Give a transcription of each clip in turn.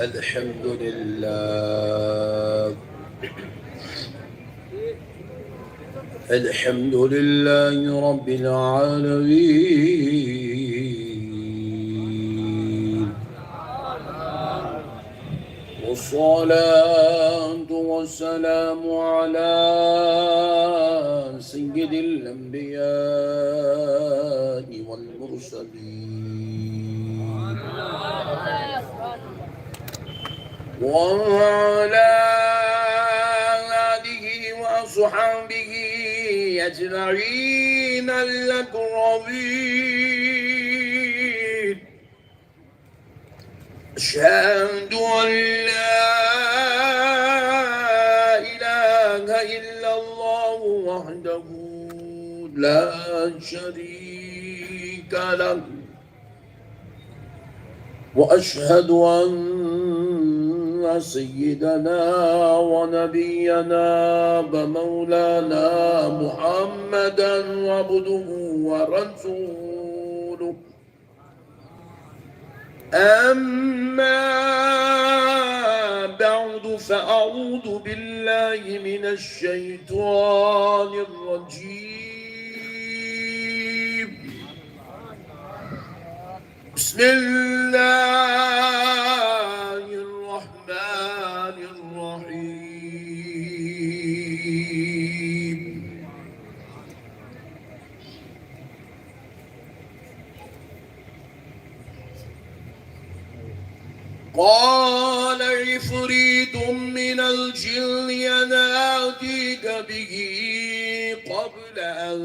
الحمد لله الحمد لله رب العالمين، والصلاة والسلام على سيد الأنبياء والمرسلين، وعلى آله وصحبه أجمعين الأكرمين. أشهد أن لا إله إلا الله وحده لا شريك له، وأشهد أن سيدنا ونبينا ومولانا محمدا عبده ورسوله. أما بعد، فأعوذ بالله من الشيطان الرجيم. بسم الله الرحمن الرحيم. قال عفريت من الجن أنا آتيك به قبل أن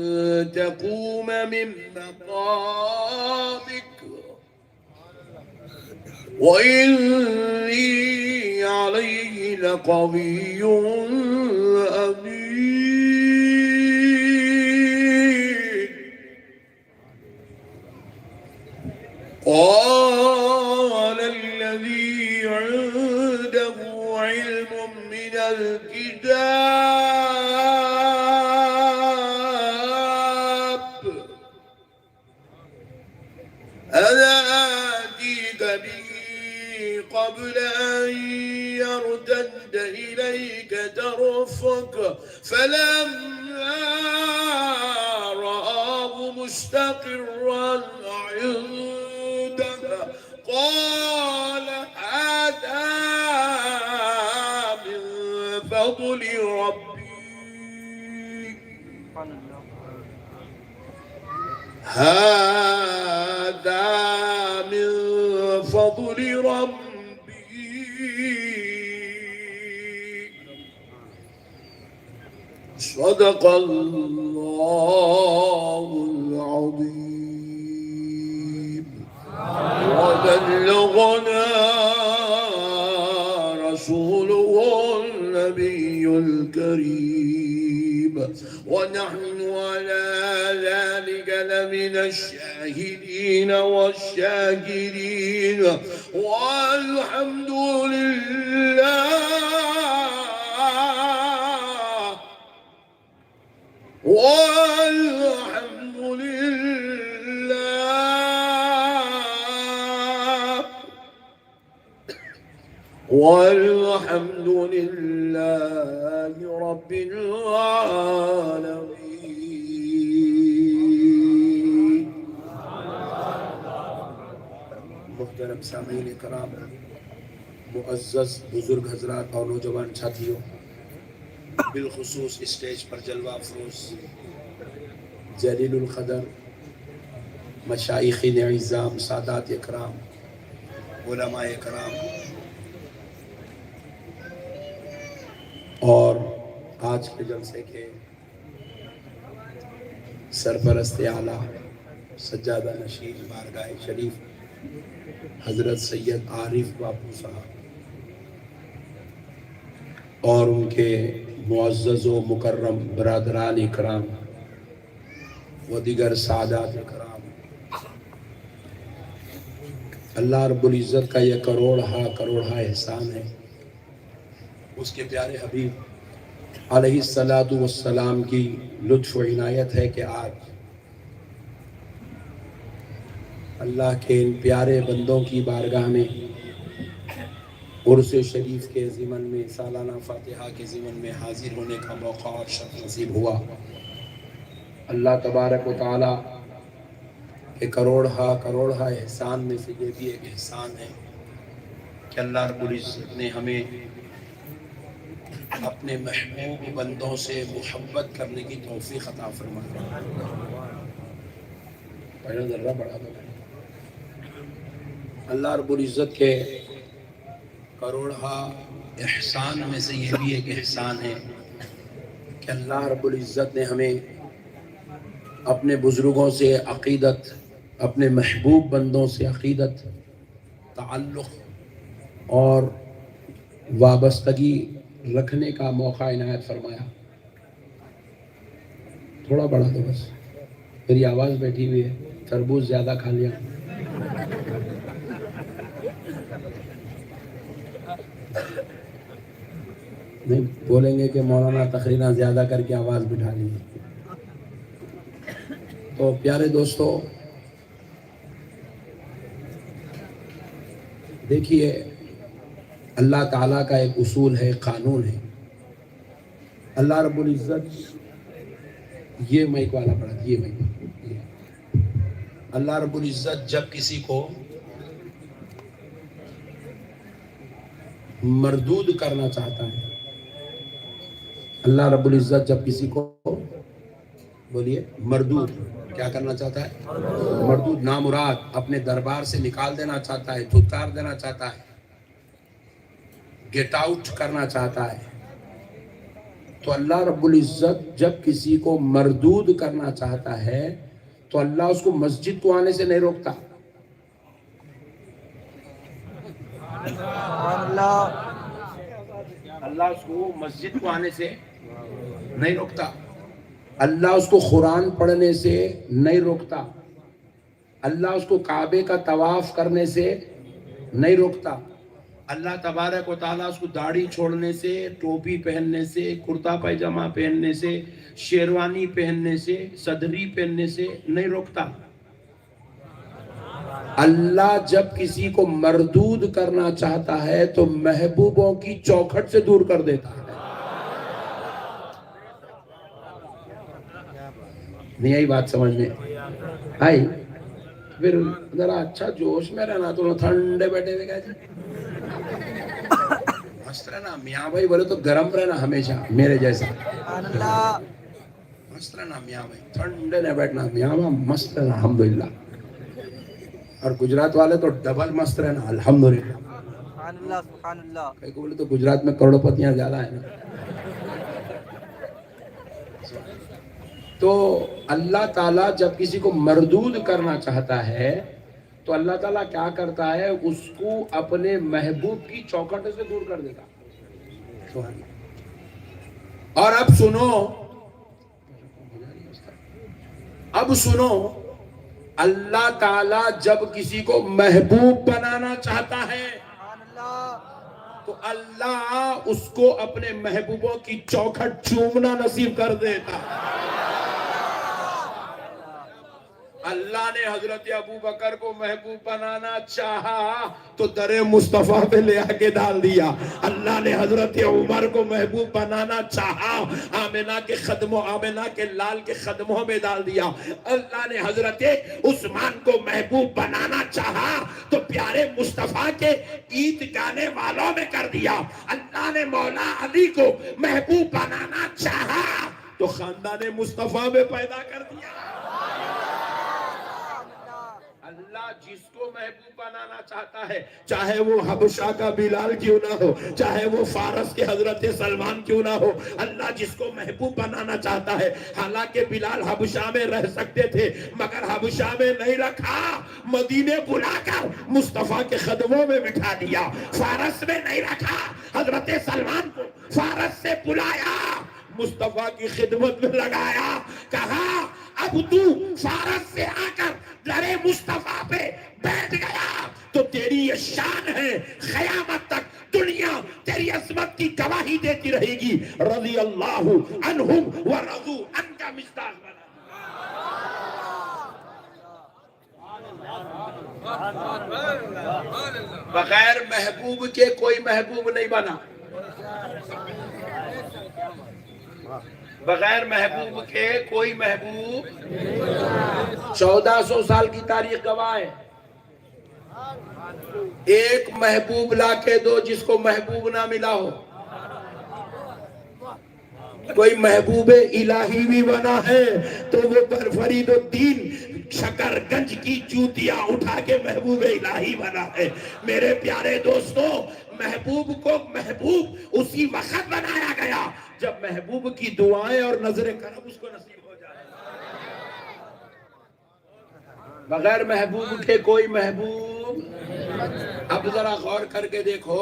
تقوم من مقامك، وإني عليه لقوي أمين. قال الذي عنده علم من الكتاب أنا آتيك به قبل أن يرتد إليك طرفك، فلما رآه مستقرا عنده قال هذا من فضل ربي، هذا من فضل ربي. صدق الله العظيم، وبلغنا رسوله النبي الكريم، ونحن على ذلك لمن الشاهدين والشاكرين، والحمد لله والحمد لله والحمد لله رب العالمين. محترم سامعین کرام، معزز بزرگ حضرات اور نوجوان ساتھیوں، بالخصوص اسٹیج پر جلوہ افروز جلیل القدر مشائخین اعظام، سادات اکرام، علماء اکرام، اور آج کے جلسے کے سرپرست اعلیٰ سجادہ نشین بارگاہ شریف حضرت سید عارف باپو صاحب اور ان کے معزز و مکرم برادران اکرام و دیگر سعادات اکرام، اللہ رب العزت کا یہ کروڑہا احسان ہے، اس کے پیارے حبیب علیہ السلام کی لطف و عنایت ہے کہ آج اللہ کے ان پیارے بندوں کی بارگاہ میں عرس شریف کے ضمن میں سالانہ فاتحہ کے ضمن میں حاضر ہونے کا موقع اور شرف نصیب ہوا۔ اللہ تبارک و تعالی کے کروڑہ احسان میں سے یہ بھی ایک احسان ہے کہ اللہ رب العزت نے ہمیں اپنے محبوب بندوں سے محبت کرنے کی توفیق عطا فرمایا۔ پہلا ذرہ بڑھا دو۔ اللہ رب العزت کے کروڑہ احسان میں سے یہ بھی ایک احسان ہے کہ اللہ رب العزت نے ہمیں اپنے بزرگوں سے عقیدت، اپنے محبوب بندوں سے عقیدت، تعلق اور وابستگی رکھنے کا موقع عنایت فرمایا۔ تھوڑا بڑھا دو بس، میری آواز بیٹھی ہوئی ہے، تربوز زیادہ کھا لیا۔ نہیں بولیں گے کہ مولانا تقریریں زیادہ کر کے آواز بٹھا لی۔ تو پیارے دوستو، دیکھیے اللہ تعالیٰ کا ایک اصول ہے، قانون ہے۔ اللہ رب العزت، یہ مائک والا پڑھا، یہ مائک، اللہ رب العزت جب کسی کو مردود کرنا چاہتا ہے، اللہ رب العزت جب کسی کو، بولیے، مردود کیا کرنا چاہتا ہے؟ مردود، نامراد، اپنے دربار سے نکال دینا چاہتا ہے، دھتکار دینا چاہتا ہے، گیٹ آؤٹ کرنا چاہتا ہے، تو اللہ رب العزت جب کسی کو مردود کرنا چاہتا ہے تو اللہ اس کو مسجد کو آنے سے نہیں روکتا۔ اللہ اس کو مسجد کو آنے سے نہیں روکتا، اللہ اس کو قرآن پڑھنے سے نہیں روکتا، اللہ اس کو کعبے کا طواف کرنے سے نہیں روکتا، اللہ تبارک و تعالیٰ اس کو داڑھی چھوڑنے سے، ٹوپی پہننے سے، کرتا پائجامہ پہننے سے، شیروانی پہننے سے، صدری پہننے سے نہیں روکتا۔ اللہ جب کسی کو مردود کرنا چاہتا ہے تو محبوبوں کی چوکھٹ سے دور کر دیتا ہے۔ نہیں آئی بات سمجھ میں؟ آئی؟ پھر ذرا اچھا جوش میں رہنا، تو ٹھنڈے بیٹھے ہوئے گئے تھے، مست رہنا میاں بھائی، بولے تو گرم رہنا ہمیشہ میرے جیسا، مست رہنا میاں بھائی، ٹھنڈے نہ بیٹھنا میاں بھائی، مست رہنا الحمدللہ۔ اور گجرات والے تو ڈبل مست رہنا الحمدللہ۔ سبحان اللہ۔ کئی کو بولے تو گجرات میں کروڑ پتیاں زیادہ ہیں نا۔ تو اللہ تعالیٰ جب کسی کو مردود کرنا چاہتا ہے تو اللہ تعالیٰ کیا کرتا ہے؟ اس کو اپنے محبوب کی چوکھٹ سے دور کر دیتا۔ اور اب سنو، اللہ تعالیٰ جب کسی کو محبوب بنانا چاہتا ہے تو اللہ اس کو اپنے محبوبوں کی چوکھٹ چومنا نصیب کر دیتا۔ اللہ نے حضرت ابو بکر کو محبوب بنانا چاہا تو در مصطفیٰ پہ لے آ کے ڈال دیا۔ اللہ نے حضرت عمر کو محبوب بنانا چاہا، آمنہ کے قدموں، آمنہ کے لال کے قدموں میں ڈال دیا۔ اللہ نے حضرت عثمان کو محبوب بنانا چاہا تو پیارے مصطفیٰ کے عید گانے والوں میں کر دیا۔ اللہ نے مولا علی کو محبوب بنانا چاہا تو خاندان مصطفیٰ میں پیدا کر دیا۔ اللہ جس کو محبوب بنانا چاہتا ہے، چاہے وہ حبشہ کا بلال کیوں نہ ہو، چاہے وہ فارس کے حضرت سلمان کیوں نہ ہو، اللہ جس کو محبوب بنانا چاہتا ہے، حالانکہ بلال حبشہ میں رہ سکتے تھے مگر حبشہ میں نہیں رکھا، مدینے بلا کر مصطفیٰ کے قدموں میں بٹھا دیا۔ فارس میں نہیں رکھا، حضرت سلمان کو فارس سے بلایا، مصطفیٰ کی خدمت میں لگایا، کہا اب تو فارس سے آ کر در مصطفیٰ پہ بیٹھ گیا تو تیری یہ شان ہے، قیامت تک دنیا تیری عظمت کی گواہی دیتی رہے گی۔ رضی اللہ عنہم ورضوا عنک کا مصداق بنا۔ بغیر محبوب کے کوئی محبوب نہیں بنا، بغیر محبوب کے کوئی محبوب 1400 سال کی تاریخ گواہ ہے. ایک محبوب لا کے دو جس کو محبوب نہ ملا ہو. کوئی محبوب الہی بھی بنا ہے تو وہ پر فرید الدین شکر گنج کی جوتیاں اٹھا کے محبوب الہی بنا ہے. میرے پیارے دوستو، محبوب کو محبوب اسی وقت بنایا گیا جب محبوب کی دعائیں اور نظر کرم اس کو نصیب ہو جائے. بغیر محبوب کے کوئی محبوب. اب ذرا غور کر کے دیکھو،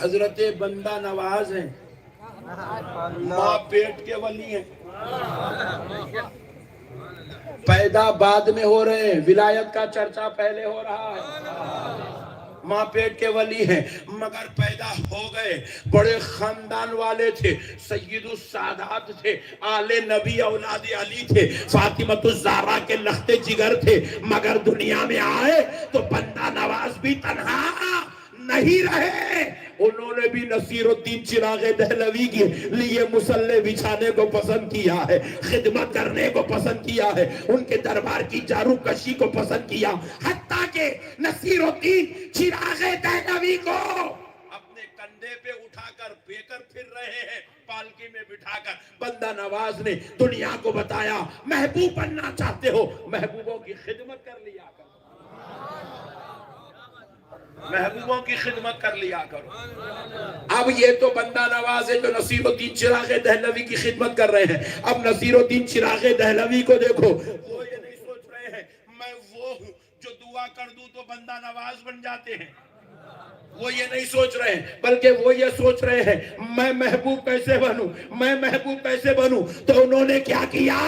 حضرت بندہ نواز ہیں، ماں پیٹ کے ولی ہیں، پیدا بعد میں ہو رہے ہیں، ولایت کا چرچا پہلے ہو رہا ہے. ماں پیٹ کے ولی ہیں مگر پیدا ہو گئے، بڑے خاندان والے تھے، سید السادات تھے، آل نبی اولاد علی تھے، فاطمۃ الزہرا کے لخت جگر تھے، مگر دنیا میں آئے تو بندہ نواز بھی تنہا نہیں رہے. انہوں نے بھی نصیر الدین چراغ دہلوی کے لیے مصلے بچھانے کو پسند کیا ہے، خدمت کرنے کو پسند کیا ہے، ان کے دربار کی جارو کشی کو پسند کیا، حتیٰ کہ نصیر الدین چراغ دہلوی کو اپنے کندھے پہ اٹھا کر بے کر پھر رہے ہیں، پالکی میں بٹھا کر. بندہ نواز نے دنیا کو بتایا، محبوب بننا چاہتے ہو محبوبوں کی خدمت کر لیا کرو، محبوبوں کی خدمت کر لیا کرو. اب یہ تو بندہ نواز ہے جو نصیر الدین چراغ دہلوی کی خدمت کر رہے ہیں. اب نصیر الدین چراغ دہلوی کو دیکھو، وہ یہ نہیں سوچ رہے ہیں میں وہ ہوں جو دعا کر دوں تو بندہ نواز بن جاتے ہیں، وہ یہ نہیں سوچ رہے ہیں، بلکہ وہ یہ سوچ رہے ہیں میں محبوب کیسے بنوں، میں محبوب کیسے بنوں. تو انہوں نے کیا کیا؟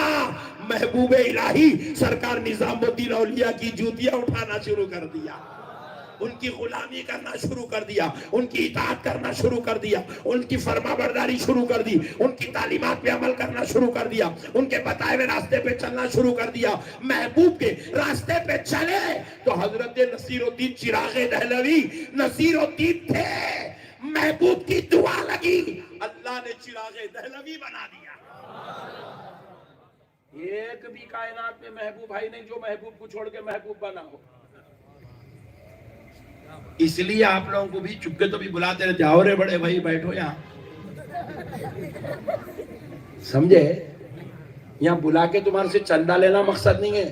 محبوب الہی سرکار نظام الدین اولیاء کی جوتیاں اٹھانا شروع کر دیا، ان کی غلامی کرنا شروع کر دیا، ان کی اطاعت کرنا شروع کر دیا، ان کی فرما برداری شروع کر دی، ان کی تعلیمات پہ عمل کرنا شروع کر دیا، ان کے بتائے ہوئے راستے پہ چلنا شروع کر دیا. محبوب کے راستے پہ چلے تو حضرت نصیر الدین چراغ دہلوی نصیر الدین تھے، محبوب کی دعا لگی، اللہ نے چراغ دہلوی بنا دیا. ایک بھی کائنات میں محبوب بھائی نہیں جو محبوب کو چھوڑ کے محبوب بنا ہو. اس لیے آپ لوگوں کو بھی چپکے تو بھی بلاتے رہتے، آؤ رے بڑے بھائی بیٹھو یہاں، سمجھے؟ یہاں بلا کے تمہارے سے چندہ لینا مقصد نہیں ہے،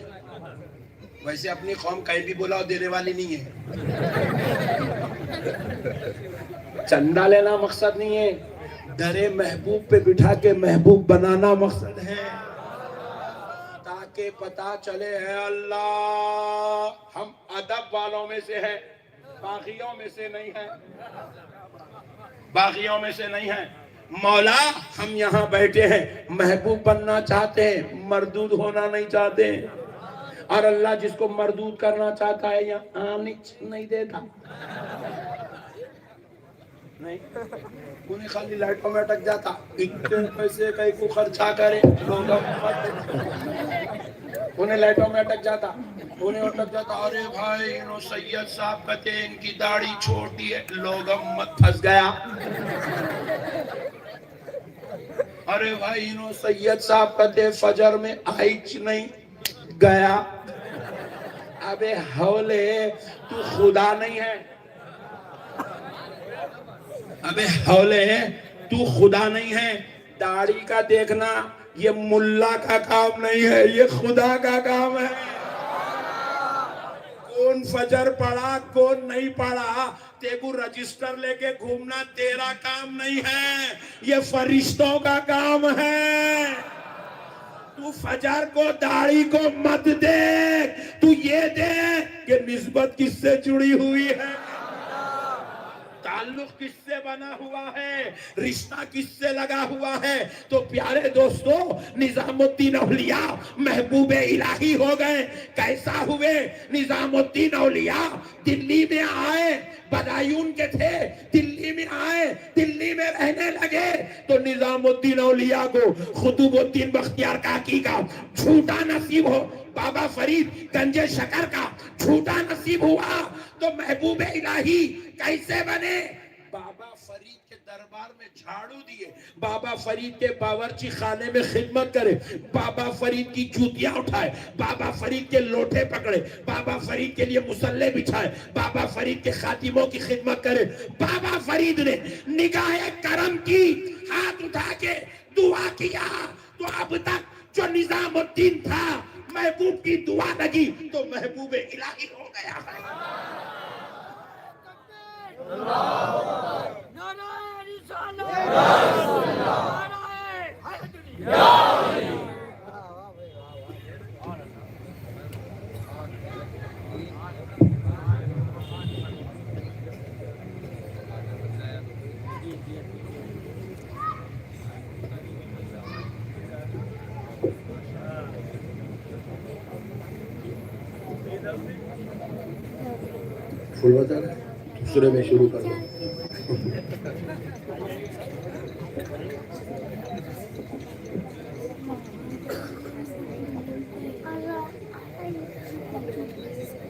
ویسے اپنی قوم کہیں بھی بلاؤ دینے والی نہیں ہے، چندہ لینا مقصد نہیں ہے، درے محبوب پہ بٹھا کے محبوب بنانا مقصد ہے، تاکہ پتا چلے ہے اللہ ہم ادب والوں میں سے ہیں، باغیوں میں سے نہیں ہیں، باغیوں میں سے نہیں ہیں. مولا ہم یہاں بیٹھے ہیں محبوب بننا چاہتے ہیں، مردود ہونا نہیں چاہتے ہیں. اور اللہ جس کو مردود کرنا چاہتا ہے یہاں آنے نہیں دیتا، نہیں انہیں خالی لائٹوں میں اٹک جاتا، اتنے پیسے کئی کو خرچہ کرے لوگ، انہیں لائٹوں میں اٹک جاتا، انہیں اٹک جاتا. ارے بھائی انہوں سید صاحب کہتے ہیں ان کی داڑھی چھوٹی ہے، لوگ مت پھنس گیا. ارے بھائی انہوں سید صاحب کہتے ہیں فجر میں آئیچ نہیں گیا. ابے حولے تو خدا نہیں ہے، ابے حولے تو خدا نہیں ہے. داڑھی کا دیکھنا یہ ملا کا کام نہیں ہے، یہ خدا کا کام ہے. کون فجر پڑھا کون نہیں پڑھا تیگو رجسٹر لے کے گھومنا تیرا کام نہیں ہے، یہ فرشتوں کا کام ہے. تو فجر کو داڑھی کو مت دیکھ، تو یہ دیکھ کہ نسبت کس سے جڑی ہوئی ہے، تعلق کس سے بنا ہوا ہے، رشتہ کس سے لگا ہوا ہے. تو پیارے دوستو نظام الدین اولیاء محبوب الہی ہو گئے. کیسا ہوئے نظام الدین اولیاء؟ دلی میں آئے، بدایون کے تھے، دلی میں آئے، دلی میں رہنے لگے تو نظام الدین اولیاء کو قطب الدین بختیار کاکی کا جھوٹا نصیب ہو، بابا فرید گنج شکر کا جھوٹا نصیب ہوا. تو محبوب الہی کیسے بنے؟ بابا فرید کے دربار میں جھاڑو دیے، بابا فرید کے باورچی خانے میں خدمت کرے، بابا فرید کی جوتیاں اٹھائے، بابا فرید کے لوٹے پکڑے، بابا فرید کے لیے مصلے بچھائے، بابا فرید کے خادموں کی خدمت کرے۔ بابا فرید نے نگاہ کرم کی، ہاتھ اٹھا کے دعا کیا، تو اب تک جو نظام الدین تھا محبوب کی دعا لگی تو محبوب الہی ہو گیا ہے۔ فل بتا رہا ہے، دوسرے میں شروع کر دو۔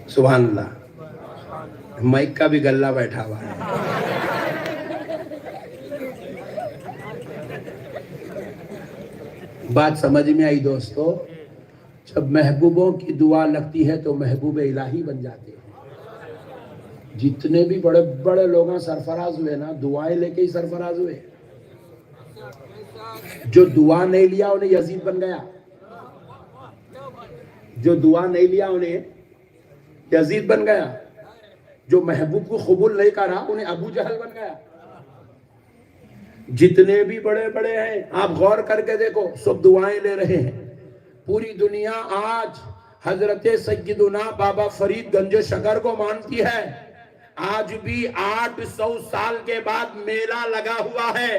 سبحان اللہ، مائک کا بھی گلہ بیٹھا ہوا ہے۔ بات سمجھ میں آئی دوستو؟ جب محبوبوں کی دعا لگتی ہے تو محبوب الہی بن جاتے ہیں۔ جتنے بھی بڑے بڑے لوگ سرفراز ہوئے نا، دعائیں لے کے ہی سرفراز ہوئے۔ جو دعا نہیں لیا انہیں یزید بن گیا، جو دعا نہیں لیا انہیں یزید بن گیا، جو محبوب کو قبول نہیں کرا انہیں ابو جہل بن گیا۔ جتنے بھی بڑے بڑے ہیں آپ غور کر کے دیکھو، سب دعائیں لے رہے ہیں۔ پوری دنیا آج حضرت سیدنا بابا فرید گنج شکر کو مانتی ہے۔ آج بھی 800 سال کے بعد میلہ لگا ہوا ہے،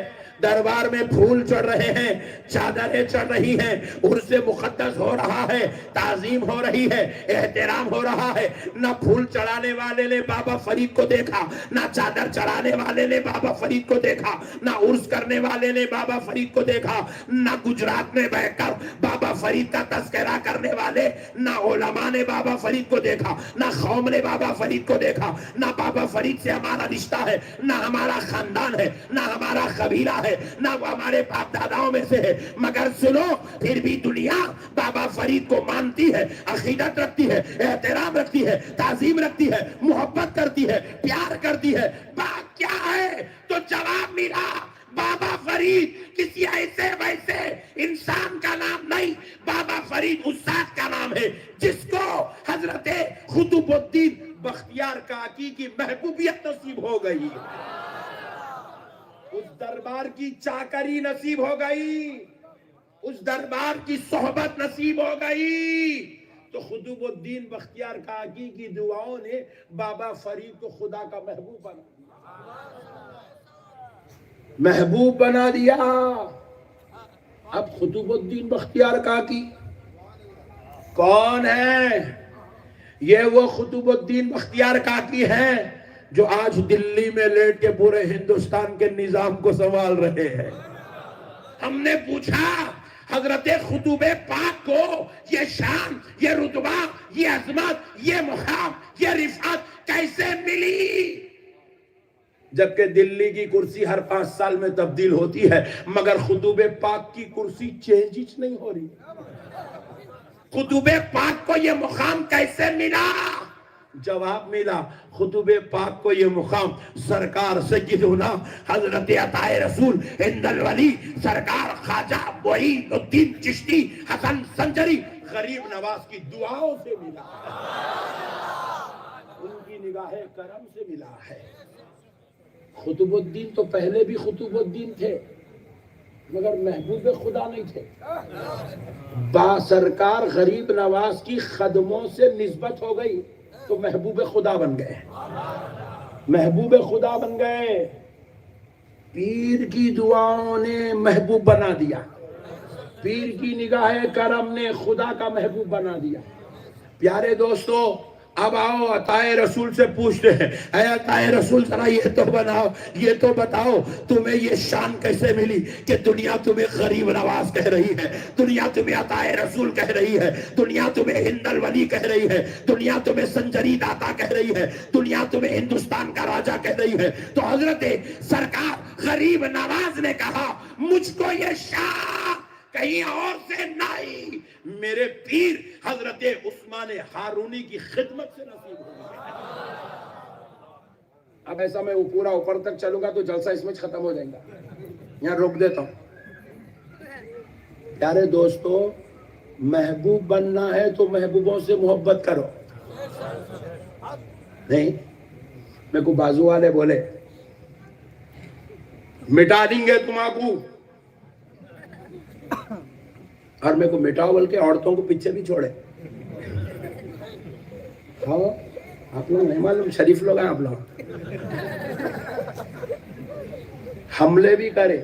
دربار میں پھول چڑھ رہے ہیں، چادریں چڑھ رہی ہیں، عرس مقدس ہو رہا ہے، تعظیم ہو رہی ہے، احترام ہو رہا ہے۔ نہ پھول چڑھانے والے نے بابا فرید کو دیکھا، نہ چادر چڑھانے والے نے بابا فرید کو دیکھا، نہ عرس کرنے والے نے بابا فرید کو دیکھا، نہ گجرات میں بیٹھ کر بابا فرید کا تذکرہ کرنے والے، نہ علماء نے بابا فرید کو دیکھا، نہ قوم نے بابا فرید کو دیکھا، نہ بابا فرید سے ہمارا رشتہ ہے، نہ ہمارا خاندان ہے، نہ ہمارا قبیلہ ہے، نہ وہ ہمارے باپ داداؤں میں سے ہے، مگر سنو پھر بھی دنیا بابا فرید کو مانتی ہے، عقیدت رکھتی ہے، احترام رکھتی ہے، تعظیم رکھتی ہے، محبت کرتی ہے، پیار کرتی ہے۔ بات کیا ہے؟ تو جواب ملا، بابا فرید کسی ایسے ویسے انسان کا نام نہیں، بابا فرید اس ذات کا نام ہے جس کو حضرت قطب الدین بختیار کاکی کی محبوبیت نصیب ہو گئی، اس دربار کی چاکری نصیب ہو گئی، اس دربار کی صحبت نصیب ہو گئی۔ تو قطب الدین بختیار کاکی کی دعاؤں نے بابا فرید کو خدا کا محبوب بنا دیا، محبوب بنا دیا۔ اب قطب الدین بختیار کاکی کون ہے؟ یہ وہ قطب الدین بختیار کاکی ہیں جو آج دلی میں لیٹ کے پورے ہندوستان کے نظام کو سنبھال رہے ہیں۔ ہم نے پوچھا حضرت قطب پاک کو یہ شان، یہ رتبہ، یہ عظمت، یہ مقام، یہ رفعت کیسے ملی؟ جبکہ دلی کی کرسی ہر 5 سال میں تبدیل ہوتی ہے، مگر قطب پاک کی کرسی چینج نہیں ہو رہی۔ قطب پاک کو یہ مقام کیسے ملا؟ جواب ملا، قطب پاک کو یہ مقام سرکار سیدنا حضرت عطا رسول ہند الولی سرکار خواجہ معین الدین چشتی حسن سنجری غریب نواز کی دعاؤں سے ملا، ان کی نگاہ کرم سے ملا ہے۔ قطب الدین تو پہلے بھی قطب الدین تھے مگر محبوب خدا نہیں تھے۔ با سرکار غریب نواز کی خدموں سے نسبت ہو گئی تو محبوب خدا بن گئے، محبوب خدا بن گئے۔ پیر کی دعاؤں نے محبوب بنا دیا، پیر کی نگاہ کرم نے خدا کا محبوب بنا دیا۔ پیارے دوستو، اب آؤ عطائے رسول سے پوچھتے ہیں، اے عطائے رسول ذرا یہ تو بناؤ، یہ تو بتاؤ تمہیں یہ شان کیسے ملی کہ دنیا تمہیں غریب نواز کہہ رہی ہے، دنیا تمہیں عطائے رسول کہہ رہی ہے، دنیا تمہیں ہند الولی کہہ رہی ہے، دنیا تمہیں سنجری داتا کہہ رہی ہے، دنیا تمہیں ہندوستان کا راجہ کہہ رہی ہے۔ تو حضرت سرکار غریب نواز نے کہا مجھ کو یہ شان کہیں اور سے نہیں، میرے پیر حضرت عثمان ہارونی کی خدمت سے نصیب ہوگی۔ اب ایسا میں پورا اوپر تک چلوں گا تو جلسہ اس میں ختم ہو جائے گا، یہاں روک دیتا ہوں۔ پیارے دوستو، محبوب بننا ہے تو محبوبوں سے محبت کرو۔ نہیں، میں کو بازو والے بولے مٹا دیں گے تمہارو، اور میں کو مٹاؤ بول کے عورتوں کو پیچھے بھی چھوڑے۔ ہاں آپ لوگ نہیں معلوم، شریف لوگ ہیں آپ لوگ، حملے بھی کرے،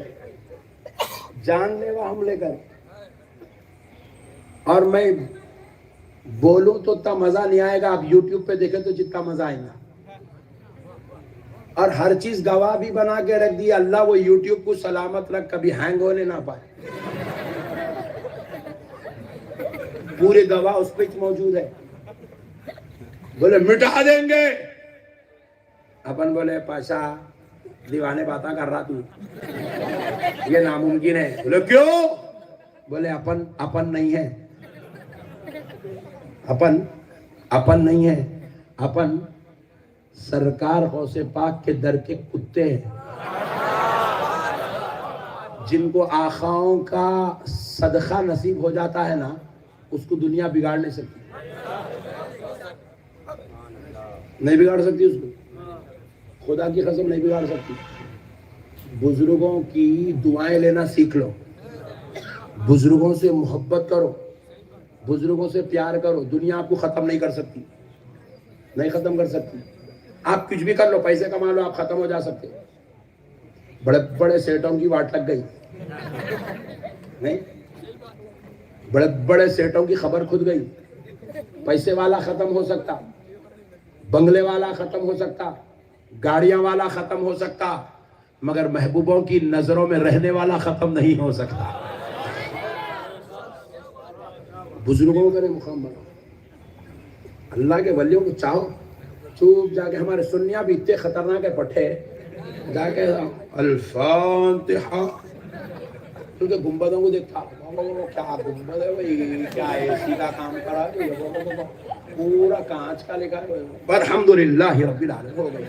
جان لیوا حملے کرے، اور میں بولوں تو اتنا مزہ نہیں آئے گا، آپ یوٹیوب پہ دیکھیں تو جتنا مزہ آئے گا، اور ہر چیز گواہ بھی بنا کے رکھ دی اللہ، وہ یوٹیوب کو سلامت رکھ، کبھی ہینگ ہونے نہ پائے، پورے گواہ اس پہ موجود ہے۔ بولے مٹا دیں گے، اپن بولے پاشا دیوانے باتاں کر رہا تو، یہ ناممکن ہے۔ بولے کیوں؟ بولے اپن نہیں ہے، اپن نہیں ہے، اپن سرکار غوث پاک کے در کے کتے ہیں، جن کو آقاؤں کا صدقہ نصیب ہو جاتا ہے نا، اس کو دنیا بگاڑ نہیں سکتی، نہیں بگاڑ سکتی اس کو، خدا کی قسم نہیں بگاڑ سکتی۔ بزرگوں کی دعائیں لینا سیکھ لو، بزرگوں سے محبت کرو، بزرگوں سے پیار کرو، دنیا آپ کو ختم نہیں کر سکتی، نہیں ختم کر سکتی۔ آپ کچھ بھی کر لو، پیسے کما لو، آپ ختم ہو جا سکتے، بڑے بڑے سیٹوں کی واٹ لگ گئی، نہیں، بڑے بڑے سیٹوں کی خبر کھد گئی، پیسے والا ختم ہو سکتا، بنگلے والا ختم ہو سکتا، گاڑیاں والا ختم ہو سکتا، مگر محبوبوں کی نظروں میں رہنے والا ختم نہیں ہو سکتا۔ بزرگوں کا مقام بناؤ، اللہ کے ولیوں کو چاہو، چوپ جا کے، ہمارے سنیاں بھی اتنے خطرناک ہے پٹھے، جا کے الفاتحہ، کیونکہ گنبدوں کو دیکھتا، کیا گنبد ہے بھائی، کیا اے کا کام کرا، پورا کانچ کا لکھا ہے، الحمدللہ رب العالمین ہو گئی۔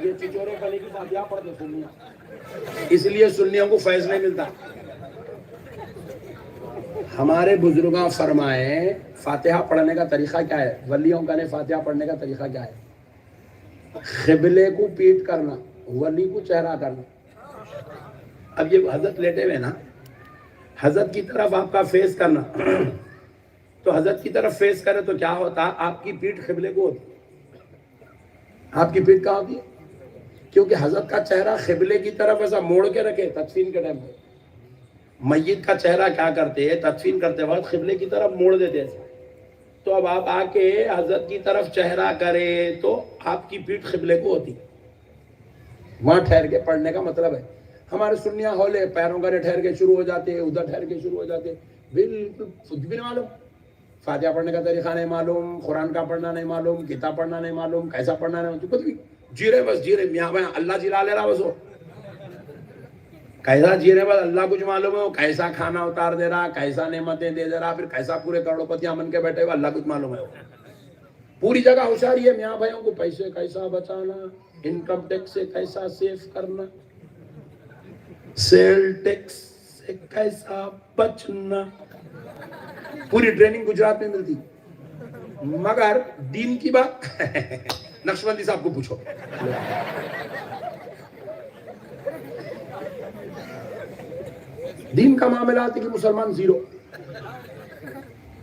یہ چچورے پلی کی فاتحہ پڑھتے سنیاں، اس لیے سنیوں کو فیض نہیں ملتا۔ ہمارے بزرگاں فرمائے فاتحہ پڑھنے کا طریقہ کیا ہے، ولیوں کا نے فاتحہ پڑھنے کا طریقہ کیا ہے؟ قبلے کو پیٹ کرنا، ولی کو چہرہ کرنا۔ اب یہ حضرت لیٹے ہوئے نا، حضرت کی طرف آپ کا فیس کرنا، تو حضرت کی طرف فیس کرے تو کیا ہوتا؟ آپ کی پیٹ قبلے کو ہوتی، آپ کی پیٹ کہاں ہوتی ہے؟ کیونکہ حضرت کا چہرہ قبلے کی طرف ایسا موڑ کے رکھے تدفین کے ٹائم پہ۔ میت کا چہرہ کیا کرتے ہیں تدفین کرتے وقت؟ قبلے کی طرف موڑ دیتے ہیں۔ تو اب آپ آ کے حضرت کی طرف چہرہ کرے تو آپ کی پیٹھ قبلے کو ہوتی، وہاں ٹھہر کے پڑھنے کا مطلب ہے۔ ہمارے سنیاں ہولے پیروں کا ٹھہر کے شروع ہو جاتے، ادھر ٹھہر کے شروع ہو جاتے، بالکل کچھ بھی نہیں معلوم، فاتحہ پڑھنے کا طریقہ نہیں معلوم، قرآن کا پڑھنا نہیں معلوم، کتاب پڑھنا نہیں معلوم، کیسا پڑھنا نہیں معلوم، کچھ بھی جیرے بس جیرے، میاں بھائی اللہ جلا لے رہا بس، وہ کیسا جیرے بس اللہ کچھ معلوم ہے، وہ کیسا کھانا اتار دے رہا، کیسا نعمتیں دے دے رہا، پھر کیسا پورے کروڑوں پتیاں من کے بیٹھے ہوئے، اللہ کچھ معلوم ہے۔ پوری جگہ ہوشیاری ہے میاں بھائیوں کو، پیسے کیسا بچانا، انکم ٹیکس سے کیسا سیف کرنا، سیل ٹیکس سے کیسا بچنا، پوری ٹریننگ گجرات میں ملتی، مگر دین کی بات نقشبندی صاحب کو پوچھو۔ دین کا معاملات ہے کہ مسلمان زیرو۔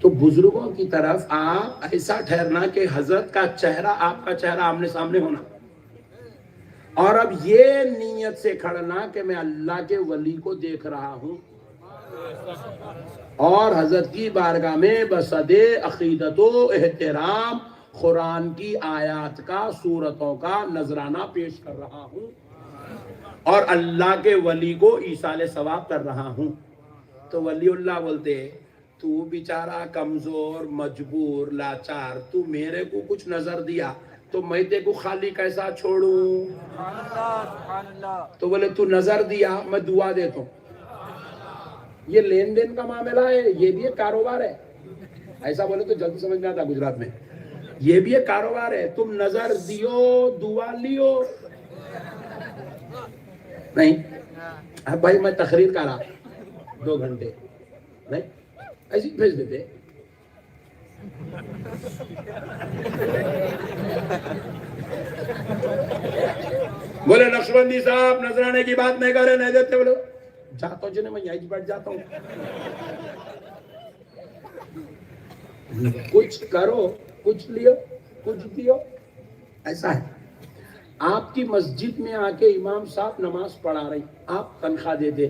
تو بزرگوں کی طرف آپ ایسا ٹھہرنا کہ حضرت کا چہرہ آپ کا چہرہ آمنے سامنے ہونا، اور اب یہ نیت سے کھڑنا کہ میں اللہ کے ولی کو دیکھ رہا ہوں، اور حضرت کی بارگاہ میں بصد عقیدت و احترام قرآن کی آیات کا، سورتوں کا نذرانہ پیش کر رہا ہوں اور اللہ کے ولی کو ایصال ثواب کر رہا ہوں۔ تو ولی اللہ بولتے تو بیچارہ کمزور، مجبور، لاچار، تو میرے کو کچھ نظر دیا تو میں تے کو خالی کیسا چھوڑوں؟ تو بولے تو نظر دیا، میں دعا دیتا ہوں۔ یہ لین دین کا معاملہ ہے، یہ بھی ایک کاروبار ہے۔ ایسا بولے تو جلدی سمجھ میں آتا گجرات میں، یہ بھی ایک کاروبار ہے۔ تم نظر دیو، دعا لیو نہیں۔ اب بھائی میں تقریر کرا 2 گھنٹے نہیں، ایسی بھیج دیتے۔ بولے نقشبندی صاحب نذرانے کی بات نہیں کرے، نہیں دیتے، بولے جاتا ہوں جنہیں میں یہی بیٹھ جاتا ہوں۔ کچھ کرو، کچھ لیو، کچھ دیو، ایسا ہے۔ آپ کی مسجد میں آ کے امام صاحب نماز پڑھا رہی، آپ تنخواہ دے دے۔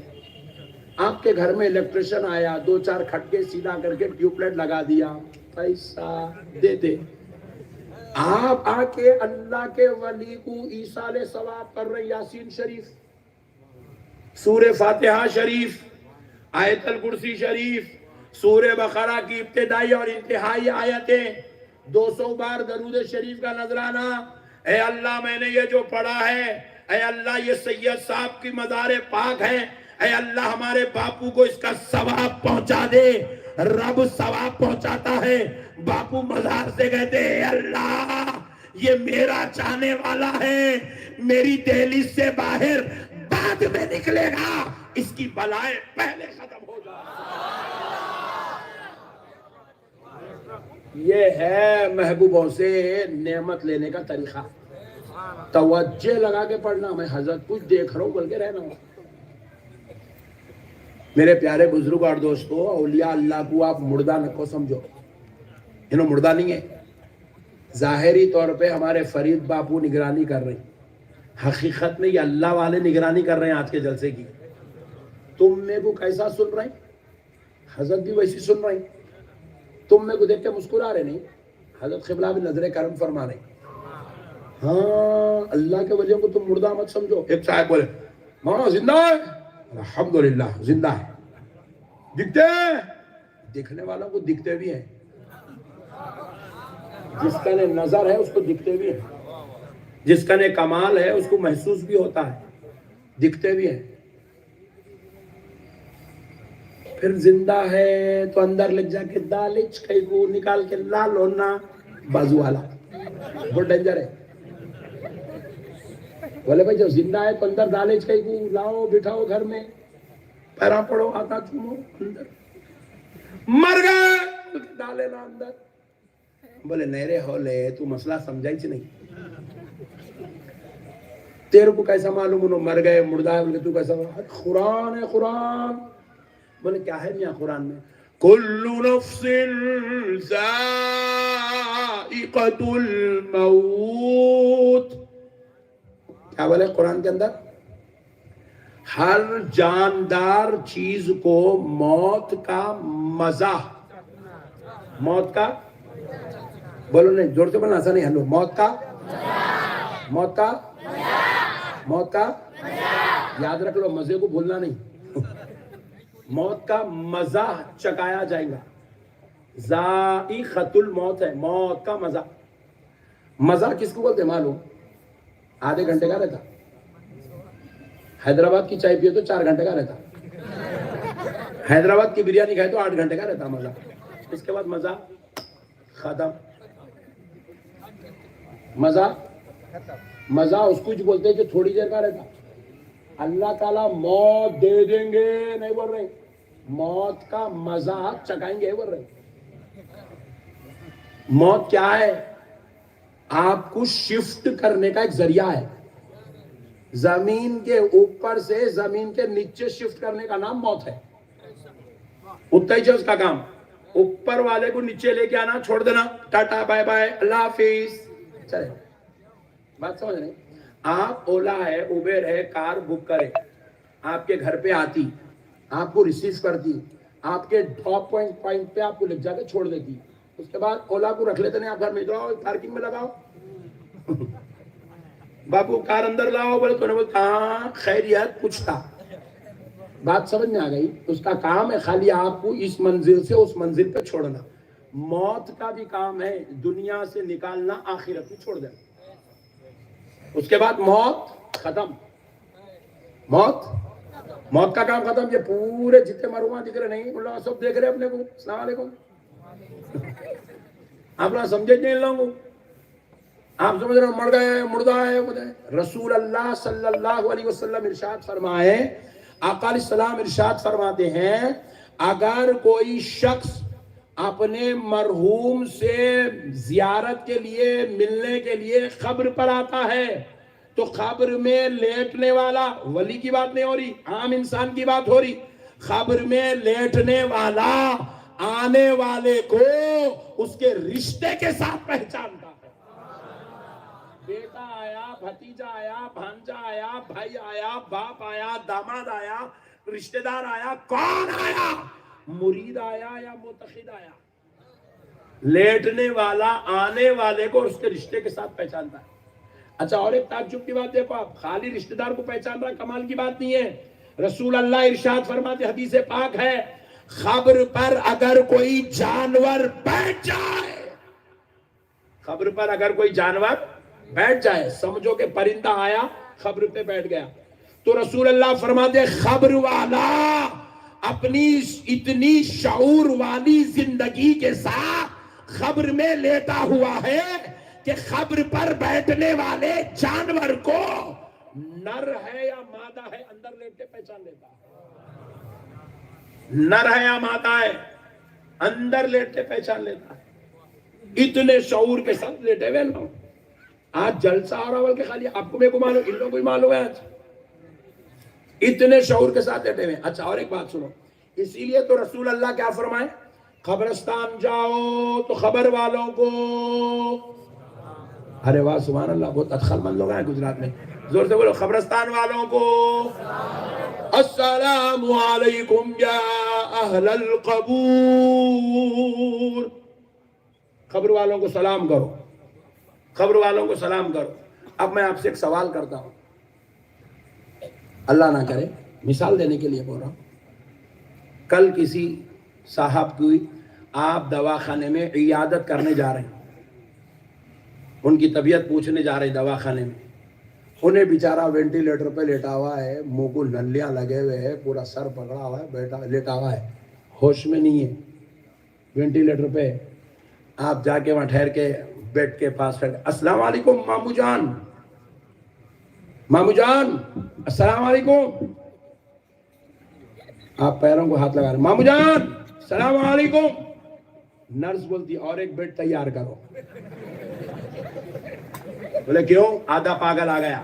آپ کے گھر میں الیکٹریشن آیا، 2-4 کھٹکے سیدھا کر کے ٹیوب لائٹ لگا دیا، پیسہ دے دے۔ آپ آ کے اللہ کے ولی کو ایصال ثواب کر رہے، یاسین شریف، سورہ فاتحہ شریف، آیت الکرسی شریف، سورہ بقرہ کی ابتدائی اور انتہائی آیتیں، 200 بار درود شریف کا نذرانہ۔ اے اللہ میں نے یہ جو پڑھا ہے، اے اللہ یہ سید صاحب کی مزار پاک ہے، اے اللہ ہمارے باپو کو اس کا ثواب پہنچا دے۔ رب ثواب پہنچاتا ہے، باپو مزار سے کہتے اے اللہ یہ میرا چاہنے والا ہے، میری دہلیز سے باہر بعد میں نکلے گا، اس کی بلائیں پہلے ختم ہو جائے۔ یہ ہے محبوبوں سے نعمت لینے کا طریقہ۔ توجہ لگا کے پڑھنا، میں حضرت کچھ دیکھ رہا ہوں بول کے رہنا ہوں۔ میرے پیارے بزرگ اور دوستو، اولیاء اللہ کو آپ مردہ نہ کو سمجھو، انہوں مردہ نہیں ہے۔ ظاہری طور پہ ہمارے فرید باپو نگرانی کر رہے ہیں، حقیقت میں یہ اللہ والے نگرانی کر رہے ہیں آج کے جلسے کی۔ تم میں کو کیسا سن رہے ہیں؟ حضرت بھی ویسی سن رہے ہیں۔ تم میں کو دیکھ کے مسکرا رہے نہیں، حضرت قبلہ بھی نظر کرم فرما رہے ہیں۔ ہاں اللہ کے ولیوں کو تم مردہ مت سمجھو۔ ایک صاحب بولے مولانا زندہ ہے، الحمدللہ زندہ ہے، دکھتے ہیں، دکھنے والوں کو دکھتے بھی ہیں، جس کا نے نظر ہے اس کو دکھتے بھی ہیں، جس کا نے کمال ہے اس کو محسوس بھی ہوتا ہے، دکھتے بھی ہیں۔ پھر زندہ ہے تو اندر لگ جا کے دالچ کئی کو نکال کے لال ہونا بازو والا بہت ڈینجر ہے۔ بولے بھائی جب زندہ ہے تو اندر دالچ کئی کو لاؤ، بٹھاؤ گھر میں، پیرا پڑو، آتا چومو، اندر مر گئے ڈالے نا اندر۔ بولے نیرے ہولے تو مسئلہ سمجھائی چھ نہیں، تیرے کو کیسا معلوم انہوں مر گئے مردہ ہے، بولے تو کیسا معلوم؟ قرآن ہے قرآن۔ بولے کیا ہے میاں قرآن میں؟ کل نفس ذائقۃ الموت۔ کیا بولے قرآن کے اندر؟ ہر جاندار چیز کو موت کا مزہ، موت کا، بولو نہیں زور سے بولنا، ایسا نہیں، ہلو، موت کا، موت کا، موت کا، یاد رکھ لو مزے کو بھولنا نہیں۔ موت کا مزہ چکایا جائے گا، ذائقۃ الموت ہے، موت کا مزہ۔ مزہ کس کو بولتے معلوم؟ آدھے گھنٹے کا رہتا، حیدرآباد کی چائے پیے تو 4 گھنٹے کا رہتا، حیدرآباد کی بریانی کھائے تو 8 گھنٹے کا رہتا مزہ، اس کے بعد مزہ ختم۔ مزہ اس کو جو بولتے ہیں جو تھوڑی دیر کا رہتا۔ اللہ تعالیٰ موت دے دیں گے نہیں بول رہے، موت کا مزہ چکائیں گے بول رہے۔ موت کیا ہے؟ آپ کو شفٹ کرنے کا ایک ذریعہ ہے، زمین کے اوپر سے زمین کے نیچے شفٹ کرنے کا نام موت ہے۔ اتنا ہی اس کا کام، اوپر والے کو نیچے لے کے آنا، چھوڑ دینا، ٹاٹا بائے بائے اللہ حافظ، چلے۔ بات سمجھ رہے ہیں؟ آپ اولا ہے، اوبر ہے، کار بک کرے، آپ کے گھر پہ آتی، آپ کو ریسیو کرتی، آپ کے ڈراپ پوائنٹ پہ آپ کو لے جا کے چھوڑ دیتی، اس کے بعد اولا کو رکھ لیتے نہیں، آپ گھر میں جاؤ پارکنگ میں لگاؤ، باپو کار اندر لاؤ، بولے تو نے بولتا ہاں خیریت کچھ تھا. بات سمجھ میں آ گئی؟ اس کا کام ہے خالی آپ کو اس منزل سے اس منزل پہ چھوڑنا. موت کا بھی کام ہے دنیا سے نکالنا، آخرت میں چھوڑ دینا. اس کے بعد موت ختم، موت کا کام ختم. یہ پورے جتنے مروا دکھ رہے نہیں، ان لوگ سب دیکھ رہے اپنے کو. السلام علیکم. آپ لوگ سمجھے نہیں ان لوگوں کو؟ آپ سمجھ رہے ہو مر گئے مردہ ہے. رسول اللہ صلی اللہ علیہ وسلم ارشاد فرمائے، آقا علیہ السلام ارشاد فرماتے ہیں، اگر کوئی شخص اپنے مرحوم سے زیارت کے لیے ملنے کے لیے قبر پر آتا ہے تو قبر میں لیٹنے والا، ولی کی بات نہیں ہو رہی، عام انسان کی بات ہو رہی، قبر میں لیٹنے والا آنے والے کو اس کے رشتے کے ساتھ پہچانتا ہے. بیٹا آیا، بھتیجا آیا، بھانجا آیا، بھائی آیا، باپ آیا، داماد آیا، رشتہ دار آیا، کون آیا؟ مرید آیا یا متخذ آیا؟ لیٹنے والا آنے والے کو اس کے رشتے کے ساتھ پہچانتا ہے. اچھا اور ایک تعجب کی بات دیکھو، آپ خالی رشتہ دار کو پہچان رہا، کمال کی بات نہیں ہے. رسول اللہ ارشاد فرماتے، حدیث پاک ہے، قبر پر اگر کوئی جانور بیٹھ جائے، قبر پر اگر کوئی جانور بیٹھ جائے، سمجھو کہ پرندہ آیا قبر پہ بیٹھ گیا، تو رسول اللہ فرماتے قبر والا اپنی اتنی شعور والی زندگی کے ساتھ قبر میں لیٹا ہوا ہے کہ قبر پر بیٹھنے والے جانور کو نر ہے یا مادہ ہے اندر لیٹے پہچان لیتا ہے. نر ہے یا مادہ ہے اندر لیٹے پہچان لیتا ہے. اتنے شعور کے ساتھ لیٹے ہوئے لوگ. آج جلسہ آ رہا بلکہ خالی آپ کو میرے کو معلوم، ان لوگوں کو بھی معلوم ہے آج اتنے شعور کے ساتھ لیٹے ہوئے. اچھا اور ایک بات سنو، اسی لیے تو رسول اللہ کیا فرمائے، قبرستان جاؤ تو خبر والوں کو، ارے واہ سبحان اللہ، بہت ادخل مند لوگ ہیں گجرات میں، زور سے بولو، قبرستان والوں کو السلام علیکم یا اہل القبور، قبر والوں کو سلام کرو، قبر والوں کو سلام کرو. اب میں آپ سے ایک سوال کرتا ہوں، اللہ نہ کرے، مثال دینے کے لیے بول رہا ہوں. کل کسی صاحب کی آپ دواخانے میں عیادت کرنے جا رہے ہیں، ان کی طبیعت پوچھنے جا رہے ہیں دواخانے میں، انہیں بیچارہ وینٹیلیٹر پہ لیٹا ہوا ہے، منہ کو نلیاں لگے ہوئے ہیں، پورا سر پکڑا ہوا ہے، بیٹا لیٹا ہوا ہے، ہوش میں نہیں ہے، وینٹیلیٹر پہ. آپ جا کے وہاں ٹھہر کے بیڈ کے پاس کر، السلام علیکم مامو جان، مامو جان السلام علیکم. آپ پیروں کو ہاتھ لگا رہے، مامو جان السلام علیکم. نرس بولتی اور ایک بیڈ تیار کرو. بولے کیوں؟ آدھا پاگل آ گیا.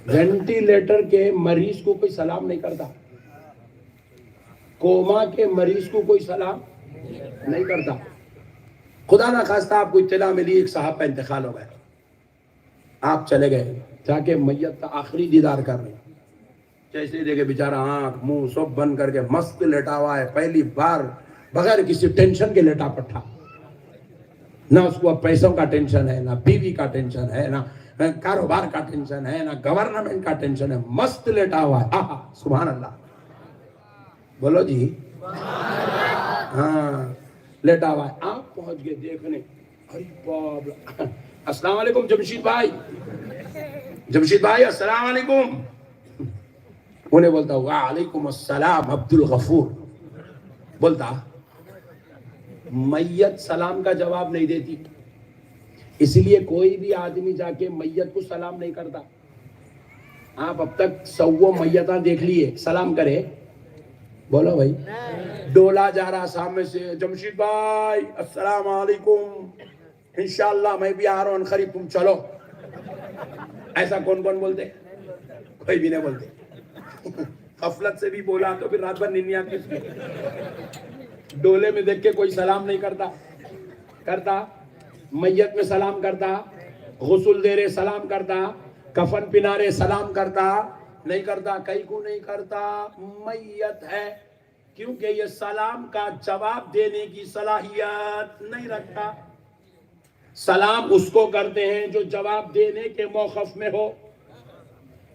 وینٹیلیٹر کے مریض کو کوئی سلام نہیں کرتا، کوما کے مریض کو کوئی سلام نہیں کرتا. خدا نہ خواستہ آپ کو اطلاع ملی ایک صاحب کا انتقال ہو گیا، آپ چلے گئے جا کے میت کا آخری دیدار کر رہے، جیسے دیکھے بیچارہ آنکھ منہ سب بند کر کے مست لیٹا ہوا ہے، پہلی بار بغیر کسی ٹینشن کے لیٹا پٹھا. نہ اس کو اب پیسوں کا ٹینشن ہے، نہ بیوی کا ٹینشن ہے، نہ کاروبار کا ٹینشن ہے، نہ گورنمنٹ کا ٹینشن ہے، مست لیٹا ہوا ہے. آہا سبحان اللہ، بولو جی ہاں، لیٹا ہوا ہے. آپ پہنچ گئے دیکھنے، ارے باپ، السلام علیکم جمشید بھائی، جمشید بھائی السلام علیکم. انہیں بولتا وعلیکم السلام عبد الغفور. بولتا میت سلام کا جواب نہیں دیتی، اس لیے کوئی بھی آدمی جا کے میت کو سلام نہیں کرتا. آپ اب تک 100 میتاں دیکھ لیے، سلام کرے؟ بولو بھائی. ڈولا جا رہا سامنے سے، جمشید بھائی السلام علیکم، انشاءاللہ میں بھی آ رہا ہوں قریب، تم چلو. ایسا کون کون بولتے؟ کوئی بھی نہیں بولتے. غفلت سے بھی بولا تو پھر رات بھر نیند نہیں آتی اس کی. ڈولے میں دیکھ کے کوئی سلام نہیں کرتا، میت میں سلام کرتا، غسل دے رہے سلام کرتا، کفن پہنا رہے سلام کرتا، نہیں کرتا. کئی کو نہیں کرتا؟ میت ہے، کیونکہ یہ سلام کا جواب دینے کی صلاحیت نہیں رکھتا. سلام اس کو کرتے ہیں جو جواب دینے کے موقف میں ہو.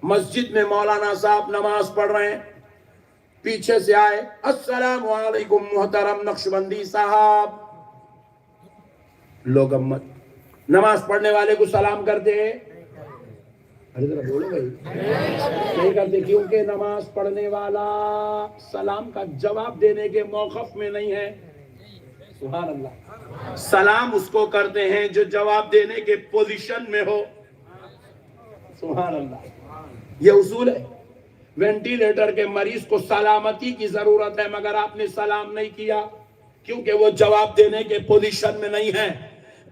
مسجد میں مولانا صاحب نماز پڑھ رہے ہیں، پیچھے سے آئے، السلام علیکم محترم نقشبندی صاحب. لوگ نماز پڑھنے والے کو سلام کرتے ہیں؟ ارے ذرا بولو بھائی. نہیں کرتے، کیونکہ نماز پڑھنے والا سلام کا جواب دینے کے موقف میں نہیں ہے. سبحان اللہ. سلام اس کو کرتے ہیں جو جواب دینے کے پوزیشن میں ہو. سبحان اللہ. یہ اصول ہے. وینٹیلیٹر کے مریض کو سلامتی کی ضرورت ہے، مگر آپ نے سلام نہیں کیا کیونکہ وہ جواب دینے کے پوزیشن میں نہیں ہے.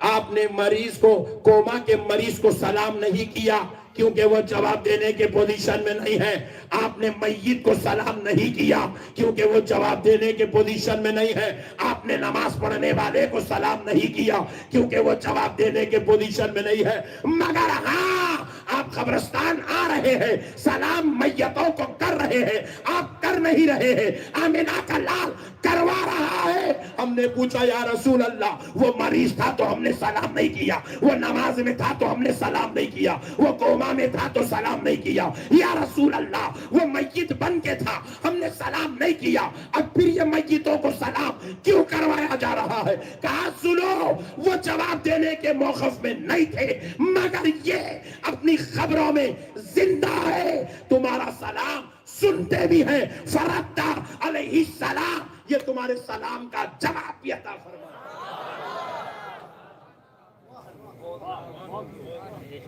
آپ نے مریض کو، کوما کے مریض کو سلام نہیں کیا کیونکہ وہ جواب دینے کے پوزیشن میں نہیں ہے. آپ نے میت کو سلام نہیں کیا کیونکہ وہ جواب دینے کے پوزیشن میں نہیں ہے. آپ نے نماز پڑھنے والے کو سلام نہیں کیا کیونکہ وہ جواب دینے کے پوزیشن میں نہیں ہے. مگر ہاں، آپ قبرستان آ رہے ہیں، سلام میتوں کو کر رہے ہیں، آپ کر نہیں رہے ہیں. آمینہ کا لال کروا رہا ہے. ہم نے پوچھا یا رسول اللہ، وہ مریض تھا تو ہم نے سلام نہیں کیا، وہ نماز میں تھا تو ہم نے سلام نہیں کیا، وہ کوما میں تھا تو سلام نہیں کیا. یا رسول اللہ، وہ میت بن کے تھا، ہم نے سلام نہیں کیا، اب پھر یہ میتوں کو سلام کیوں کروایا جا رہا ہے؟ کہا سنو، وہ جواب دینے کے موقف میں نہیں تھے، مگر یہ اپنی خبروں میں زندہ ہے، تمہارا سلام سنتے بھی ہیں. فرد علیہ السلام، یہ تمہارے سلام کا جواب بھی عطا فرما.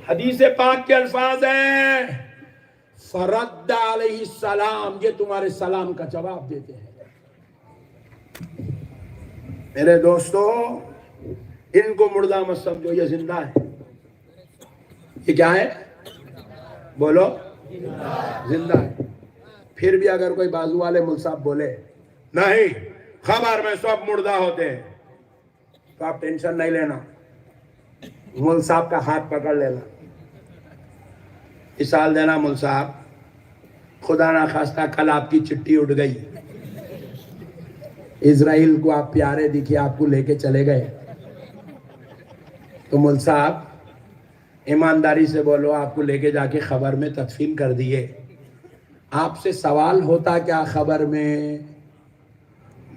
حدیث پاک کے الفاظ ہیں، فرد علیہ السلام، یہ تمہارے سلام کا جواب دیتے ہیں. میرے دوستو، ان کو مردہ مت سمجھو، یہ زندہ ہے. یہ کیا ہے؟ بولو. زندہ ہے. پھر بھی اگر کوئی بازو والے مل صاحب بولے نہیں خبر میں سب مردہ ہوتے ہیں، تو آپ ٹینشن نہیں لینا، مل صاحب کا ہاتھ پکڑ لینا، مثال دینا. مل صاحب، خدا نہ خواستہ کل آپ کی چٹھی اٹھ گئی، اسرائیل کو آپ پیارے دکھے، آپ کو لے کے چلے گئے، تو مل صاحب ایمانداری سے بولو، آپ کو لے کے جا کے خبر میں تدفین کر دیے. آپ سے سوال ہوتا کیا خبر میں؟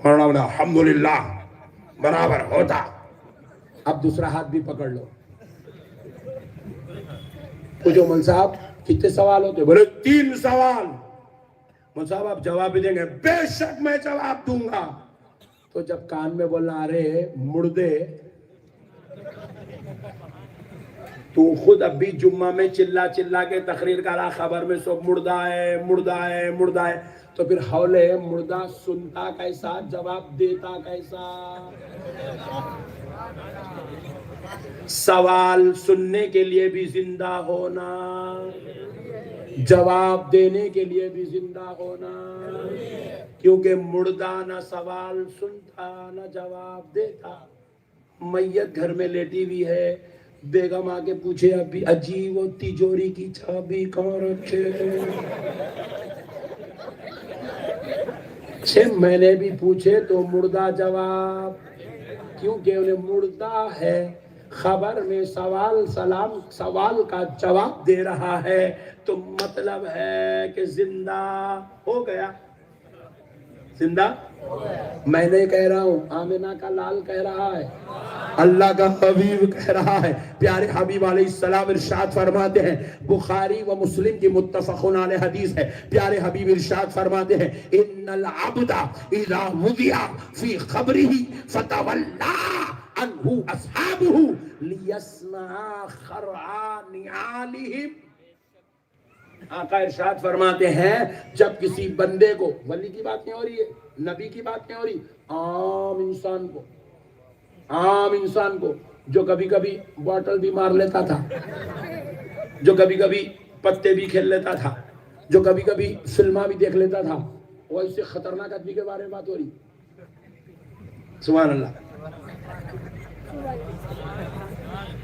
الحمدللہ برابر ہوتا. اب دوسرا ہاتھ بھی پکڑ لو، پوچھو مل صاحب کتنے سوال ہوتے؟ بولے 3 سوال. مل صاحب آپ جواب بھی دیں گے؟ بے شک میں جواب دوں گا. تو جب کان میں بولنا ارے مردے، تو خود اب بھی جمعہ میں چلا چلا کے تقریر کرا، خبر میں سب مردہ ہے مردہ ہے مردہ ہے، تو پھر حولے مردہ سنتا کیسا، جواب دیتا کیسا؟ سوال سننے کے لیے بھی زندہ ہونا، جواب دینے کے لیے بھی زندہ ہونا، کیونکہ مردہ نہ سوال سنتا نہ جواب دیتا. میت گھر میں لیٹی ہوئی ہے، بیگم آگے پوچھے ابھی اجی وہ تیجوری کی چابی کہاں رکھے؟ 6 مہینے بھی پوچھے تو مردہ جواب، کیونکہ انہیں مردہ ہے. خبر میں سوال سوال کا جواب دے رہا ہے، تو مطلب ہے کہ زندہ ہو گیا. زندہ میں نہیں کہہ رہا ہوں، آمینہ کا لال کہہ رہا ہے، اللہ کا حبیب کہہ رہا ہے. پیارے حبیب علیہ السلام ارشاد فرماتے ہیں، بخاری و مسلم کی متفق علیہ حدیث ہے، پیارے حبیب ارشاد فرماتے ہیں، ان العبد اذا وضع فی قبرہ فتولی عنہ اصحابہ لیسمع خرعا نعالہم. آقا ارشاد فرماتے ہیں، جب کسی بندے کو، ولی کی بات نہیں ہو رہی ہے، نبی کی بات نہیں ہو رہی، عام انسان کو جو کبھی کبھی بوٹل بھی مار لیتا تھا، جو کبھی کبھی پتے بھی کھیل لیتا تھا، جو کبھی کبھی فلمہ بھی دیکھ لیتا تھا، وہ اس سے خطرناک آدمی کے بارے میں بات ہو رہی. سبحان اللہ.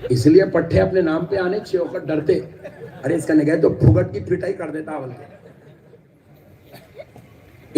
اس لیے پٹھے اپنے نام پہ آنے چھے وقت ڈرتے، ارے اس کا نگہ تو پھگٹ کی پھٹائی کر دیتا.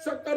70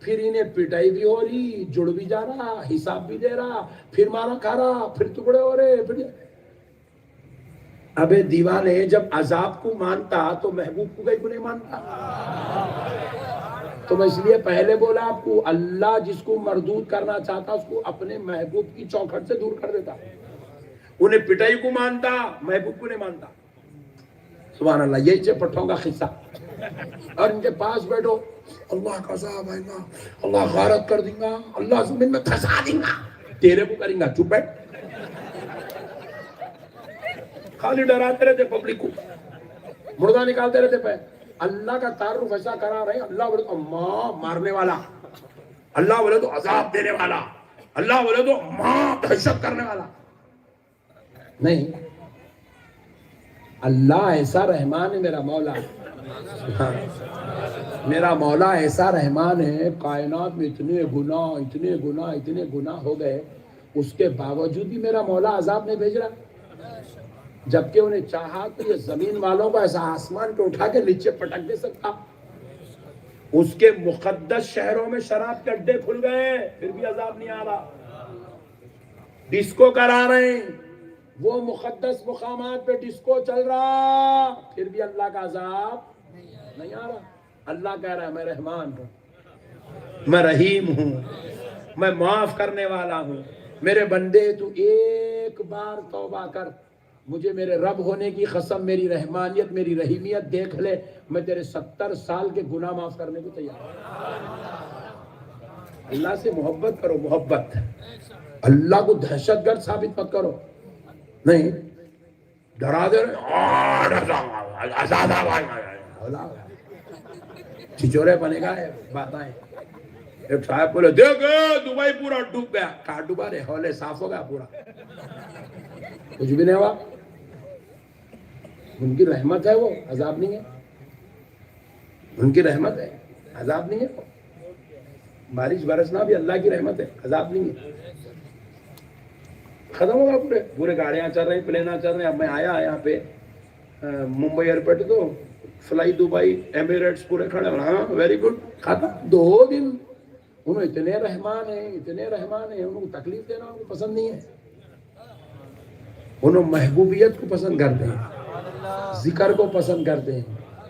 پھر انہیں پٹائی بھی ہو رہی، جڑ بھی جا رہا، حساب بھی دے رہا، پھر مارا کھا رہا، پھر ٹکڑے ہو رہے، پھر ابے دیوانے جب عذاب کو مانتا تو محبوب کو کہیں کو نہیں مانتا؟ تو میں اس لیے پہلے بولا آپ کو، اللہ جس کو مردود کرنا چاہتا اس کو اپنے محبوب کی چوکھٹ سے دور کر دیتا. انہیں پٹائی کو مانتا، محبوب کو نہیں مانتا. سبحان اللہ. یہی سے پٹھوں کا قصہ. اور ان کے پاس بیٹھو، اللہ کا عذاب آئے گا، اللہ غارت کر دیں گا، اللہ زمین میں پھنسا دیں گا، تیرے کو کریں گا. چپ بیٹھ. خالی ڈراتے رہتے پبلک کو، مردہ نکالتے رہتے پہ. اللہ کا تعارف ایسا کرا رہے، اللہ بولے تو ماں مارنے والا، اللہ بولے تو عذاب دینے والا، اللہ بولے تو ماں دہشت کرنے والا. نہیں، اللہ ایسا رحمان ہے میرا مولا. میرا مولا ایسا رحمان ہے، کائنات میں اتنے گناہ ہو گئے، اس کے باوجود بھی میرا مولا عذاب نہیں بھیج رہا. جبکہ انہیں چاہا تو یہ زمین والوں کو ایسا آسمان پہ اٹھا کے نیچے پٹک دے سکتا. اس کے مقدس شہروں میں شراب کے اڈے کھل گئے، پھر بھی عذاب نہیں آ رہا. ڈسکو کرا رہے ہیں، وہ مقدس مقامات پہ ڈسکو چل رہا، پھر بھی اللہ کا عذاب نہیں آ رہا. اللہ کہہ رہا ہے میں رحمان ہوں، میں رحیم ہوں، میں معاف کرنے والا ہوں. میرے بندے تو ایک بار توبہ کر، مجھے میرے رب ہونے کی قسم، میری رحمانیت میری رحیمیت دیکھ لے، میں تیرے 70 سال کے گناہ معاف کرنے کو تیار ہوں. اللہ سے محبت کرو، محبت. اللہ کو دہشت گرد ثابت مت کرو. نہیں ڈرا دے چچورے بنے گا باتیں. ایک صاحب بولے دیکھ دبئی پورا ڈوب گیا. کہاں ڈوبا رے؟ ہولے صاف ہو گیا پورا، کچھ بھی نہیں ہوا. ان کی رحمت ہے، وہ عذاب نہیں ہے. ان کی رحمت ہے، عذاب نہیں ہے. بارش برسنا بھی اللہ کی رحمت ہے، عذاب نہیں ہے. ختم ہوگا پورے گاڑیاں چل رہی، پلینا چل رہے ہیں. اب میں آیا یہاں پہ ممبئی ایئرپورٹ تو فلائی دبئی ایمریٹس پورے کھڑے. ہاں ویری گڈ. ختم. 2 دن. انہوں اتنے رحمان ہیں، انہوں کو تکلیف دینا ان کو پسند نہیں ہے. انہوں محبوبیت کو پسند کرتے ہیں، ذکر کو پسند کرتے ہیں،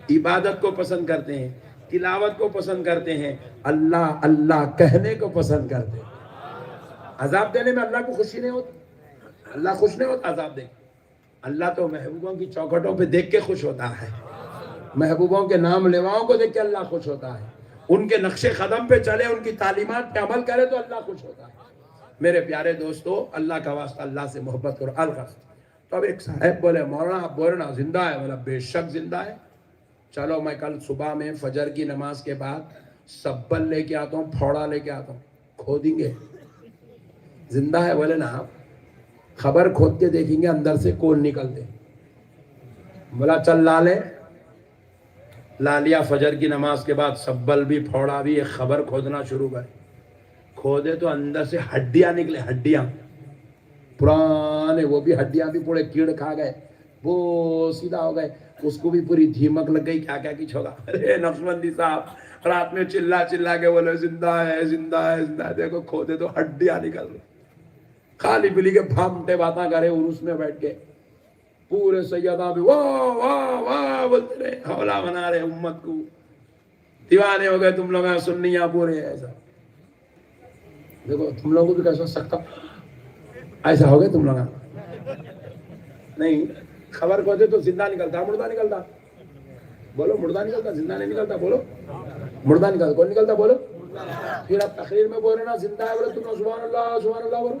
عبادت کو پسند کرتے ہیں، تلاوت کو پسند کرتے ہیں، اللہ اللہ کہنے کو پسند کرتے ہیں. عذاب دینے میں اللہ کو خوشی نہیں ہوتی. اللہ خوش نہیں ہوتا عذاب دے. اللہ تو محبوبوں کی چوکھٹوں پہ دیکھ کے خوش ہوتا ہے، محبوبوں کے نام لیواؤں کو دیکھ کے اللہ خوش ہوتا ہے. ان کے نقش قدم پہ چلے، ان کی تعلیمات پہ عمل کرے تو اللہ خوش ہوتا ہے. میرے پیارے دوستو، اللہ کا واسطہ اللہ سے محبت کرو. الغرض تو اب ایک صاحب بولے مولانا آپ بولے نا زندہ ہے؟ بولا بے شک زندہ ہے. چلو میں کل صبح میں فجر کی نماز کے بعد سبل لے کے آتا ہوں، پھوڑا لے کے آتا ہوں، کھودیں گے. زندہ ہے؟ بولے نا آپ خبر کھود کے دیکھیں گے اندر سے کون نکلتے. بولا چل لا لیا. فجر کی نماز کے بعد سبل بھی پھوڑا بھی ایک خبر کھودنا شروع کر. کھودے تو اندر سے ہڈیاں نکلے، ہڈیاں پرانے، وہ بھی ہڈیاں بھی پورے کیڑ کھا گئے، وہ سیدھا ہو گئے. اس کو بھی پوری دھیمک لگ گئی. کیا کیا کچھ ہوگا. ارے نقشبندی صاحب رات میں چلا کے بولے زندہ ہے زندہ ہے زندہ ہے. دیکھو کھودے تو ہڈیاں نکل رہی. خالی پلی کے بھامٹے باتاں کرے عرس میں بیٹھ کے. پورے سیدہ بھی واہ واہ واہ بولتے رہے، حوالہ بنا رہے امت کو. دیوانے ہو گئے تم لوگ سنیاں پورے. ایسا دیکھو تم لوگوں کو بھی کیسا سکتا ایسا ہو گئے تم لوگ. نہیں خبر کھودے تو زندہ نکلتا، مردہ نکلتا. بولو مردہ نکلتا، زندہ نہیں نکلتا. بولو مردہ نکلتا. کون نکلتا؟ بولو. پھر آپ تقریر میں بول رہے نا زندہ ہے، بولو تم سبحان اللہ بولو.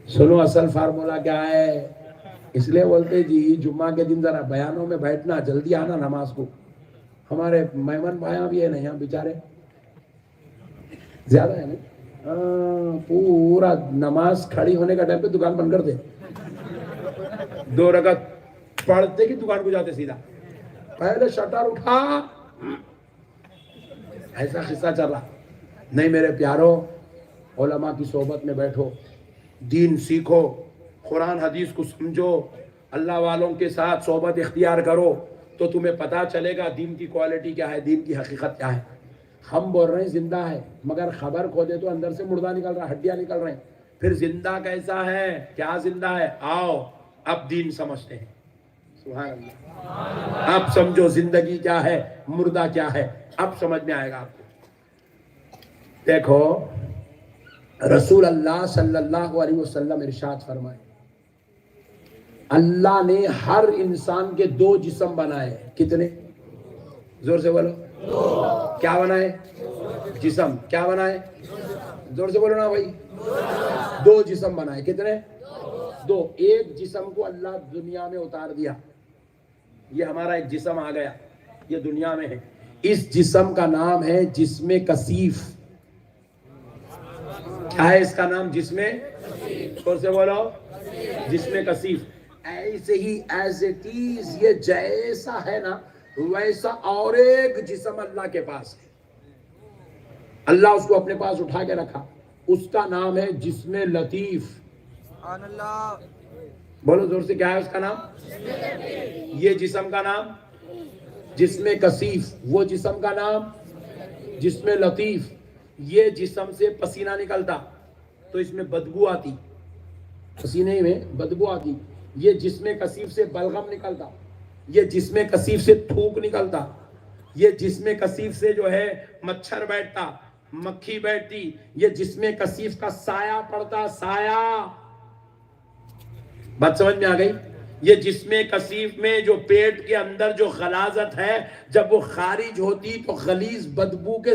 سنو اصل فارمولا کیا ہے. اس لیے بولتے جی جمعہ کے دن ذرا بیانوں میں بیٹھنا، جلدی آنا نماز کو. ہمارے مہمان بھائیاں بھی ہے نا یہاں بیچارے زیادہ ہے نا، پورا نماز کھڑی ہونے کا ٹائم پہ دکان بند کر دے. 2 رکعت پڑھتے کی دکان کو جاتے سیدھا. پہلے شٹر اٹھا. ایسا قصہ چل رہا. نہیں میرے پیارو، علماء کی صحبت میں بیٹھو، دین سیکھو، قرآن حدیث کو سمجھو، اللہ والوں کے ساتھ صحبت اختیار کرو تو تمہیں پتا چلے گا دین کی کوالٹی کیا ہے، دین کی حقیقت کیا ہے. ہم بول رہے ہیں زندہ ہے، مگر خبر کھو دے تو اندر سے مردہ نکل رہا ہے، ہڈیاں نکل رہے ہیں. پھر زندہ کیسا ہے؟ کیا زندہ ہے؟ آؤ اب دین سمجھتے ہیں. سبحان اللہ. اب سمجھو زندگی کیا ہے، مردہ کیا ہے، اب سمجھ میں آئے گا آپ کو. دیکھو رسول اللہ صلی اللہ علیہ وسلم ارشاد فرمائے، اللہ نے ہر انسان کے دو جسم بنائے. کتنے؟ زور سے بولو. کیا بنائے؟ جسم. کیا بنائے؟ زور سے بولو نا بھائی. دو جسم بنائے. کتنے؟ دو. ایک جسم کو اللہ دنیا میں اتار دیا، یہ ہمارا ایک جسم آ گیا، یہ دنیا میں ہے. اس جسم کا نام ہے جسم کثیف. کیا ہے اس کا نام؟ جسم. زور سے بولو. جسم کثیف. ایسے ہی ایز اٹ از یہ جیسا ہے نا ویسا اور ایک جسم اللہ کے پاس ہے. اللہ اس کو اپنے پاس اٹھا کے رکھا، اس کا نام ہے جسم لطیف. سبحان اللہ. بولو زور سے. کیا ہے اس کا نام؟ یہ جسم کا نام جسم کثیف، وہ جسم کا نام جسم لطیف. یہ جسم سے پسینہ نکلتا تو اس میں بدبو آتی، پسینے میں بدبو آتی. یہ جسم کثیف سے بلغم نکلتا، یہ جسم کثیف سے تھوک نکلتا، یہ جسم کثیف سے جو ہے مچھر بیٹھتا، مکھی بیٹھتی، یہ جسم کثیف کا سایہ پڑتا. سایہ. بات سمجھ میں آ گئی؟ یہ جسم کثیف میں جو پیٹ کے اندر جو غلاظت ہے، جب وہ خارج ہوتی تو غلیظ بدبو کے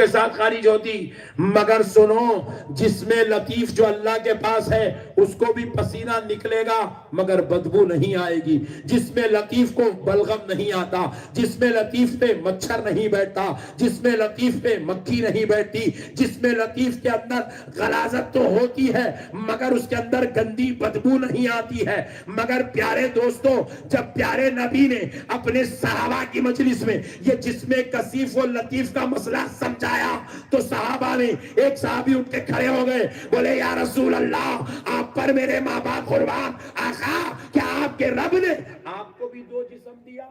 ساتھ خارج ہوتی. مگر سنو، جسم لطیف جو اللہ کے پاس ہے اس کو بھی پسینہ نکلے گا مگر بدبو نہیں آئے گی. جسم لطیف کو بلغم نہیں آتا، جسم لطیف پہ مچھر نہیں بیٹھتا، جسم لطیف پہ مکھی نہیں بیٹھتی. جسم لطیف کے اندر غلاظت تو ہوتی ہے مگر اس کے اندر گندی بدبو نہیں آتی ہے. مگر پیارے دوستوں، جب پیارے نبی نے اپنے صحابہ کی مجلس میں یہ جسم کثیف و لطیف کا مسئلہ سمجھایا تو صحابہ نے، ایک صحابی اٹھ کے کھڑے ہو گئے، بولے یا رسول اللہ آپ پر میرے ماں باپ قربان. آقا کیا آپ کے رب نے آپ کو بھی دو جسم دیا؟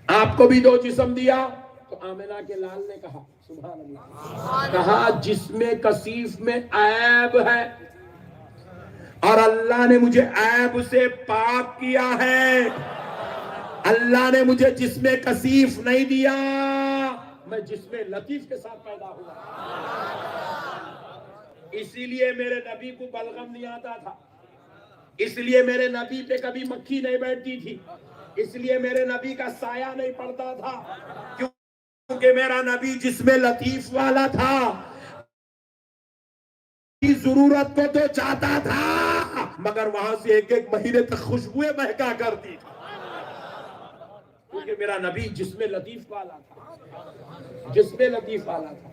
آپ کو بھی دو جسم دیا؟ تو آمنہ کے لال نے کہا سبحان اللہ، کہا جسم کثیف میں عیب ہے اور اللہ نے مجھے عیب سے پاک کیا ہے. اللہ نے مجھے جسم کثیف نہیں دیا، میں جسم لطیف کے ساتھ پیدا ہوا. اسی لیے میرے نبی کو بلغم نہیں آتا تھا، اس لیے میرے نبی پہ کبھی مکھی نہیں بیٹھتی تھی، اس لیے میرے نبی کا سایہ نہیں پڑتا تھا، کیونکہ میرا نبی جسم لطیف والا تھا. ضرورت کو تو چاہتا تھا مگر وہاں سے ایک ایک مہینے تک خوشبوئیں مہکا کرتی تھی، کیونکہ میرا نبی جسم لطیف والا تھا، جسم لطیف والا تھا.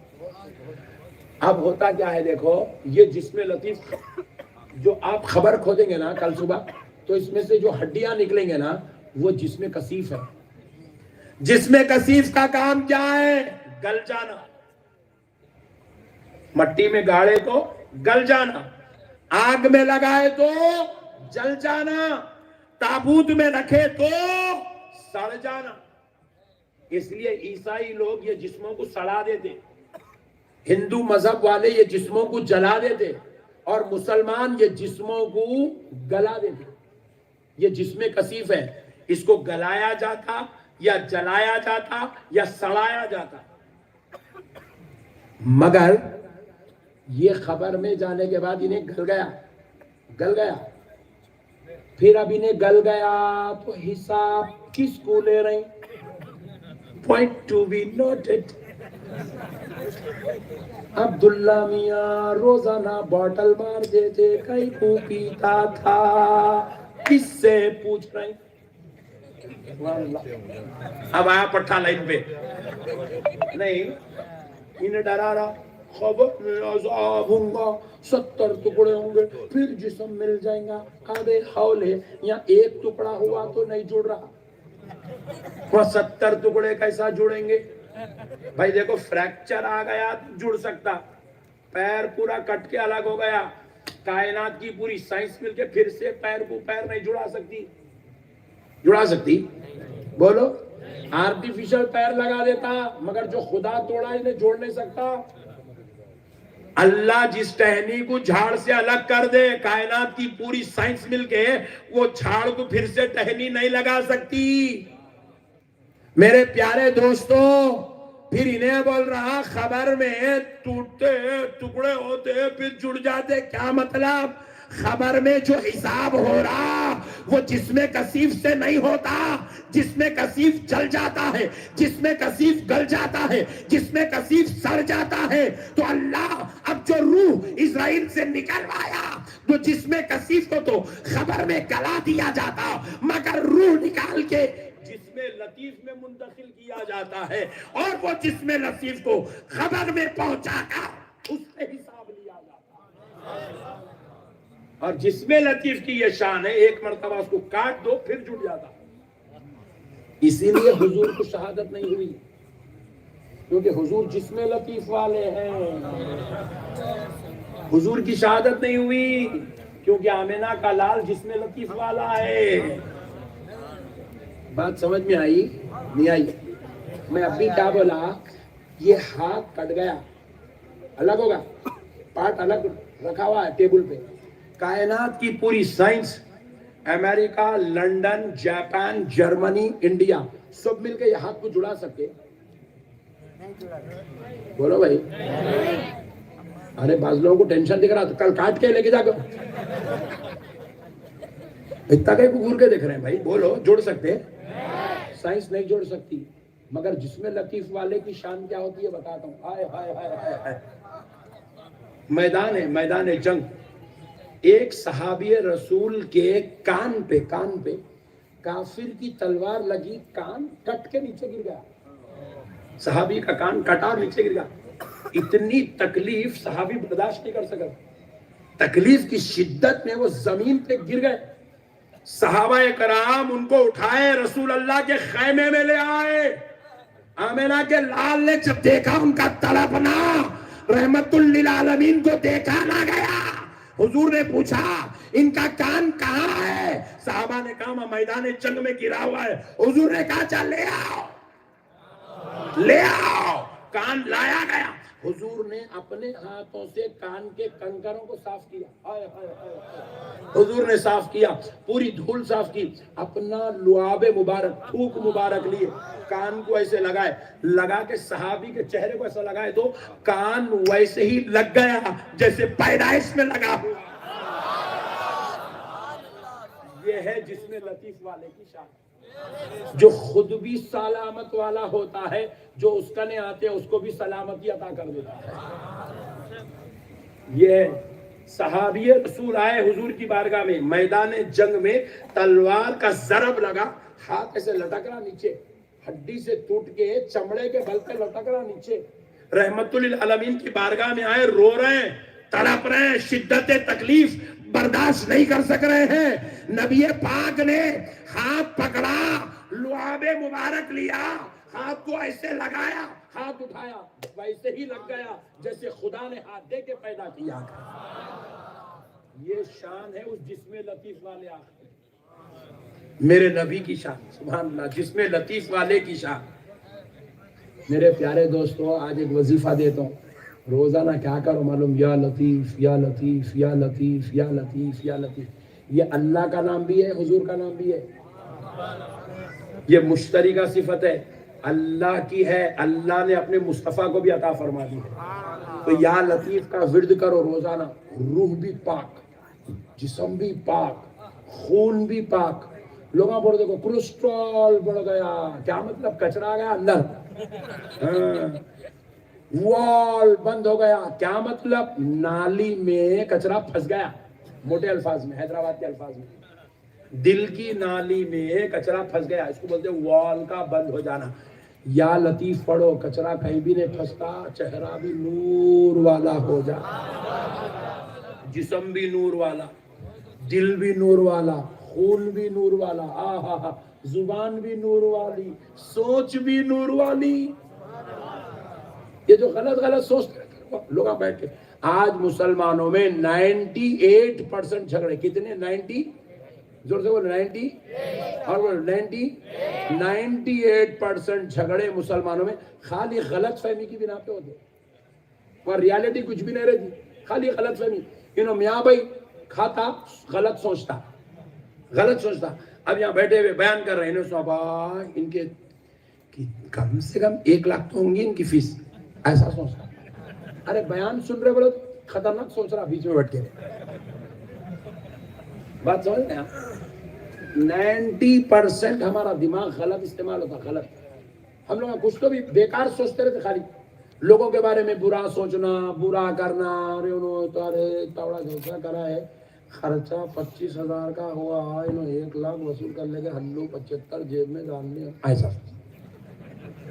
اب ہوتا کیا ہے دیکھو، یہ جسم لطیف جو آپ خبر کھودیں گے نا کل صبح تو اس میں سے جو ہڈیاں نکلیں گے نا وہ جسم کثیف ہے. جسم کثیف کا کام کیا ہے؟ گل جانا. مٹی میں گاڑے تو گل جانا، آگ میں لگائے تو جل جانا، تابوت میں رکھے تو سڑ جانا. اس لیے عیسائی لوگ یہ جسموں کو سڑا دیتے، ہندو مذہب والے یہ جسموں کو جلا دیتے اور مسلمان یہ جسموں کو گلا دیتے. یہ جسم کثیف ہے، اس کو گلایا جاتا یا جلایا جاتا یا سڑایا جاتا. مگر یہ خبر میں جانے کے بعد انہیں گل گیا. پھر اب انہیں گل گیا تو حساب کس کو لے رہے ہیں؟ Point to be noted. عبداللہ میاں روزانہ باٹل مار دیتے، کئی کو پیتا تھا، کس سے پوچھ رہے ہیں؟ اب آیا پٹھا لائن پہ، نہیں انہیں ڈرا رہا، خبر میں عذاب ہوں گا، 70 ٹکڑے ہوں گے پھر جسم مل جائیں گا. آدھے حول ہے، یہاں ایک ٹکڑا ہوا تو نہیں جڑ رہا، وہ 70 ٹکڑے کیسا جڑیں گے بھائی؟ دیکھو فریکچر آ گیا تو جڑ سکتا، پیر پورا کٹ کے الگ ہو گیا، کائنات کی پوری سائنس مل کے پھر سے پیر کو پیر نہیں جڑا سکتی. بولو آرٹیفیشل پیر لگا دیتا، مگر جو خدا توڑا انہیں جوڑ نہیں سکتا۔ اللہ جس ٹہنی کو جھاڑ سے الگ کر دے، کائنات کی پوری سائنس مل کے وہ جھاڑ کو پھر سے ٹہنی نہیں لگا سکتی۔ میرے پیارے دوستو، پھر انہیں بول رہا خبر میں ٹوٹتے ٹکڑے ہوتے پھر جڑ جاتے، کیا مطلب؟ خبر میں جو حساب ہو رہا وہ جسم کثیف سے نہیں ہوتا، جسم کثیف جل جاتا ہے، جسم کثیف گل جاتا ہے، جسم کثیف سڑ جاتا ہے۔ تو اللہ اب جو روح اسرائیل سے نکلوایا، تو جسم کثیف کو تو خبر میں گلا دیا جاتا، مگر روح نکال کے جسم لطیف میں منتقل کیا جاتا ہے، اور وہ جسم لطیف کو خبر میں پہنچا کر اس سے حساب لیا جاتا ہے۔ اور جسم لطیف کی یہ شان ہے، ایک مرتبہ اس کو کاٹ دو پھر جڑ جاتا۔ اسی لیے حضور کو شہادت نہیں ہوئی، کیونکہ حضور جسم لطیف والے ہیں۔ حضور کی شہادت نہیں ہوئی کیونکہ آمینہ کا لال جسم لطیف والا ہے۔ بات سمجھ میں آئی نہیں آئی؟ میں ابھی کیا بولا؟ یہ ہاتھ کٹ گیا، الگ ہوگا، پارٹ الگ رکھا ہوا ہے ٹیبل پہ۔ کائنات کی پوری سائنس، امریکہ، لندن، جاپان، جرمنی، انڈیا، سب مل کے یہ ہاتھ کو جڑا سکتے؟ بولو بھائی۔ ارے بعض لوگوں کو ٹینشن دکھ رہا تو کل کاٹ کے لے کے جا کر اتنا کہیں کو گور کے دیکھ رہے ہیں بھائی، بولو جوڑ سکتے؟ سائنس نہیں جوڑ سکتی، مگر جسم لطیف والے کی شان کیا ہوتی ہے بتاتا ہوں۔ آئے ہائے ہائے ہائے، میدان ہے، میدان جنگ، ایک صحابی رسول کے کان پہ کافر کی تلوار لگی، کان کٹ کے نیچے گر گیا۔ صحابی کا کان کٹا اور نیچے گر گیا۔ اتنی تکلیف صحابی برداشت نہیں کر سکا، تکلیف کی شدت میں وہ زمین پہ گر گئے۔ صحابہ کرام ان کو اٹھائے، رسول اللہ کے خیمے میں لے آئے۔ آمینہ کے لال نے جب دیکھا ان کا تڑپنا، رحمت للعالمین کو دیکھا نہ گیا۔ حضور نے پوچھا ان کا کان کہاں ہے؟ صحابہ نے کہا میدان جنگ میں گرا ہوا ہے۔ حضور نے کہا چل لے آؤ، لے آؤ۔ کان لایا گیا۔ حضور نے اپنے ہاتھوں سے کان کے کنکروں کو صاف کیا۔ حضور نے صاف کیا، پوری دھول صاف کی، اپنا لعاب مبارک، تھوک مبارک لیے، کان کو ایسے لگائے، لگا کے صحابی کے چہرے کو ایسا لگائے تو کان ویسے ہی لگ گیا جیسے پیدائش میں لگا ہوا۔ یہ ہے جسم لطیف والے کی شان، جو خود بھی سلامت والا ہوتا ہے، جو اس کنے آتے ہیں اس کو بھی سلامتی عطا کر دیتا ہے۔ یہ صحابی رسول آئے حضور کی بارگاہ میں، میدان جنگ میں تلوار کا ضرب لگا، ہاتھ ایسے لٹک رہا نیچے، ہڈی سے ٹوٹ کے چمڑے کے بل پہ لٹک رہا نیچے۔ رحمت للعالمین کی بارگاہ میں آئے، رو رہے ہیں، تڑپ رہے ہیں، شدت تکلیف برداشت نہیں کر سک رہے ہیں۔ نبی پاک نے ہاتھ پکڑا، لعاب مبارک لیا، ہاتھ کو ایسے لگایا، ہاتھ اٹھایا، ویسے ہی لگ گیا جیسے خدا نے ہاتھ دے کے پیدا کیا۔ یہ شان ہے اس جسم لطیف والے آخر، میرے نبی کی شان، سبحان اللہ، جسم لطیف والے کی شان۔ میرے پیارے دوستو، آج ایک وظیفہ دیتا ہوں، روزانہ کیا کرو معلوم؟ یا لطیف یا لطیف یا لطیف یا لطیف یا لطیف۔ یہ اللہ کا نام بھی ہے، حضور کا نام بھی ہے، یہ مشترکہ صفت ہے، اللہ کی ہے، اللہ نے اپنے مصطفیٰ کو بھی عطا فرما دی ہے۔ تو یا لطیف کا ورد کرو روزانہ، روح بھی پاک، جسم بھی پاک، خون بھی پاک۔ لوگاں بڑھ دیکھو کولیسٹرول بڑھ گیا، کیا مطلب؟ کچرا آ گیا اندر، وال بند ہو گیا، کیا مطلب؟ نالی میں کچرا پھنس گیا، موٹے الفاظ میں، حیدرآباد کے الفاظ میں، دل کی نالی میں کچرا پھنس گیا، اس کو بولتے ہیں وال کا بند ہو جانا۔ یا لطیف پڑھو، کچرا کہیں بھی نہیں پھنستا، چہرہ بھی نور والا ہو جاتا، جسم بھی نور والا، دل بھی نور والا، خون بھی نور والا، آہا، زبان بھی نور والی، سوچ بھی نور والی۔ یہ جو غلط سوچتے ہیں لوگ بیٹھ کے، آج مسلمانوں میں 98% جھگڑے، کتنے؟ 90 زور سے بولو 90 اور بولو 98% جھگڑے مسلمانوں میں خالی غلط فہمی کی بنا پہ ہوتے، اور ریالٹی کچھ بھی نہیں رہتی، خالی غلط فہمی. انہوں میاں بھائی کھاتا غلط سوچتا. اب یہاں بیٹھے ہوئے بیان کر رہے ہیں، انہوں صحابہ ان کے کم سے کم 1 لاکھ تو ہوں گی ان کی فیس، ایسا سوچتا. ارے بیان سن رہے بولو خطرناک سوچ رہا بیچ میں بیٹھ کے. بات سمجھ رہے ہیں؟ 90% ہمارا دماغ غلط استعمال ہوتا، غلط. ہم لوگ کچھ تو بھی بیکار سوچتے رہتے، خالی لوگوں کے بارے میں برا سوچنا، برا کرنا. ارے انہوں توڑا جیسا کرا ہے، خرچہ 25,000 کا ہوا، انہوں 1 لاکھ وصول کر لے کے ہلو 75 جیب میں ڈال لیا، ایسا.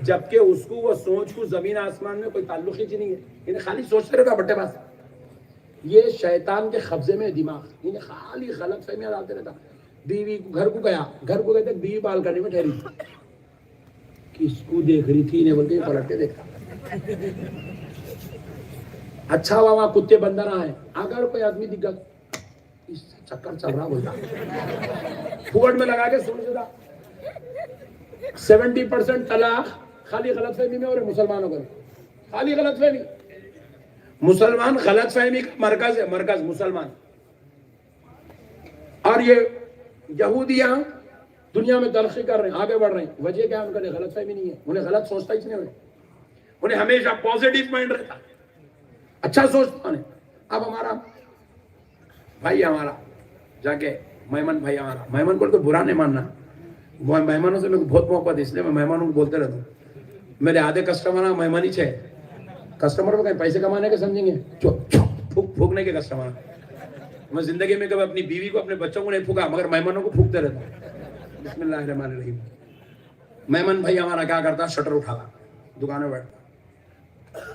جبکہ اس کو وہ سوچ کو زمین آسمان میں کوئی تعلق ہی نہیں ہے، انہیں خالی سوچتے رہتا بٹے باز. یہ شیطان کے قبضے میں دماغ، انہیں خالی غلط فہمیاں ڈالتے رہتا. بیوی گھر کو گئے، بیوی بالکنی میں ٹھہری، کس کو دیکھ رہی تھی انہیں بولتے پلٹ کے دیکھا. اچھا ہوا وہاں کتے بندر آئے، اگر کوئی آدمی دکھا اس سے چکر چل رہا بولتا پھوٹ میں لگا کے سوچ رہا. 70% طلاق خالی غلط فہمی میں، اور مسلمانوں کو خالی غلط فہمی. مسلمان غلط فہمی کا مرکز ہے، مرکز مسلمان. اور یہ یہودیاں دنیا میں ترقی کر رہے ہیں، آگے بڑھ رہے ہیں. وجہ کیا؟ ان کا غلط فہمی نہیں ہے، انہیں غلط سوچتا ہی نہیں. انہیں ہمیشہ پازیٹیو مائنڈ رہتا، اچھا سوچتا انہیں. اب ہمارا بھائی ہمارا جا کے میمن بھائی ہمارا، میمن کو تو برا نہیں ماننا، مہمانوں سے میرے کو بہت محبت ہے، اس لیے میں مہمانوں کو بولتے رہتا ہوں. میرے آدھے کسٹمر مہمان ہی چھے. کسٹمر کو کہیں پیسے کمانے کے سمجھیں گے، پھونکنے کے کسٹمر. میں زندگی میں کبھی اپنی بیوی کو اپنے بچوں کو نہیں پھونکا، مگر مہمانوں کو پھونکتے رہتا ہوں. بسم اللہ الرحمن الرحیم. مہمان بھائی ہمارا کیا کرتا؟ شٹر اٹھاتا، دکان میں بیٹھتا،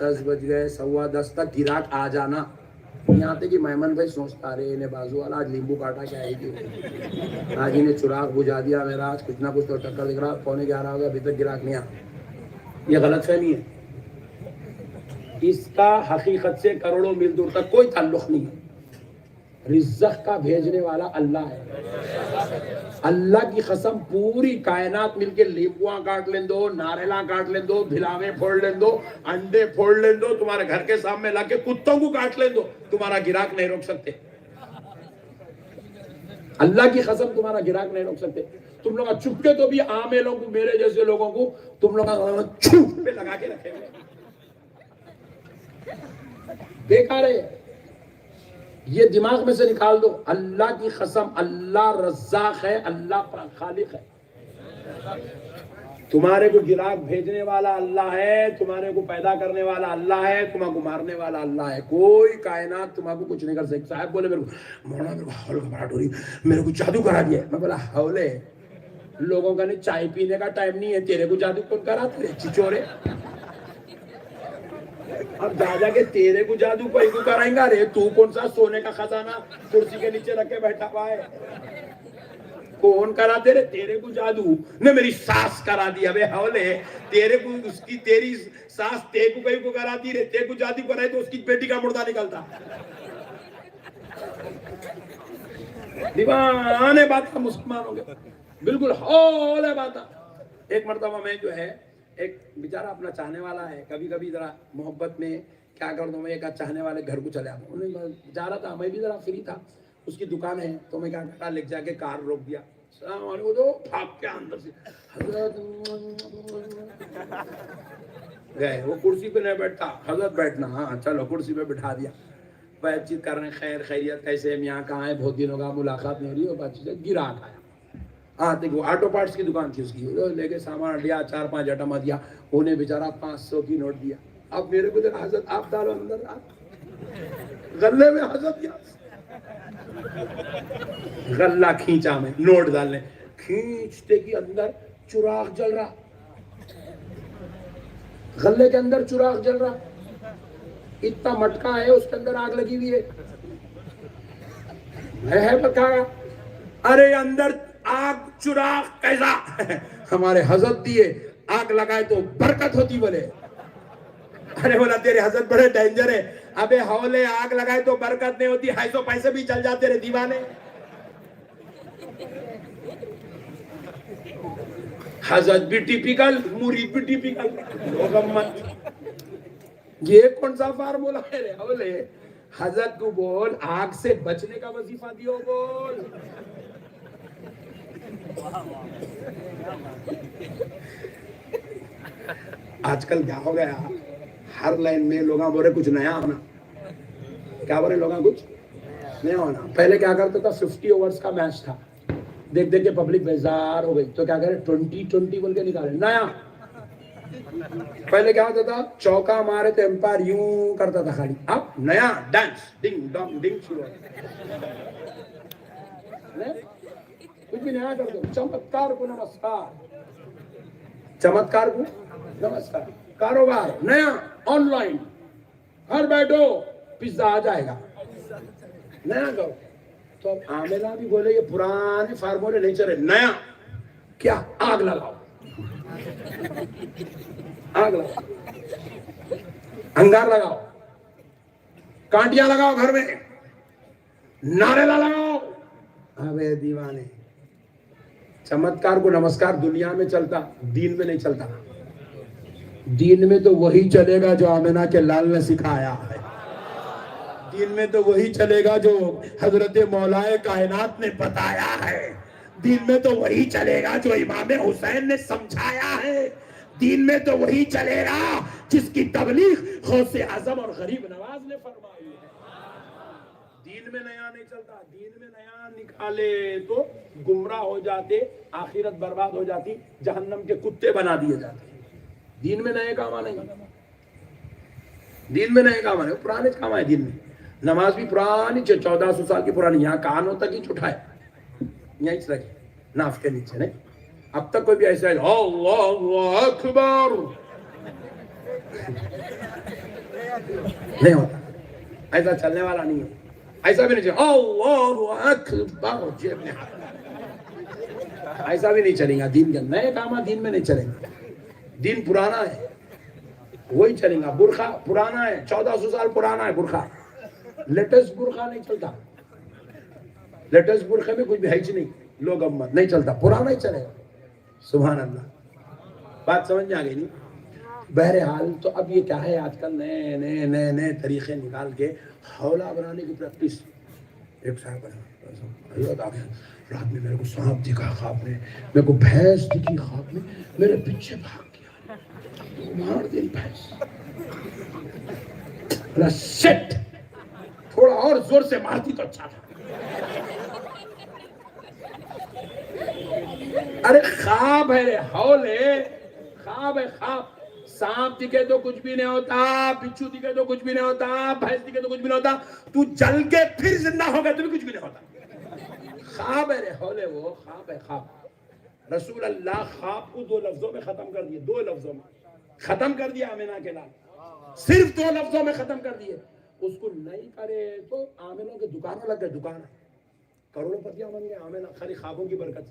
10 بج گئے 10:15 تک گراہک آ جانا. یہاں تک کہ مہمان بھائی سوچتا رہے انہیں بازو والا آج لیمبو کاٹا کیا ہے کہ آج انہیں چراغ بجھا دیا میرا، آج کچھ نہ کچھ تو ٹکر دکھ رہا. 11:15 ہو گیا ابھی تک گراہک نہیں آیا. یہ غلط فہمی ہے، اس کا حقیقت سے کروڑوں میل دور تک کوئی تعلق نہیں ہے. رزق کا بھیجنے والا اللہ ہے. اللہ کی قسم پوری کائنات مل کے لیمبواں کاٹ لیں دو، ناریلاں کاٹ لیں دو، بھلاویں پھوڑ لیں دو، انڈے پھوڑ لیں دو، تمہارے گھر کے سامنے لا کے کتوں کو کاٹ لیں دو، تمہارا گراہک نہیں روک سکتے. اللہ کی قسم تمہارا گراہک نہیں روک سکتے. تم لوگ چپکے تو بھی عاملوں کو، میرے جیسے لوگوں کو تم لوگ چھوپ پہ لگا کے رکھے ہوئے. بیکار ہے یہ، دماغ میں سے نکال دو. اللہ کی قسم اللہ رزاق ہے، اللہ خالق ہے. تمہارے کو گراہک بھیجنے والا اللہ ہے، تمہارے کو پیدا کرنے والا اللہ ہے، تمہارے کو مارنے والا اللہ ہے. کوئی کائنات تمہارے کو کچھ نہیں کر سکتی. صاحب بولے میرے کو مولانا میرے کو ہول گھبراہٹ ہو رہی، میرے کو جادو کرا دیا. میں بولا ہولے لوگوں کا نہیں، چائے پینے کا ٹائم نہیں ہے، تیرے کو جادو کون کرا؟ تیرے چچورے. اب جا کے تیرے کو جادو کوئی کو کرائیں گا. رے تو کون سا سونے کا خزانہ کرسی کے نیچے رکھ کے بیٹھا ہوا ہے؟ کون کرا تیرے کو جادو؟ نے میری ساس کرا دیا. بے حولے تیرے کو اس کی تیری ساس تے کو کہیں کو کرا دی، تے کو جادو کرائے تو اس کی بیٹی کا مردہ نکلتا. دیوانے بات کا مسلمان ہو گئے بالکل ہولے بات. ایک مرتبہ میں جو ہے ایک بیچارہ اپنا چاہنے والا ہے، کبھی کبھی ذرا محبت میں کیا کر دوں میں، ایک چاہنے والے گھر کو چلے آتا. انہیں جا رہا تھا، میں بھی ذرا فری تھا، اس کی دکان ہے تو میں کیا کرتا، لے جا کے کار روک دیا. السلام علیکم تو بھاگ کے اندر سے حضرت گئے. وہ کرسی پہ نہیں بیٹھتا، حضرت بیٹھنا، ہاں چلو کرسی پہ بٹھا دیا. بات چیت کر رہے ہیں، خیر خیریت کیسے ہیں، یہاں کہاں ہے، بہت دنوں کا ملاقات نہیں رہی. اور بات چیت گراہک آیا. ہاں دیکھو آٹو پارٹس کی دکان تھی اس کی، لے کے سامان لیا، 4-5 آئٹم دیا. انہیں بیچارہ 500 کی نوٹ دیا. اب میرے کو دیکھا حضرت آپ ڈالو اندر، غلے میں حضرت کیا غلہ کھینچا میں نوٹ ڈالنے، کھینچتے کی اندر چراغ جل رہا، غلے کے اندر چراغ جل رہا. اتنا مٹکا ہے اس کے اندر آگ لگی ہوئی ہے پکا. ارے اندر آگ چراغ کیسا؟ ہمارے حضرت دیے، آگ لگائے تو برکت ہوتی. بولے ارے بولا تیرے حضرت بڑے ڈینجر ہے. ابے ہولے آگ لگائے تو برکت نہیں ہوتی، 250 پیسے بھی چل جاتے رہے دیوانے. حضرت بھی ٹیپیکل، مرید بھی ٹیپیکل، لوگ مت. یہ کون سا فارمولا ہے رے؟ بولے حضرت کو بول آگ سے بچنے کا وظیفہ دیو بول. آج کل کیا ہو گیا، ہر لائن میں لوگاں بولے کچھ نیا ہونا. کیا بولے لوگاں؟ کچھ نیا ہونا. پہلے کیا کرتا تھا، 50 اوورز کا میچ تھا، دیکھ دیکھ کے پبلک بیزار ہو گئی تو کیا کرے 20 بول کے نکالے نیا. پہلے کیا ہوتا تھا، چوکا مارے تو امپائر یوں کرتا تھا خالی. اب نیا ڈانس ڈنگ ڈونگ ڈنگ شروع ہو. کچھ بھی نیا کر دو. چمتکار کو نمسکار، چمتکار کو نمسکار. کاروبار نیا، آن لائن، گھر بیٹھو پیزا آ جائے گا، نیا کرو. تو اب عاملہ بھی بولے یہ پرانے فارمولے نہیں چلے، نیا کیا؟ آگ لگاؤ، آگ لگاؤ، انگار لگاؤ، کانٹیاں لگاؤ گھر میں، ناریلا لگاؤ. ابے دیوانے. چمتکار کو نمسکار دنیا میں چلتا، دین میں نہیں چلتا. دین میں تو وہی چلے گا جو آمنہ کے لال نے سکھایا ہے. دین میں تو وہی چلے گا جو حضرت مولائے کائنات نے بتایا ہے. دین میں تو وہی چلے گا جو امام حسین نے سمجھایا ہے. دین میں تو وہی چلے گا جس کی تبلیغ غوث اعظم اور غریب نواز نے فرمائی ہے. دین میں نیا نہیں چلتا. دین میں نیا نکالے تو گمراہ ہو جاتے، آخرت برباد ہو جاتی، جہنم کے کتے بنا دیے جاتے. دین میں نئے کام آنے، دین میں نئے کام آنے، پرانے کام آئے. دین میں نماز بھی پرانی 1400 سال کی پرانی، یہاں کانوں تک ہی اٹھائے، یہیں سے رکھے ناف کے نیچے. نہیں اب تک کوئی بھی ایسا ہے اللہ اکبر نہیں ہوتا، ایسا چلنے والا نہیں ہے. ایسا بھی نہیں چلے اللہ اکبر جیب میں ہاتھ، ایسا بھی نہیں چلے گا. دین کے نئے کام دین میں نہیں چلے گا. دین پرانا ہے وہی چلے گا. برقع پرانا ہے، 1400 سال پرانا ہے برقع. لیٹسٹ برقع نہیں چلتا. لیٹسٹ برقع میں کچھ بھی ہے نہیں، لوگ امت نہیں چلتا، پرانا ہی چلے گا. سبحان اللہ. بات سمجھ میں آ گئی نہیں؟ بہرحال تو اب یہ کیا ہے، آج کل نئے نئے نئے نئے طریقے نکال کے حولہ بنانے کی پریکٹس. ایک صاحب رات میں میرے کو سانپ دکھا خواب میں، میرے کو بھینس دکھی خواب میں، میرے پیچھے بھاگ گیا، مار دی بھینس. شٹ، تھوڑا اور زور سے مارتی تو اچھا تھا. ارے خواب ہے، حول ہے، خواب ہے خواب. سانپ دکھے تو کچھ بھی نہیں ہوتا، بچھو دکھے تو کچھ بھی نہیں ہوتا، بھینس دکھے تو کچھ بھی نہیں ہوتا. تو جل کے پھر زندہ ہو گئے تو بھی کچھ بھی نہیں ہوتا. خواب ہے، حول ہے، وہ خواب ہے خواب. رسول اللہ خواب کو 2 لفظوں میں ختم کر دیے، 2 لفظوں میں ختم کر دیا. آمنہ کے لال صرف 2 لفظوں میں ختم کر دیے. اس کو نہیں کرے تو آمنوں کے دکانوں لگ گئے، دکان کروڑوں پتیاں بن گئے. آمنہ خالی خوابوں کی برکت.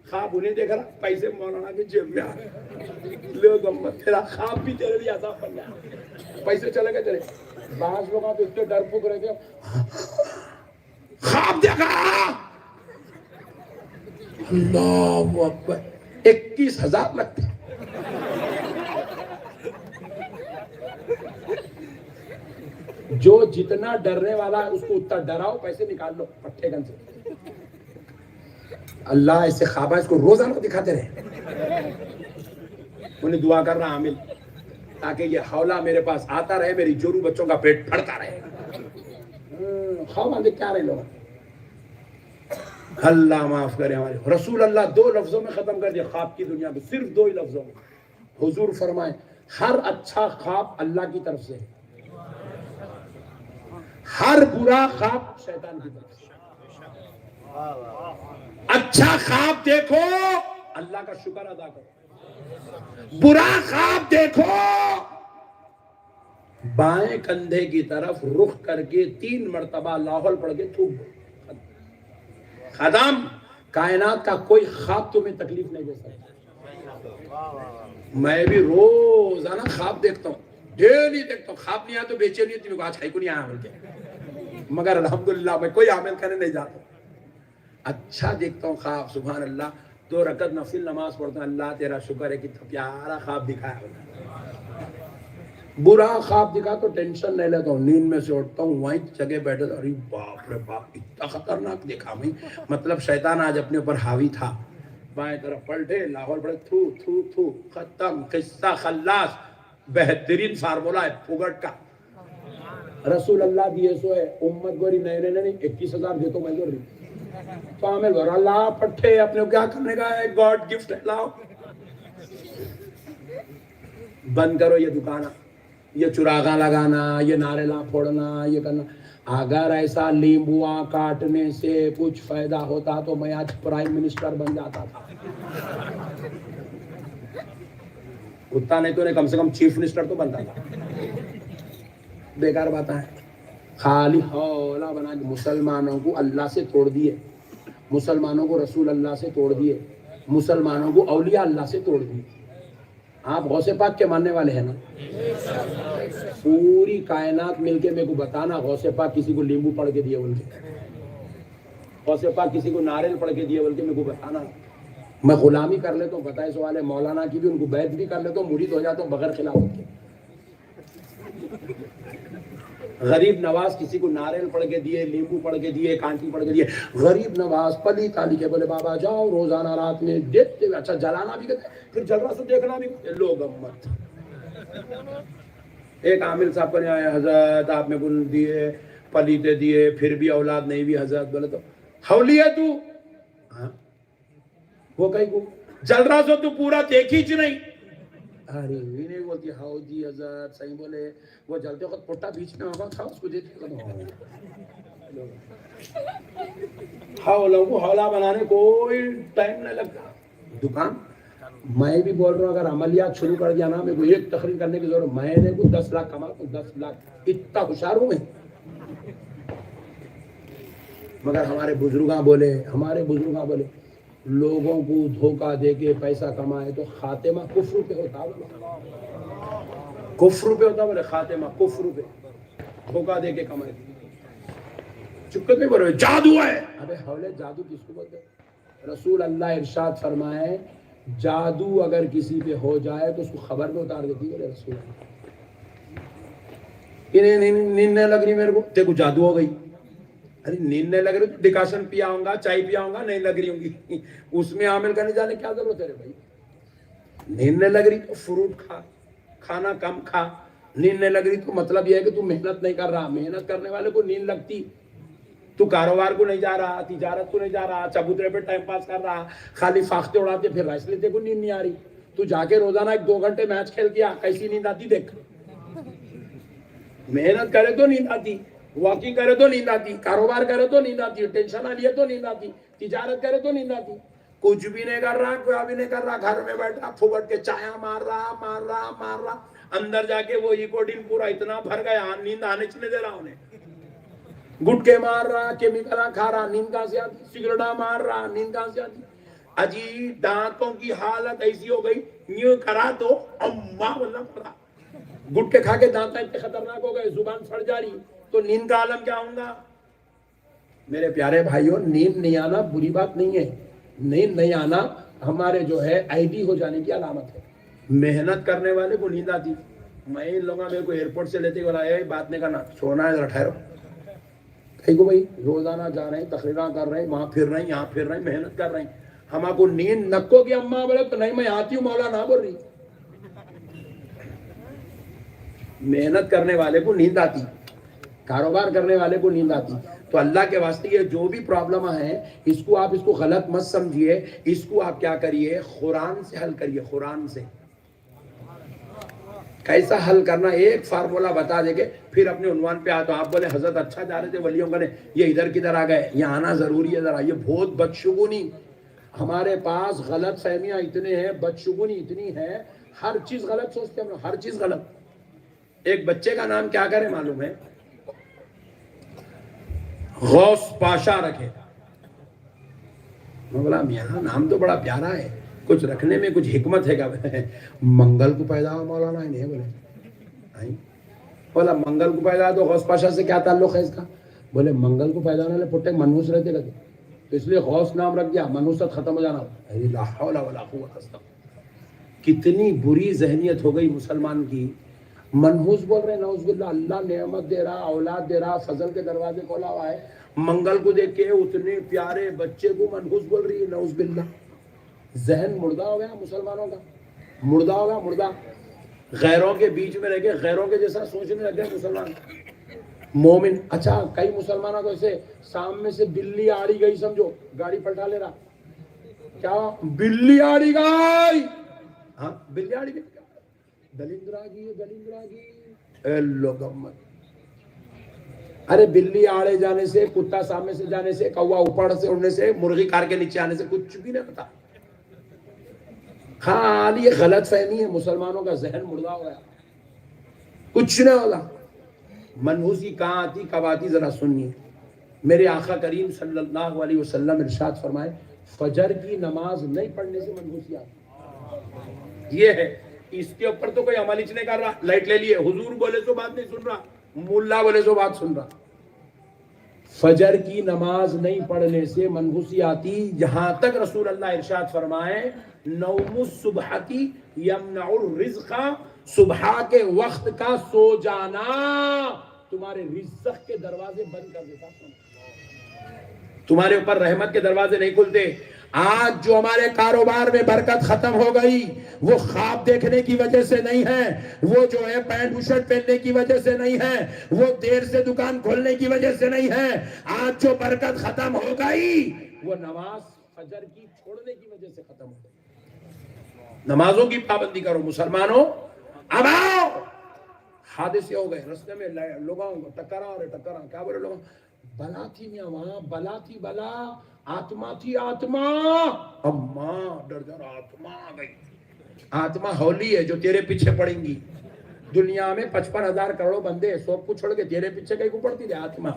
خواب انہیں دیکھ رہا، پیسے مولانا کے جیب میں آ رہے. لوگ امت تیرا خواب بھی تیرے لیے عذاب بن گیا. پیسے چلے گئے تیرے. بعض لوگ تو اتنے ڈر پھک رہے کہ خواب دیکھا، اللہ اکبر، 21,000 لگتے. جو جتنا ڈرنے والا ہے اس کو اتنا ڈراؤ، پیسے نکال لو پٹھے گن سے. اللہ ایسے خواب اس کو روزانہ دکھاتے رہے. انہیں دعا کر رہا عامل تاکہ یہ حولہ میرے پاس آتا رہے، میری جورو بچوں کا پیٹ پھڑتا رہے. خواب آندے کیا رہے لوگ. اللہ معاف کرے ہمارے. رسول اللہ 2 لفظوں میں ختم کر دیا خواب کی دنیا کو، صرف 2 ہی لفظوں میں. حضور فرمائے ہر اچھا خواب اللہ کی طرف سے، ہر برا خواب شیطان کی طرف سے. اچھا خواب دیکھو اللہ کا شکر ادا کرو، برا خواب دیکھو بائیں کندھے کی طرف رخ کر کے 3 مرتبہ لاحول پڑھ کے تھوک دو، ختم. کائنات کا کوئی خواب تمہیں تکلیف نہیں دے سکتا. میں بھی روزانہ خواب دیکھتا ہوں، ڈیلی دیکھتا ہوں. خواب نہیں آیا تو بے چینی ہوتی ہے، آج کہیں کو نہیں آیا بول کے. مگر الحمدللہ میں کوئی عمل کرنے نہیں جاتا. اچھا دیکھتا ہوں خواب، سبحان اللہ، 2 رکعت نفل نماز پڑھتا ہوں، اللہ تیرا شکر ہے کتنا پیارا خواب دکھایا۔ برا خواب دکھا تو ٹینشن نہیں لیتا ہوں، نیند میں سے اٹھتا ہوں، وہیں جگہ بیٹھے تھا، ارے باپ رے باپ اتنا خطرناک دیکھا میں، مطلب شیطان آج اپنے اوپر حاوی تھا۔ بائیں طرف پلٹے، لاہور پڑے، تھو تھو تھو، ختم، قصہ خلاص، بہترین فارمولا ہے پھگٹ کا۔ رسول اللہ دیے سو ہے، امت گوری نئے نئے نہیں، 21,000 دیتا ہوں میں گوری تو عامل گور اللہ پٹھے اپنے کیا کرنے کا ہے، گاڈ گفٹ ہے، لاؤ بند کرو یہ دکانہ، یہ چراغاں لگانا، یہ ناریلاں پھوڑنا، یہ کرنا۔ اگر ایسا لیمبواں کاٹنے سے کچھ فائدہ ہوتا تو میں آج پرائم منسٹر بن جاتا تھا، اتنا نہیں تو نے کم سے کم چیف منسٹر تو بنتا تھا۔ بیکار باتیں ہیں، خالی حوالہ بنا کے مسلمانوں کو اللہ سے توڑ دیے، مسلمانوں کو رسول اللہ سے توڑ دیے، مسلمانوں کو اولیاء اللہ سے توڑ دیے۔ آپ غوث پاک کے ماننے والے ہیں نا؟ پوری کائنات مل کے میرے کو بتانا غوث پاک کسی کو لیمبو پڑھ کے دیے بول کے، غوث پاک کسی کو ناریل پڑھ کے دیے بول کے میرے کو بتانا۔ میں غلامی کر لیتا ہوں، بتائے سوال ہے مولانا کی بھی، ان کو بیعت بھی کر لیتا ہوں، مرید ہو جاتا ہوں بغیر خلافت کے۔ غریب نواز کسی کو ناریل پڑھ کے دیے، لیمبو پڑھ کے دیے، کانٹی پڑھ کے دیے، غریب نواز پلی تالی کے بولے بابا جاؤ روزانہ رات میں دیکھتے ہوئے، اچھا جلانا بھی کرتے پھر جل رہا سو دیکھنا بھی کرتے، لوگ امت۔ ایک عامل صاحب کو نہیں آیا، حضرت آپ میں گل دیے پلیتے دیے پھر بھی اولاد نہیں بھی، حضرت بولے تو ہولی ہے تو ہاں وہ کہیں کو جل رہا سو تو پورا دیکھی چ نہیں، ارے یہ نہیں بولتی ہاؤ جی حضرت صحیح بولے، وہ جلتے وقت پٹا بیچ میں ہوگا تھا اس کو دیکھ حولا بنانے کوئی ٹائم نہیں لگتا۔ دکان میں بھی بول رہا ہوں، اگر عملیات شروع کر دیا نا، میرے کو ایک تقریر کرنے کی ضرورت، میں نے کو 10 لاکھ کما تو 10 لاکھ، اتنا ہوشیار ہوں میں۔ مگر ہمارے بزرگاں بولے لوگوں کو دھوکہ دے کے پیسہ کمائے تو خاتمہ کفر پہ ہوتا، کفر پہ ہوتا، بولے خاتمہ کفر پہ، دھوکہ دے کے کمائے۔ چکت نہیں بولے جادو ہے، ابے حولے جادو کس کو بولتے؟ رسول اللہ ارشاد فرمائے جادو اگر کسی پہ ہو جائے تو اس کو خبر میں اتار دیتی ہے رسول اللہ۔ نیند نہیں لگ رہی میرے کو، تیرے کو جادو ہو گئی، ارے نیند نہیں لگ رہی تو ڈکاشن پیا ہوں گا، چائے پیا ہوں گا، نہیں لگ رہی ہوں گی، اس میں عامل کرنے جانے کیا ضرورت ہے رے بھائی؟ نیند نہیں لگ رہی تو فروٹ کھا، کھانا کم کھا۔ نیند نہیں لگ رہی تو مطلب یہ ہے کہ تو محنت نہیں کر رہا، محنت کرنے والے کو نیند لگتی۔ تو کاروبار کو نہیں جا رہا، تجارت کو نہیں جا رہا، چبوترے پہ ٹائم پاس کر رہا، خالی فاختے اڑاتے پھر رائس لیتے کو نیند نہیں آ رہی، تو جا کے روزانہ 1-2 گھنٹے میچ کھیل کیا، کیسی نیند آتی دیکھ۔ محنت کرے تو نیند آتی، واکنگ کرے تو نیند آتی، کاروبار کرے تو نیند آتی، ٹینشن آ لیے تو نیند آتی، تجارت کرے تو نیند آتی۔ کچھ بھی نہیں کر رہا، کوئی بھی نہیں کر رہا، گھر میں بیٹھا پھوگٹ کے چایا مار رہا، اندر جا کے وہ ایکوڈین پورا اتنا بھر گیا، نیند آنے چلے دے رہا انہیں، گٹکے مار رہا، کیمیکل کھا رہا، نیند کہاں سے آتی، سگریٹا مار رہا، نیند کہاں سے آتی۔ اجی دانتوں کی حالت ایسی ہو گئی، نیو کرا تو اماں واللہ پڑا، گٹکے کھا کے دانت اتنے خطرناک ہو گئے، زبان پھٹ جا رہی، تو نیند کا عالم کیا ہوگا؟ میرے پیارے بھائیوں، نیند نہیں آنا بری بات نہیں ہے، نیند نہیں آنا ہمارے جو ہے آئی ڈی ہو جانے کی علامت ہے۔ محنت کرنے والے کو نیند آتی، میں ان لوگوں میرے کو ایئرپورٹ سے لیتے بولا ہے بات نہیں کرنا، سونا ہے ذرا ٹھہرو، کہیں کو بھائی روزانہ جا رہے ہیں، تقریریں کر رہے ہیں، وہاں پھر رہے ہیں، یہاں پھر رہے ہیں، محنت کر رہے ہیں، ہمارے کو نیند نکو کی اماں بولے تو نہیں میں آتی ہوں مولا نہ بول رہی۔ محنت کرنے والے کو نیند آتی، کاروبار کرنے والے کو نیند آتی۔ تو اللہ کے واسطے یہ جو بھی پرابلم ہے اس کو آپ اس کو غلط مت سمجھیے، اس کو آپ کیا کریے، قرآن سے حل کریے، قرآن سے۔ کیسا حل کرنا ایک فارمولا بتا دے گے، پھر اپنے عنوان پہ آتا ہوں۔ آپ بولے حضرت اچھا جا رہے تھے ولیوں کا، یہ ادھر کدھر آ گئے، یہ آنا ضروری ہے ذرا، یہ بہت بدشگونی ہمارے پاس غلط فہمیاں اتنے ہیں، بدشگونی اتنی ہے، ہر چیز غلط سوچتے ہیں، ہر چیز غلط۔ ایک بچے کا نام کیا کرے معلوم ہے؟ غوث پاشا رکھے۔ میں بولا میاں نام تو بڑا پیارا ہے، کچھ رکھنے میں کچھ حکمت ہے کیا؟ منگل کو پیدا ہوا مولانا نہیں بولے، بولا منگل کو پیدا تو غوث پاشا سے کیا تعلق ہے اس کا؟ بولے منگل کو پیدا ہونے والے پٹے منحوس رہتے رہتے، تو اس لیے غوث نام رکھ دیا، منحوست ختم ہو جانا. لا حول ولا قوت الا باللہ. کتنی بری ذہنیت ہو گئی مسلمان کی. منحوس بول رہے ہیں، نعوذ باللہ. اللہ نعمت دے رہا، اولاد دے رہا، فضل کے دروازے کھولا ہوا ہے، منگل کو دیکھ کے اتنے پیارے بچے کو منحوس بول رہی ہے، نعوذ باللہ. ذہن مردہ ہو گیا مسلمانوں کا، مردہ ہو گیا، مردہ. غیروں کے بیچ میں رہ کے غیروں کے جیسا سوچنے لگ گئے مسلمان. مومن. اچھا کئی مسلمانوں کو ایسے سامنے سے بلی آڑی گئی سمجھو، گاڑی پلٹا لے رہا. کیا بلی آڑی گئی؟ ہاں بلی آڑی گئی، دلندرا کی دلندرا کی. اے لوگمت. ارے بلی آڑے جانے سے، کتا سامنے سے جانے سے، کوا اوپر سے اڑنے سے، مرغی کار کے نیچے آنے سے کچھ بھی نہیں پتا. ہاں یہ غلط فہمی ہے، مسلمانوں کا ذہن مردہ ہو گیا، کچھ نہیں ہوگا. منحوسی کہاں آتی کب آتی ذرا سنیے. میرے آقا کریم صلی اللہ علیہ وسلم ارشاد فرمائے فجر کی نماز نہیں پڑھنے سے منحوسی آتی. یہ ہے، اس کے اوپر تو کوئی عمل ہی نہیں کر رہا. لائٹ لے لیے، حضور بولے تو بات نہیں سن رہا، مولا بولے تو بات سن رہا. فجر کی نماز نہیں پڑھنے سے منحوسی آتی. جہاں تک رسول اللہ ارشاد فرمائے نوم الصبحتی یمنع الرزق، صبح کے وقت کا سو جانا تمہارے رزق کے دروازے بند کر دیتا، تمہارے اوپر رحمت کے دروازے نہیں کھلتے. آج جو ہمارے کاروبار میں برکت ختم ہو گئی وہ خواب دیکھنے کی وجہ سے نہیں ہے، وہ جو ہے پینٹ بشرٹ پہننے کی وجہ سے نہیں ہے، وہ دیر سے دکان کھولنے کی وجہ سے نہیں ہے. آج جو برکت ختم ہو گئی وہ نماز فجر کی چھوڑنے کی وجہ سے ختم ہو گئی. نمازوں کی پابندی کرو مسلمانوں. اب آؤ، حادثے ہو گئے رستے میں، لوگوں کو ٹکرا کیا بولے لوگوں، بلا تھی میاں وہاں، بلا تھی بلا، آتما تھی آتما. اماں ڈر جا رہا، آتما آ گئی. آتما ہولی ہے جو تیرے پیچھے پڑیں گی. دنیا میں 55,000 کروڑ بندے، سب کو چھوڑ کے تیرے پیچھے کہیں کو پڑتی رہے آتما.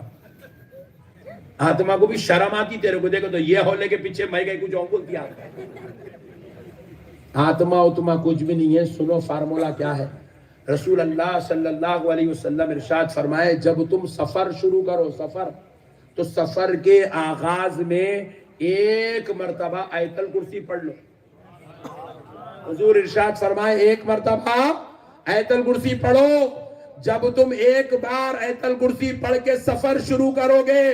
آتما کو بھی شرم آتی تیرے کو دیکھو تو یہ ہولے کے پیچھے میں کہیں کچھ اور بولتی. آتما اتما کچھ بھی نہیں ہے. سنو فارمولا کیا ہے. رسول اللہ صلی اللہ علیہ وسلم ارشاد فرمائے جب تم سفر شروع کرو، سفر، تو سفر کے آغاز میں ایک مرتبہ آیت الکرسی پڑھ لو. حضور ارشاد فرمائے ایک مرتبہ آیت الکرسی پڑھو. جب تم ایک بار آیت الکرسی پڑھ کے سفر شروع کرو گے،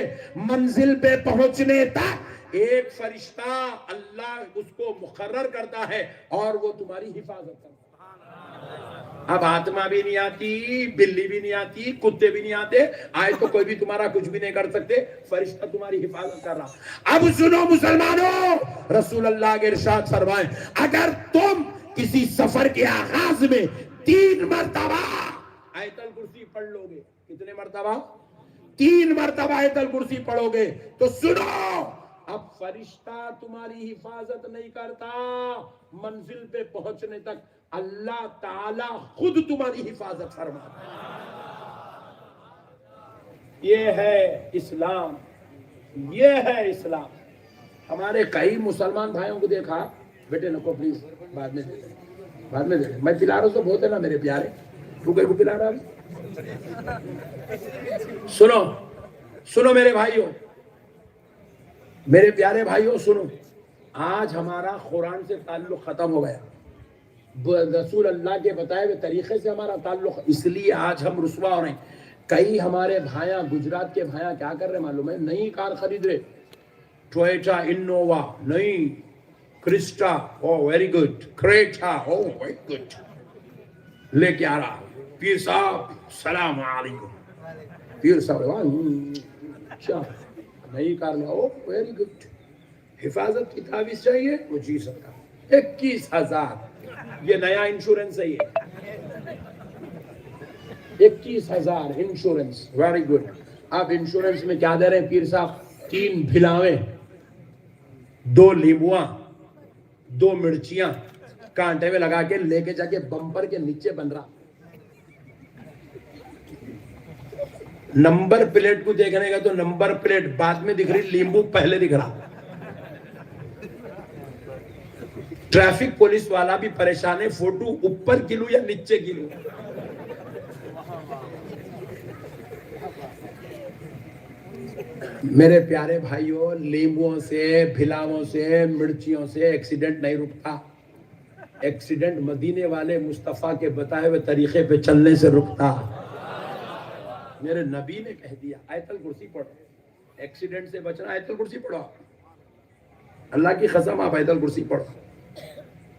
منزل پہ پہنچنے تک ایک فرشتہ اللہ اس کو مقرر کرتا ہے اور وہ تمہاری حفاظت کرتا ہے. اب آتما بھی نہیں آتی، بلی بھی نہیں آتی، کتے بھی نہیں آتے، آئے تو کوئی بھی تمہارا کچھ بھی نہیں کر سکتے، فرشتہ تمہاری حفاظت کر رہا. اب سنو مسلمانوں، رسول اللہ کے ارشاد فرمائے اگر تم کسی سفر کے آغاز میں 3 مرتبہ آیت الکرسی پڑھ لو گے، کتنے مرتبہ؟ 3 مرتبہ آیت الکرسی پڑھو گے تو سنو، اب فرشتہ تمہاری حفاظت نہیں کرتا، منزل پہ پہنچنے تک اللہ تعالی خود تمہاری حفاظت فرماتا ہے. یہ ہے اسلام، یہ ہے اسلام. ہمارے کئی مسلمان بھائیوں کو دیکھا، بیٹے نکو پلیز بعد میں دے دیں، میں پلا رہا ہوں تو بہت ہے نا میرے پیارے، تو کو پلا رہا ہے. سنو میرے بھائیوں، میرے پیارے بھائیوں سنو. آج ہمارا قرآن سے تعلق ختم ہو گیا، رسول اللہ کے بتائے ہوئے طریقے سے ہمارا تعلق، اس لیے آج ہم رسوا ہو رہے ہیں. کئی ہمارے بھائیاں، گجرات کے بھائیاں کیا کر رہے معلوم ہے، نئی کار خرید رہے، ٹویوٹا انووا، نئی کرسٹا، او ویری گڈ، کریٹا، او ویری گڈ، لے کے آ رہا. پیر صاحب سلام علیکم، پیر صاحب اچھا نئی کار میں، او ویری گڈ، حفاظت کی تعویذ چاہیے، وہ جی سکتا. 21,000 یہ نیا انشورنس ہے، یہ 21,000 انشورنس، ویری گڈ. آپ انشورنس میں کیا دے رہے ہیں پیر صاحب؟ 3 بھلاویں، 2 لیمبواں، 2 مرچیاں کانٹے میں لگا کے لے کے جا کے بمپر کے نیچے بن رہا. نمبر پلیٹ کو دیکھنے گا تو نمبر پلیٹ بعد میں دکھ رہی، لیمبو پہلے دکھ رہا. ٹریفک پولیس والا بھی پریشان ہے، فوٹو اوپر کلو یا نیچے کلو. میرے پیارے بھائیوں، لیمبوؤں سے، بھلاووں سے، مرچیوں سے ایکسیڈنٹ نہیں رکتا. ایکسیڈنٹ مدینے والے مصطفیٰ کے بتائے ہوئے طریقے پہ چلنے سے رکتا. میرے نبی نے کہہ دیا آیت الکرسی پڑھو. ایکسیڈنٹ سے بچنا آیت الکرسی پڑھو. اللہ کی قسم آپ آیت الکرسی پڑھو.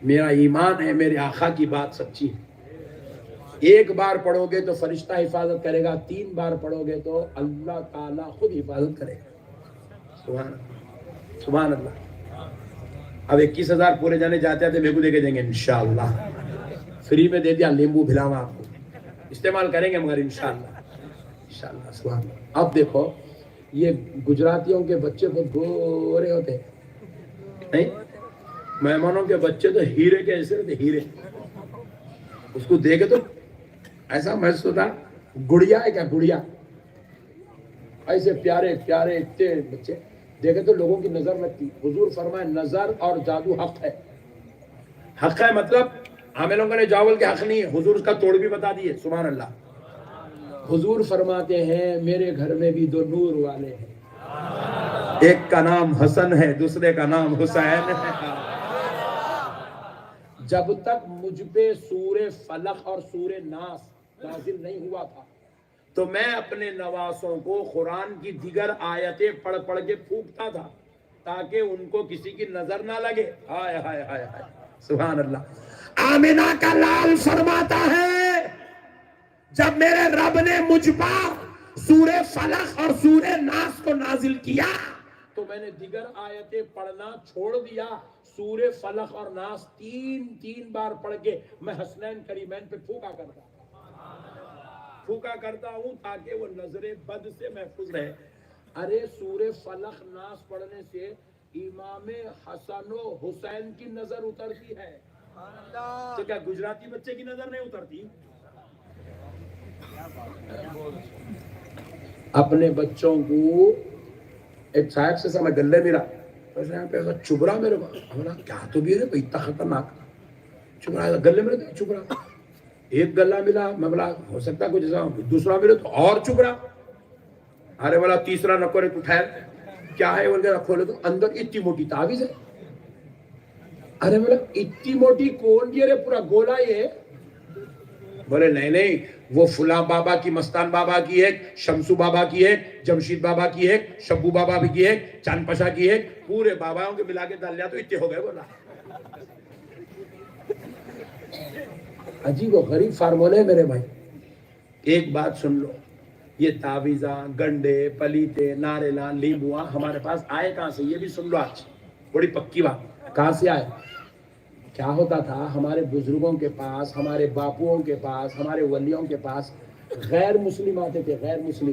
میرا ایمان ہے میرے آقا کی بات سچی ہے. ایک بار پڑھو گے تو فرشتہ حفاظت کرے گا، 3 بار پڑھو گے تو اللہ تعالیٰ خود حفاظت کرے گا. سبحان اللہ، سبحان اللہ. اب 21,000 پورے جانے جاتے تھے، میرے کو دے کے دیں گے انشاءاللہ. فری میں دے دیا لیمبو بھلاوا آپ کو، استعمال کریں گے مگر انشاءاللہ انشاءاللہ. سبحان اللہ. اب دیکھو یہ گجراتیوں کے بچے بہت گورے ہوتے ہیں نہیں؟ مہمانوں کے بچے تو ہیرے کے ایسے رہتے، ہیرے. اس کو دیکھے تو ایسا محسوس ہوتا گڑیا ہے کیا، گڑیا. ایسے پیارے پیارے اتنے بچے دیکھے تو لوگوں کی نظر لگتی. حضور فرمائے نظر اور جادو حق ہے. حق ہے مطلب ہمیں لوگوں نے جاول کے حق نہیں ہے، حضور اس کا توڑ بھی بتا دیے. سبحان اللہ. حضور فرماتے ہیں میرے گھر میں بھی 2 نور والے ہیں، ایک کا نام حسن ہے، دوسرے کا نام حسین ہے. جب تک مجھ پہ سورہ فلق اور سورہ ناس نازل نہیں ہوا تھا تو میں اپنے نواسوں کو قرآن کی دیگر آیتیں پڑھ پڑھ کے پھونکتا تھا تاکہ ان کو کسی کی نظر نہ لگے. ہائے ہائے ہائے ہائے. سبحان اللہ. آمینہ کا لال فرماتا ہے جب میرے رب نے مجھ پر سورہ فلق اور سورہ ناس کو نازل کیا تو میں نے دیگر آیتیں پڑھنا چھوڑ دیا. سورہ فلق اور ناس 3 بار پڑھ کے میں حسنین کریمین پہ پھونکا کرتا ہوں تاکہ وہ نظر بد سے محفوظ رہے. ارے سورہ فلق ناس پڑھنے سے امام حسن و حسین کی نظر اترتی ہے. تو کیا گجراتی بچے کی نظر نہیں اترتی؟ اپنے بچوں کو ایک صاحب سے سمجھ گلے میرا ایسا چب رہا میرے کو، کیا تو بھی ہے بھائی اتنا خطرناک چب رہا گلے میرے چب رہا. ایک گلا ملا، میں بولا ہو سکتا ہے کچھ ایسا. دوسرا ملے تو اور چب رہا. ارے بولا تیسرا نکو رے تو ٹھہر کیا ہے بول کے کھولے تو اندر اتنی موٹی تعویذ ہے. ارے بولا اتنی موٹی کون کی؟ ارے پورا گولا یہ. بولے نہیں وہ فلاں بابا کی، مستان بابا کی ایک، شمسو بابا کی ایک، جمشید بابا کی ایک، شبو بابا کی ایک، چاند پشا کی ایک، پورے باباوں کے ملا کے ڈال لیا تو اتنے ہو گئے. بولا عجیب و غریب فارمولے ہے میرے بھائی. ایک بات سن لو، یہ تعویذاں، گنڈے، پلیتے، ناریلاں، لیمبواں ہمارے پاس آئے کہاں سے؟ یہ بھی سن لو آج بڑی پکی بات. کہاں سے آئے؟ کیا ہوتا تھا ہمارے بزرگوں کے پاس، ہمارے باپوؤں کے پاس، ہمارے ولیوں کے پاس غیر مسلم آتے تھے. غیر مسلم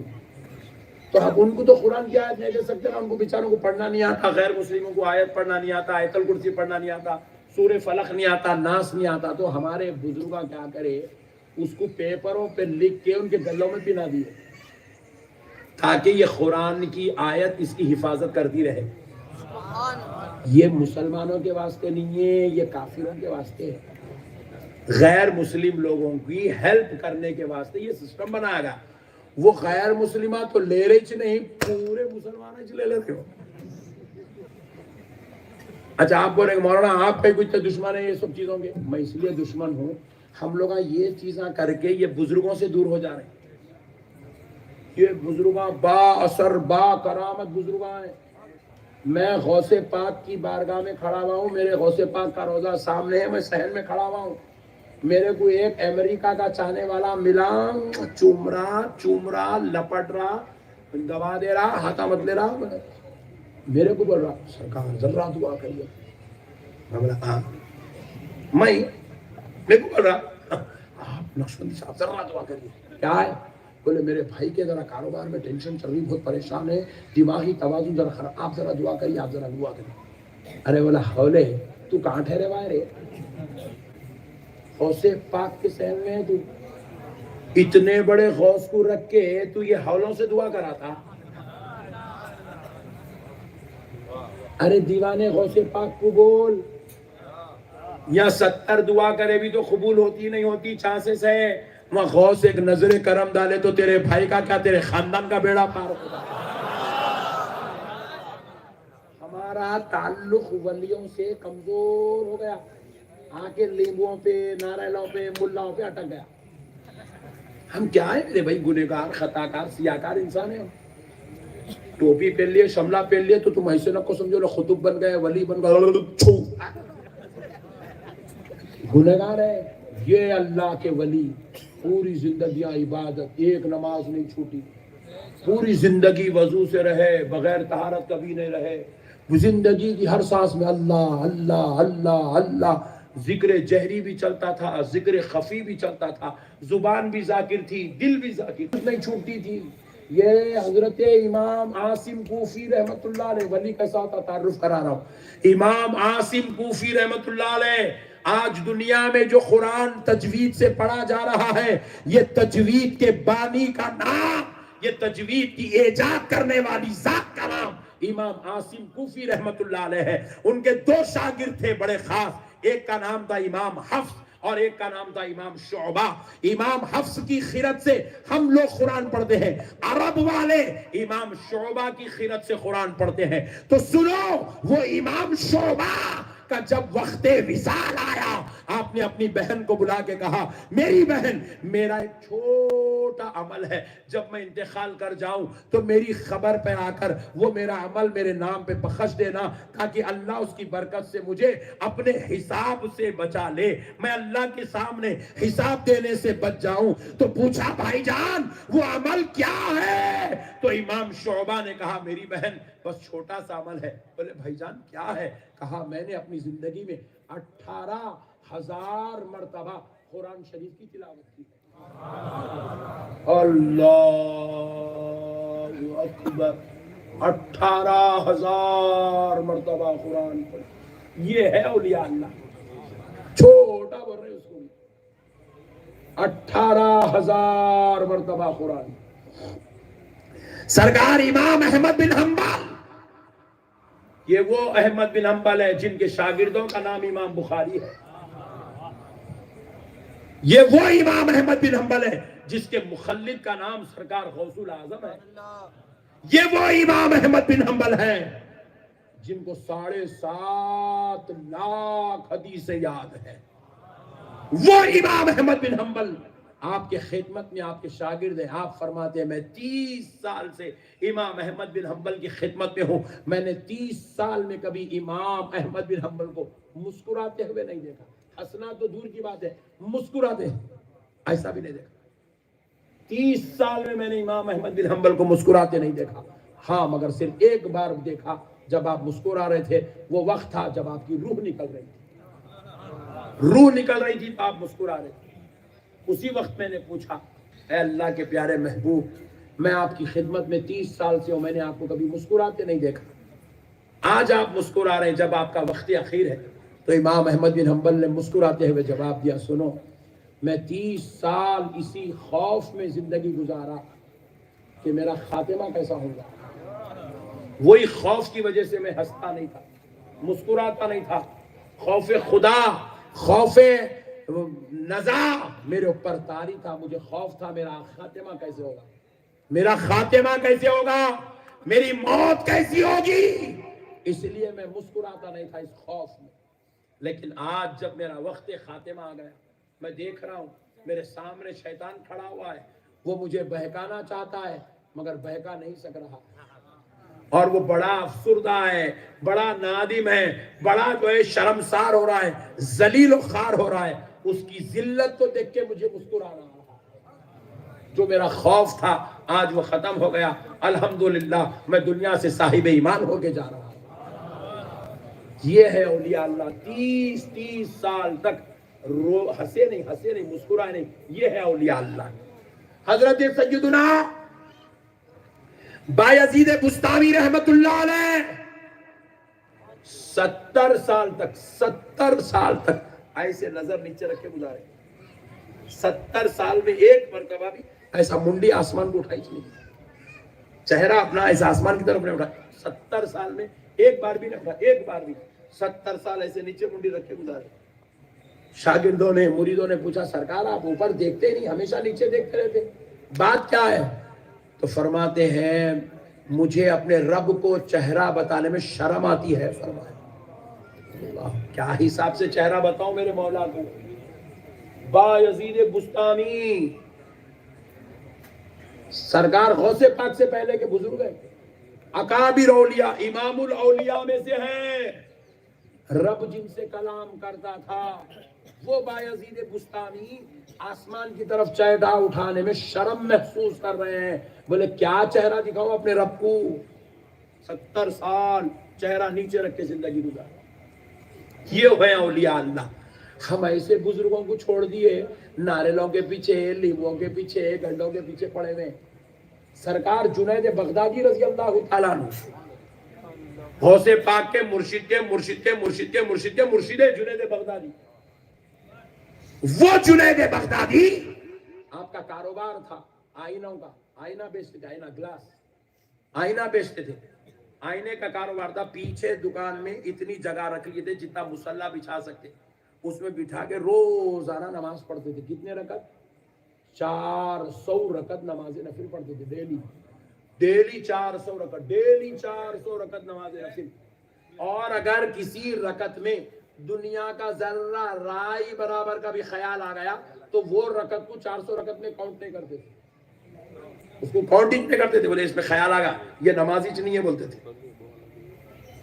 تو اب ان کو تو قرآن کی آیت نہیں دے سکتے نا، ان کو بیچاروں کو پڑھنا نہیں آتا. غیر مسلموں کو آیت پڑھنا نہیں آتا، آیت الکرسی پڑھنا نہیں آتا، سورہ فلق نہیں آتا، ناس نہیں آتا. تو ہمارے بزرگاں کیا کرے، اس کو پیپروں پہ لکھ کے ان کے گلوں میں پہنا دیے تاکہ یہ قرآن کی آیت اس کی حفاظت کرتی رہے. یہ مسلمانوں کے واسطے نہیں ہے، یہ کافروں کے واسطے ہے. غیر مسلم لوگوں کی ہیلپ کرنے کے واسطے یہ سسٹم بنایا گیا. وہ غیر مسلمہ تو لے رہے نہیں، پورے مسلمان لے لیتے ہو. اچھا آپ بولیں گے مولانا آپ پہ کچھ دشمن ہے یہ سب چیزوں کے. میں اس لیے دشمن ہوں، ہم لوگ یہ چیزیں کر کے یہ بزرگوں سے دور ہو جا رہے ہیں. یہ بزرگاں با اثر با کرامت بزرگاں ہیں. میں غوث پاک کی بارگاہ میں کھڑا ہوا ہوں، میرے غوث پاک کا روضہ سامنے ہے، میں صحن میں کھڑا ہوا ہوں. میرے کو ایک امریکہ کا چاہنے والا ملا، چوم رہا لپٹ رہا، دبا دے رہا، ہاتھا مت لے رہا. میرے کو بول رہا سرکار ذرا دعا کریے. میں بولا ہاں. میرے کو بول رہا آپ نقشبندی صاحب ذرا دعا کریے. کیا ہے؟ بولے میرے بھائی کے ذرا کاروبار میں ٹینشن چل رہی، بہت پریشان ہے، دماغی توازن ذرا خراب، آپ ذرا دعا کریے، آپ ذرا دعا کریے. ارے بولا حولے تو کہاں ٹھہرے ہوا ہے رے؟ غوث پاک کے صحن میں ہے تو؟ اتنے بڑے غوث کو رکھ کے تو یہ حولوں سے دعا کرا تھا؟ ارے دیوانے غوث پاک کو بول. یا 70 دعا کرے بھی تو قبول ہوتی نہیں ہوتی، چانسز ہے. وہاں غوث ایک نظر کرم ڈالے تو تیرے بھائی کا کیا، تیرے خاندان کا بیڑا پار ہوگا. ہمارا تعلق ولیوں سے کمزور ہو گیا، آ کے لیمبوؤں پہ، ناریلوں پہ، ملاؤں پہ اٹک گیا. ہم کیا ہیں میرے بھائی؟ گنہگار، خطاکار، سیاکار انسان ہیں. ٹوپی پہن لیے، شملہ پہن لیے تو تم ایسے نہ کو سمجھو لو خطب بن گئے، ولی بن گئے. گنہگار ہے. یہ اللہ کے ولی پوری زندگیاں عبادت، ایک نماز نہیں چھوٹی، پوری زندگی وضو سے رہے، بغیر طہارت کبھی نہیں رہے، زندگی کی ہر سانس میں اللہ اللہ اللہ اللہ. ذکر جہری بھی چلتا تھا، ذکر خفی بھی چلتا تھا، زبان بھی ذاکر تھی، دل بھی ذاکر نہیں چھوٹتی تھی. یہ حضرت امام عاصم کوفی رحمت اللہ علیہ، ولی کے ساتھ تعارف کرا رہا ہوں. امام عاصم کوفی رحمت اللہ علیہ، آج دنیا میں جو قرآن تجوید سے پڑھا جا رہا ہے، یہ تجوید کے بانی کا نام، یہ تجوید کی ایجاد کرنے والی ذات کا نام امام عاصم کوفی رحمت اللہ علیہ ہے. ان کے دو شاگرد تھے بڑے خاص، ایک کا نام تھا امام حفص اور ایک کا نام تھا امام شعبہ. امام حفص کی خیرت سے ہم لوگ قرآن پڑھتے ہیں، عرب والے امام شعبہ کی خیرت سے قرآن پڑھتے ہیں. تو سنو، وہ امام شعبہ کا جب وقت وصال آیا، آپ نے اپنی بہن کو بلا کے کہا، میری بہن، میرا ایک چھوٹا عمل ہے، جب میں انتقال کر جاؤں تو میری خبر پہ آ کر وہ میرا عمل میرے نام پہ بخش دینا، تاکہ اللہ اس کی برکت سے مجھے اپنے حساب سے بچا لے، میں اللہ کے سامنے حساب دینے سے بچ جاؤں. تو پوچھا، بھائی جان وہ عمل کیا ہے؟ تو امام شعبہ نے کہا، میری بہن بس چھوٹا سا عمل ہے. بولے بھائی جان کیا ہے؟ کہا، میں نے اپنی زندگی میں 18,000 مرتبہ قرآن شریف کی تلاوت کی. اللہ اکبر! 18,000 مرتبہ قرآن پڑھ. یہ ہے اولیاء اللہ. چھوٹا بول رہے اس کو، 18,000 مرتبہ قرآن. سرکار امام احمد بن حنبل، یہ وہ احمد بن حنبل ہے جن کے شاگردوں کا نام امام بخاری ہے. یہ وہ امام احمد بن حنبل ہے جس کے مخلد کا نام سرکار غوث الاعظم ہے. یہ وہ امام احمد بن حنبل ہیں جن کو 7.5 لاکھ حدیثیں یاد ہے. وہ امام احمد بن حنبل آپ کے خدمت میں، آپ کے شاگرد ہیں. آپ فرماتے ہیں، میں 30 سال سے امام احمد بن حنبل کی خدمت میں ہوں، میں نے 30 سال میں کبھی امام احمد بن حنبل کو مسکراتے ہوئے نہیں دیکھا. ہنسنا تو دور کی بات ہے، مسکراتے ایسا بھی نہیں دیکھا. 30 سال میں نے امام احمد بن حنبل کو مسکراتے نہیں دیکھا. ہاں، مگر صرف ایک بار دیکھا جب آپ مسکرا رہے تھے. وہ وقت تھا جب آپ کی روح نکل رہی تھی، روح نکل رہی تھی تو آپ مسکرا رہے تھے. اسی وقت میں نے پوچھا، اے اللہ کے پیارے محبوب، میں آپ کی خدمت میں 30 سال سے ہوں، میں نے آپ کو کبھی مسکراتے نہیں دیکھا، آج آپ مسکرا رہے ہیں جب آپ کا وقت اخیر ہے. تو امام احمد بن حنبل نے مسکراتے ہوئے جواب دیا، سنو، میں 30 سال اسی خوف میں زندگی گزارا کہ میرا خاتمہ کیسا ہوگا. وہی خوف کی وجہ سے میں ہنستا نہیں تھا، مسکراتا نہیں تھا. خوف خدا، خوف نزا میرے اوپر طاری تھا. مجھے خوف تھا میرا خاتمہ کیسے ہوگا، میرا خاتمہ کیسے ہوگا، میری موت کیسی ہوگی. اس لیے میں مسکراتا نہیں تھا اس خوف میں. لیکن آج جب میرا وقت خاتمہ آ گیا، میں دیکھ رہا ہوں میرے سامنے شیطان کھڑا ہوا ہے. وہ مجھے بہکانا چاہتا ہے مگر بہکا نہیں سک رہا، اور وہ بڑا افسردہ ہے، بڑا نادم ہے، بڑا جو ہے شرمسار ہو رہا ہے، ذلیل و خوار ہو رہا ہے. اس کی ذلت کو دیکھ کے مجھے مسکرانا آ رہا. جو میرا خوف تھا آج وہ ختم ہو گیا. الحمدللہ میں دنیا سے صاحب ایمان ہو کے جا رہا ہوں. یہ ہے اولیاء اللہ. 30 سال تک ہنسے نہیں، مسکرائے نہیں. یہ ہے اولیاء اللہ. حضرت سیدنا بایزید بستامی رحمت اللہ علیہ 70 سال تک ایسے نظر نیچے رکھ کے گزارے. 70 سال میں ایک مرتبہ بھی ایسا منڈی آسمان کو اٹھائی نہیں، چہرہ اپنا ایسا آسمان کی طرف نہیں اٹھا. 70 سال میں ایک بار بھی نہیں اٹھا، ایک بار بھی. 70 سال ایسے نیچے منڈی رکھ کے گزارے. شاگردوں نے، مریدوں نے پوچھا، سرکار آپ اوپر دیکھتے نہیں، ہمیشہ نیچے دیکھتے رہتے، بات کیا ہے؟ تو فرماتے ہیں، مجھے اپنے رب کو چہرہ بتانے میں شرم آتی ہے. فرمایا اللہ کیا حساب سے چہرہ بتاؤں میرے مولا کو. بایزید بستامی سرکار غوث پاک سے پہلے کے بزرگ ہیں, اکابر اولیاء, امام الاولیاء میں سے ہیں. رب جن سے کلام کرتا تھا وہ بایزید بستامی آسمان کی طرف چہرہ اٹھانے میں شرم محسوس کر رہے ہیں. بولے کیا چہرہ دکھاؤں اپنے رب کو. 70 سال چہرہ نیچے رکھ کے زندگی گزار. یہ ہوئے اولیاء اللہ. ہم ایسے بزرگوں کو چھوڑ دیے ناریلوں کے پیچھے, لیموں کے پیچھے, گنڈوں کے پیچھے پڑے ہوئے. سرکار جنید بغدادی رضی اللہ تعالیٰ عنہ غوث پاک کے مرشد کے مرشد کے مرشد کے مرشد کے مرشد جنید بغدادی. وہ جنید بغدادی آپ کا کاروبار تھا آئینوں کا. آئینہ بیچتے تھے, آئینہ گلاس, آئینہ بیچتے تھے. آئینے کا کاروبار تھا. پیچھے دکان میں اتنی جگہ رکھ لیے تھے جتنا مصلی بچھا سکتے, اس میں بٹھا کے روزانہ نماز پڑھتے تھے. کتنے رکعت؟ 400 رکعت نماز نفل پڑھتے تھے ڈیلی. ڈیلی 400 رکعت, ڈیلی 400 رکعت نماز نفل. اور اگر کسی رکعت میں دنیا کا ذرہ رائی برابر کا بھی خیال آ گیا تو وہ رکعت کو 400 رکعت میں کاؤنٹ نہیں کرتے تھے, اس کو کاؤنٹنگ نہیں کرتے تھے. بولے اس میں خیال آ گیا یہ نمازی نہیں ہے بولتے تھے.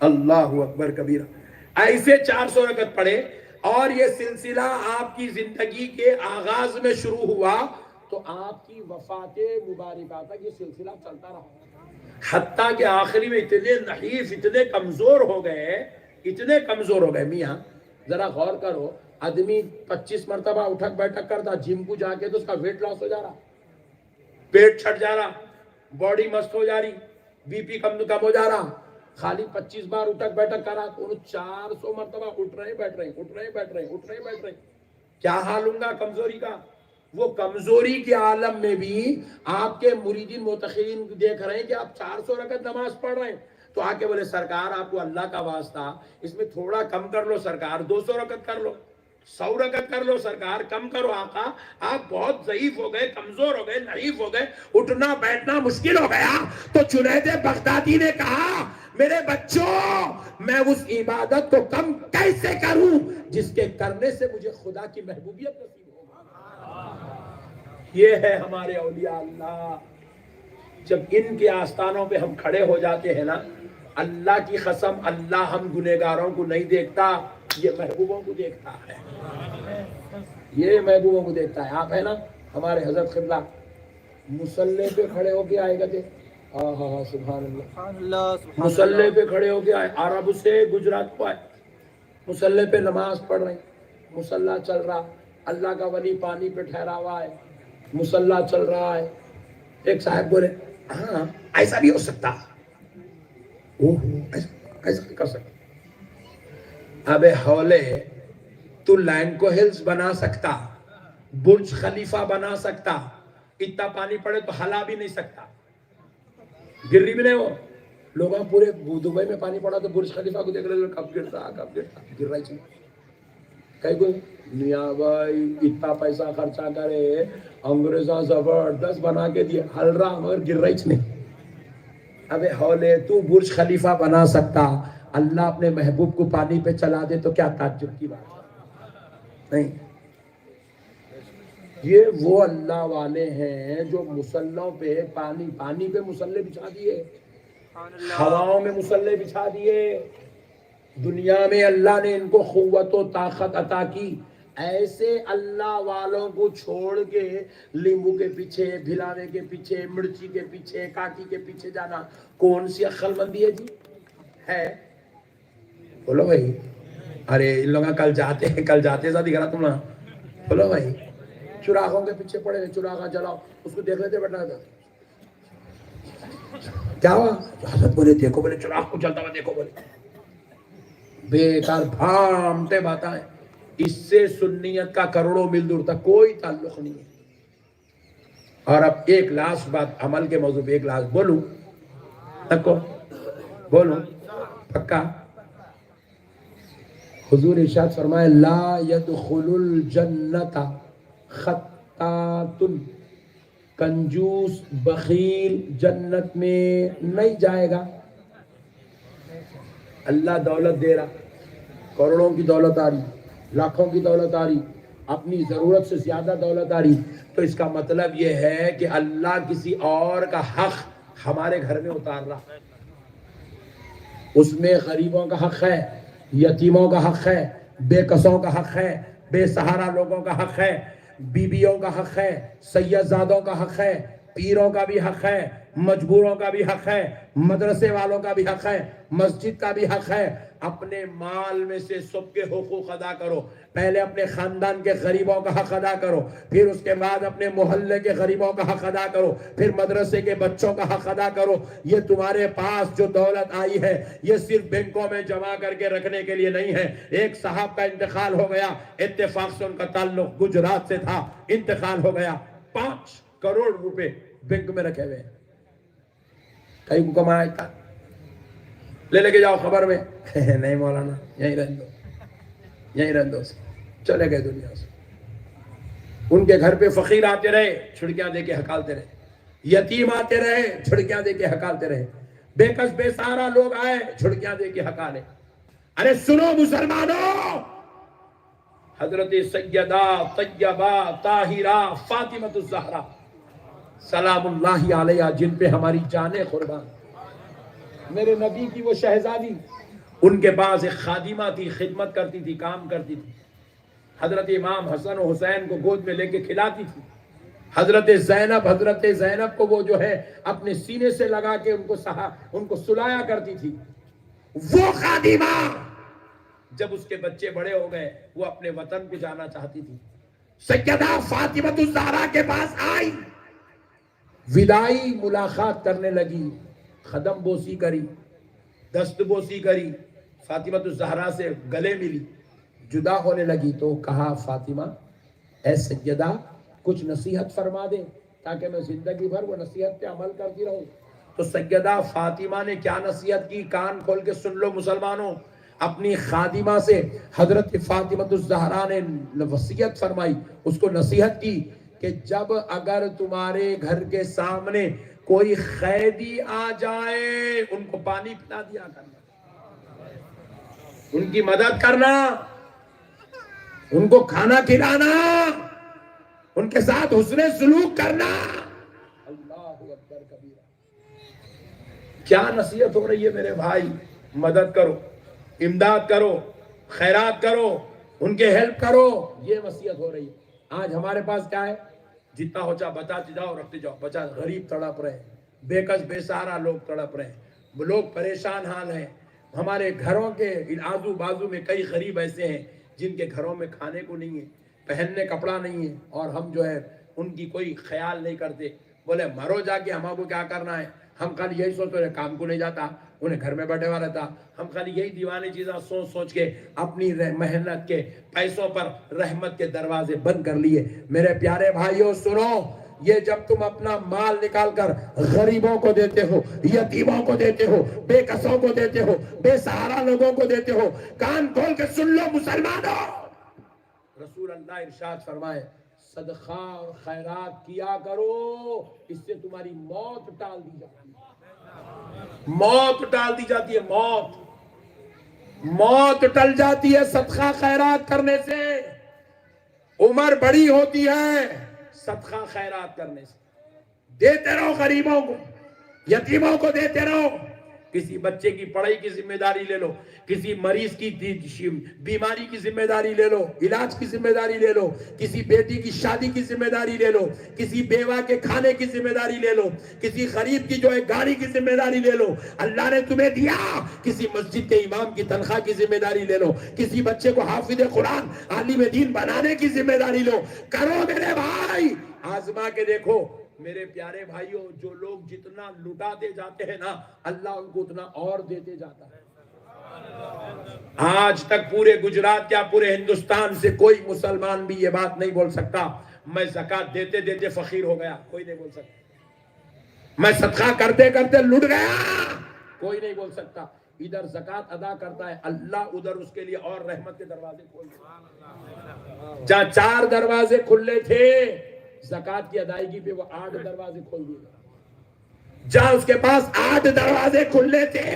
اللہ اکبر کبیرہ. ایسے 400 رکعت پڑھے. اور یہ سلسلہ آپ کی زندگی کے آغاز میں شروع ہوا تو آپ کی وفات مبارکہ تک یہ سلسلہ چلتا رہا. حتیٰ کہ آخری میں اتنے نحیف, اتنے کمزور ہو گئے, اتنے کمزور ہو گئے. میاں ذرا غور کرو, آدمی 25 مرتبہ اٹھک بیٹھک کرتا جم کو جا کے تو اس کا ویٹ لاس ہو جا رہا, پیٹ چھٹ جا رہا, باڈی مست ہو جا رہی, بی پی کم ہو جا رہا. خالی 25 بار اٹھک بیٹھک کرا تو 400 مرتبہ اٹھ رہے بیٹھ رہے, اٹھ رہے بیٹھ رہے, اٹھ رہے بیٹھ رہے. کیا حال ہوں گا کمزوری کا. وہ کمزوری کے عالم میں بھی آپ کے مریدین متخرین دیکھ رہے ہیں کہ آپ 400 رکعت نماز پڑھ رہے ہیں تو آ کے بولے سرکار آپ کو اللہ کا واسطہ اس میں تھوڑا کم کر لو سرکار, 200 رکعت کر لو, 100 رکعت کر لو سرکار, کم کرو آقا, آپ بہت ضعیف ہو گئے, کمزور ہو گئے, نحیف ہو گئے, اٹھنا بیٹھنا مشکل ہو گیا. تو جنید بغدادی نے کہا میرے بچوں میں اس عبادت کو کم کیسے کروں جس کے کرنے سے مجھے خدا کی محبوبیت نصیب ہو. یہ ہے ہمارے اولیاء اللہ. جب ان کے آستانوں پہ ہم کھڑے ہو جاتے ہیں نا, اللہ کی قسم اللہ ہم گنہگاروں کو نہیں دیکھتا, یہ محبوبوں کو دیکھتا ہے. یہ محبوبوں کو دیکھتا ہے. آپ ہے نا ہمارے حضرت قبلہ مصلی پہ کھڑے ہو کے آئے گئے. سبحان اللہ. مصلی پہ کھڑے ہو کے آئے, عرب سے گجرات کو آئے, مصلی پہ نماز پڑھ رہے, مصلی چل رہا, اللہ کا ولی پانی پہ ٹھہرا ہوا ہے, مصلی چل رہا ہے. ایک صاحب بولے ہاں ایسا بھی ہو سکتا, ایسا بھی کر سکتا. ابے حولے تو لینکو ہلز بنا سکتا, برج خلیفہ بنا سکتا, اتنا پانی پڑے تو ہلا بھی نہیں سکتا, گر بھی نہیں. وہ لوگوں پورے دبئی میں پانی پڑا تو برج خلیفہ کو دیکھ رہے کب گرتا کب گرتا, گر رہا ہی کہیں کوئی میاں بھائی اتنا پیسہ خرچہ کرے, انگریزاں زبردست بنا کے دیے, ہل رہا مگر گر رہی نہیں. ابے حولے تو برج خلیفہ بنا سکتا, اللہ اپنے محبوب کو پانی پہ چلا دے تو کیا تعجب کی بات نہیں. یہ وہ اللہ والے ہیں جو مصلوں پہ پانی پہ مصلے بچھا دیے, ہواؤں میں مصلے بچھا دیے. دنیا میں اللہ نے ان کو قوت و طاقت عطا کی. ایسے اللہ والوں کو چھوڑ کے لیمبو کے پیچھے, بھلاوے کے پیچھے, مرچی کے پیچھے, کاٹی کے پیچھے جانا کون سی عقل مندی ہے جی؟ ہے بولو بھائی. ارے ان لوگوں کل جاتے ایسا دکھ رہا تم نا. بولو بھائی چراغوں کے پیچھے پڑے, چراغاں جلاؤ, اس کو دیکھ لیتے بیٹھنا تھا. کیا ہوا حضرت بولے دیکھو, بولے چراغ کو جلتا ہوا دیکھو, بولے بیکار بھامتے باتیں. اس سے سنیت کا کروڑوں میل دور تک کوئی تعلق نہیں ہے. اور اب ایک لاسٹ بات عمل کے موضوع پہ ایک لاسٹ بولوں, تکو بولوں پکا. حضور ارشاد فرمائے لا يدخل الجنت خطات کنجوس بخیل جنت میں نہیں جائے گا. اللہ دولت دے رہا, کروڑوں کی دولت آ رہی, لاکھوں کی دولت آ رہی, اپنی ضرورت سے زیادہ دولت آ رہی, تو اس کا مطلب یہ ہے کہ اللہ کسی اور کا حق ہمارے گھر میں اتار رہا ہے. اس میں غریبوں کا حق ہے, یتیموں کا حق ہے, بے کسوں کا حق ہے, بے سہارا لوگوں کا حق ہے, بیویوں کا حق ہے, سیدزادوں کا حق ہے, پیروں کا بھی حق ہے, مجبوروں کا بھی حق ہے, مدرسے والوں کا بھی حق ہے, مسجد کا بھی حق ہے. اپنے مال میں سے سب کے حقوق ادا کرو. پہلے اپنے خاندان کے غریبوں کا حق ادا کرو, پھر اس کے بعد اپنے محلے کے غریبوں کا حق ادا کرو, پھر مدرسے کے بچوں کا حق ادا کرو. یہ تمہارے پاس جو دولت آئی ہے یہ صرف بینکوں میں جمع کر کے رکھنے کے لیے نہیں ہے. ایک صاحب کا انتقال ہو گیا, اتفاق سے ان کا تعلق گجرات سے تھا, انتقال ہو گیا, 5 کروڑ روپے بینک میں رکھے ہوئے, کہیں کو کمایا تھا, لے کے جاؤ خبر میں. نہیں مولانا, یہیں رہ دو, یہیں رہ دو. چلے گئے دنیا سے. ان کے گھر پہ فقیر آتے رہے, چھڑکیاں دے کے ہکالتے رہے, یتیم آتے رہے, چھڑکیاں دے کے ہکالتے رہے, بے کس بے سارا لوگ آئے, چھڑکیاں دے کے ہکالے. ارے سنو مسلمانوں, حضرت سیدہ طیبہ طاہرہ فاطمۃ الزہرا سلام اللہ علیہا, جن پہ ہماری جانیں قربان, میرے نبی کی وہ شہزادی, ان کے پاس ایک خادمہ تھی, خدمت کرتی تھی, کام کرتی تھی. حضرت امام حسن و حسین کو گود میں لے کے کھلاتی تھی. حضرت زینب کو وہ جو ہے اپنے سینے سے لگا کے ان کو سلایا کرتی تھی. وہ خادمہ جب اس کے بچے بڑے ہو گئے, وہ اپنے وطن کو جانا چاہتی تھی. سیدہ فاطمۃ الزہرا کے پاس آئی, وداعی ملاقات کرنے لگی, قدم بوسی کری, دست بوسی کری, فاطمۃ الزہرا سے گلے ملی, جدا ہونے لگی. تو کہا فاطمہ اے سیدہ کچھ نصیحت فرما دے تاکہ میں زندگی بھر وہ نصیحت پہ عمل کرتی رہوں. تو سیدہ فاطمہ نے کیا نصیحت کی, کان کھول کے سن لو مسلمانوں. اپنی خادمہ سے حضرت فاطمۃ الزہرا نے وصیت فرمائی, اس کو نصیحت کی کہ جب اگر تمہارے گھر کے سامنے کوئی قیدی آ جائے, ان کو پانی پلا دیا کرنا, ان کی مدد کرنا, ان کو کھانا کھلانا, ان کے ساتھ حسن سلوک کرنا. اللہ اکبر کبیرہ. کیا نصیحت ہو رہی ہے میرے بھائی, مدد کرو, امداد کرو, خیرات کرو, ان کے ہیلپ کرو, یہ وصیت ہو رہی ہے. آج ہمارے پاس کیا ہے, جتنا ہو چاہ بچاتے جاؤ, رکھتے جاؤ. بچا غریب تڑپ رہے, بے کس بے سہارا لوگ تڑپ رہے, لوگ پریشان حال ہیں. ہمارے گھروں کے آزو بازو میں کئی غریب ایسے ہیں جن کے گھروں میں کھانے کو نہیں ہے, پہننے کپڑا نہیں ہے, اور ہم جو ہے ان کی کوئی خیال نہیں کرتے. بولے مرو جا کے, ہم کو کیا کرنا ہے, ہم خالی یہی سوچتے رہے, کام کو نہیں جاتا, انہیں گھر میں بیٹھے ہوا رہتا. ہم خالی یہی دیوانے چیزیں سوچ سوچ کے اپنی محنت کے پیسوں پر رحمت کے دروازے بند کر لیے. میرے پیارے بھائیوں سنو, یہ جب تم اپنا مال نکال کر غریبوں کو دیتے ہو, یتیموں کو دیتے ہو, بے کسوں کو دیتے ہو, بے سہارا لوگوں کو دیتے ہو, کان کھول کے سن لو مسلمانوں, رسول اللہ ارشاد فرمائے صدقہ اور خیرات کیا کرو, اس سے تمہاری موت ٹال دی جاتی ہے. موت ٹال دی جاتی ہے, موت ٹل جاتی ہے صدقہ خیرات کرنے سے. عمر بڑی ہوتی ہے صدقہ خیرات کرنے سے. دیتے رہو غریبوں کو, یتیموں کو دیتے رہو. کسی بچے کی پڑھائی کی ذمہ داری لے لو, کسی مریض کی بیماری کی ذمہ داری لے لو, علاج کی ذمہ داری لے لو, کسی بیٹی کی شادی کی ذمہ داری لے لو, کسی بیوہ کے کھانے کی ذمہ داری لے لو, کسی غریب کی جو ہے گاڑی کی ذمہ داری لے لو, اللہ نے تمہیں دیا. کسی مسجد کے امام کی تنخواہ کی ذمہ داری لے لو, کسی بچے کو حافظ قرآن عالم دین بنانے کی ذمہ داری لو. کرو میرے بھائی, آزما کے دیکھو. میرے پیارے بھائیوں, جو لوگ جتنا لٹاتے جاتے ہیں نا, اللہ ان کو اتنا اور دیتے جاتا ہے. آج تک پورے گجرات کیا پورے ہندوستان سے کوئی مسلمان بھی یہ بات نہیں بول سکتا میں زکوٰۃ دیتے دیتے فقیر ہو گیا. کوئی نہیں بول سکتا. میں صدقہ کرتے کرتے لٹ گیا, کوئی نہیں بول سکتا. ادھر زکوٰۃ ادا کرتا ہے, اللہ ادھر اس کے لیے اور رحمت کے دروازے کھول دیتا ہے. جہاں 4 دروازے کھلے تھے زکات کی ادائیگی پہ وہ 8 دروازے کھول دیے گئے، جہاں اس کے پاس 8 دروازے کھلنے تھے،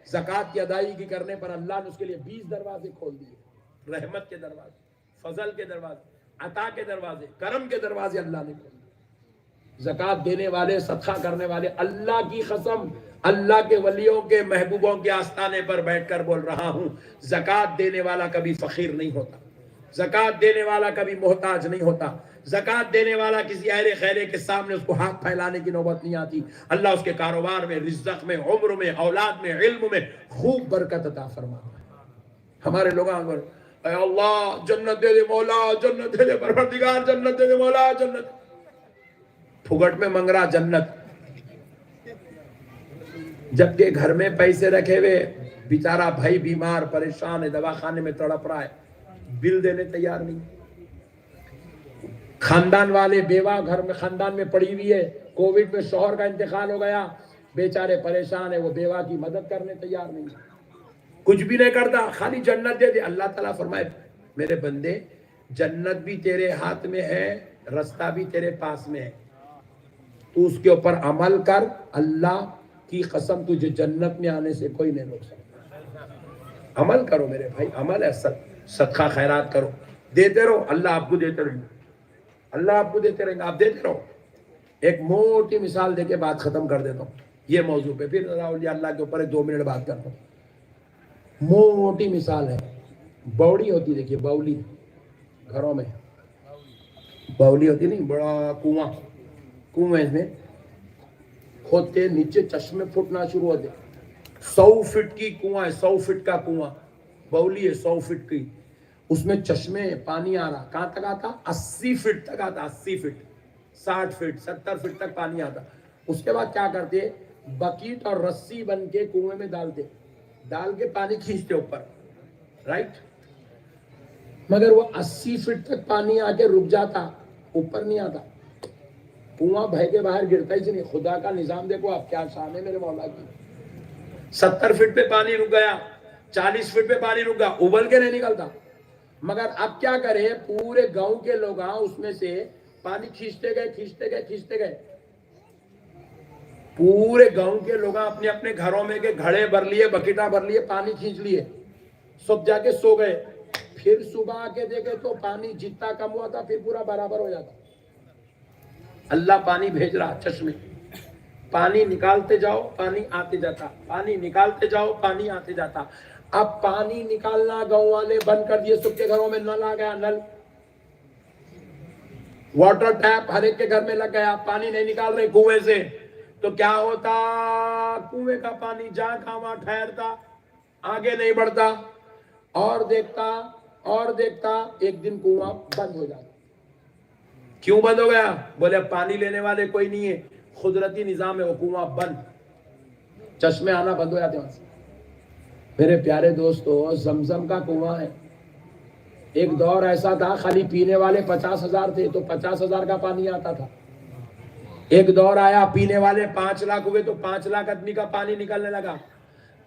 زکات کی ادائیگی کرنے پر اللہ نے اس کے لیے 20 دروازے کھول دیے، رحمت کے دروازے، فضل کے دروازے، عطا کے دروازے، کرم کے دروازے اللہ نے کھول دیے۔ زکات دینے والے، صدقہ کرنے والے، اللہ کی قسم اللہ کے ولیوں کے محبوبوں کے آستانے پر بیٹھ کر بول رہا ہوں، زکات دینے والا کبھی فقیر نہیں ہوتا، زکات دینے والا کبھی محتاج نہیں ہوتا، زکات دینے والا کسی اہل خیرے کے سامنے اس کو ہاتھ پھیلانے کی نوبت نہیں آتی۔ اللہ اس کے کاروبار میں، رزق میں، عمر میں، اولاد میں، علم میں خوب برکت عطا فرماتا ہے۔ ہمارے لوگ اے اللہ جنت دے دے مولا، جنت دے دے پروردگار، جنت دے دے مولا، جنت، پھگٹ میں منگ رہا جنت، جبکہ گھر میں پیسے رکھے ہوئے، بیچارہ بھائی بیمار پریشان ہے، دواخانے میں تڑپ رہا ہے، بل دینے تیار نہیں، خاندان والے، بیوہ گھر میں خاندان میں پڑی ہوئی ہے، کووڈ میں شوہر کا انتقال ہو گیا، بیچارے پریشان ہے، وہ بیوہ کی مدد کرنے تیار نہیں، کچھ بھی نہیں کرتا، خالی جنت دے دے۔ اللہ تعالیٰ فرمائے میرے بندے جنت بھی تیرے ہاتھ میں ہے، رستہ بھی تیرے پاس میں ہے، تو اس کے اوپر عمل کر، اللہ کی قسم تجھے جنت میں آنے سے کوئی نہیں روک سکتا۔ عمل کرو میرے بھائی، عمل ہے، صدقہ خیرات کرو، دیتے رہو، اللہ آپ کو دیتے رہیں گے، اللہ آپ کو دیتے رہیں گے، آپ دیتے رہو۔ ایک موٹی مثال دے کے بات ختم کر دیتا ہوں یہ موضوع پہ، پھر اولیاء اللہ کے اوپر 2 منٹ بات کرتا ہوں۔ موٹی مثال ہے، باوڑی ہوتی، دیکھیے باولی گھروں میں، باولی ہوتی نہیں، بڑا کنویں میں ہوتے، نیچے چشمے پھوٹنا شروع ہوتے، 100 فٹ کی کنواں ہے، 100 فٹ کا کنواں، باولی ہے 100 فٹ کی، اس میں چشمے پانی آ رہا، کہاں تک آتا؟ 80 فٹ تک آتا، 80 فٹ، 60 فٹ، 70 فٹ تک پانی آتا۔ اس کے بعد کیا کرتے؟ بکیٹ اور رسی بن کے کنویں میں ڈالتے، ڈال کے پانی کھینچتے اوپر، رائٹ؟ مگر وہ 80 فٹ تک پانی آ کے رک جاتا، اوپر نہیں آتا، کنواں بہ کے باہر گرتا ہی نہیں۔ خدا کا نظام دیکھو آپ، کیا شان ہے میرے مولا کی۔ 70 فٹ پہ پانی رک گیا، 40 فٹ پہ پانی رک گیا، ابل کے نہیں نکلتا، مگر اب کیا کرے؟ پورے گاؤں کے لوگ اس میں سے پانی کھینچتے گئے، کھینچتے گئے، کھینچتے گئے، پورے گاؤں کے لوگ اپنے اپنے گھروں میں کے گھڑے بھر لیے، بکیٹا بھر لیے، پانی کھینچ لیے، سب جا کے سو گئے۔ پھر صبح آ کے دیکھے تو پانی جتنا کم ہوا تھا پھر پورا برابر ہو جاتا۔ اللہ پانی بھیج رہا چشمے، پانی نکالتے جاؤ پانی آتے جاتا، پانی نکالتے جاؤ پانی آتے جاتا۔ اب پانی نکالنا گاؤں والے بند کر دیے، سب کے گھروں میں نل آ گیا، نل، واٹر ٹیپ ہر ایک کے گھر میں لگ گیا، پانی نہیں نکال رہے کنویں سے، تو کیا ہوتا؟ کنویں کا پانی جہاں کہاں وہاں ٹھہرتا، آگے نہیں بڑھتا، اور دیکھتا اور دیکھتا، ایک دن کنواں بند ہو جاتا۔ کیوں بند ہو گیا؟ بولے اب پانی لینے والے کوئی نہیں ہے، قدرتی نظام ہے، وہ کنواں بند، چشمے آنا بند ہو جاتے وہاں سے۔ میرے پیارے دوستو، زمزم کا کنواں ہے، ایک دور ایسا تھا خالی پینے والے 50,000 تھے تو 50,000 کا پانی آتا تھا، ایک دور آیا پینے والے 5 لاکھ ہوئے تو 5 لاکھ آدمی کا پانی نکلنے لگا۔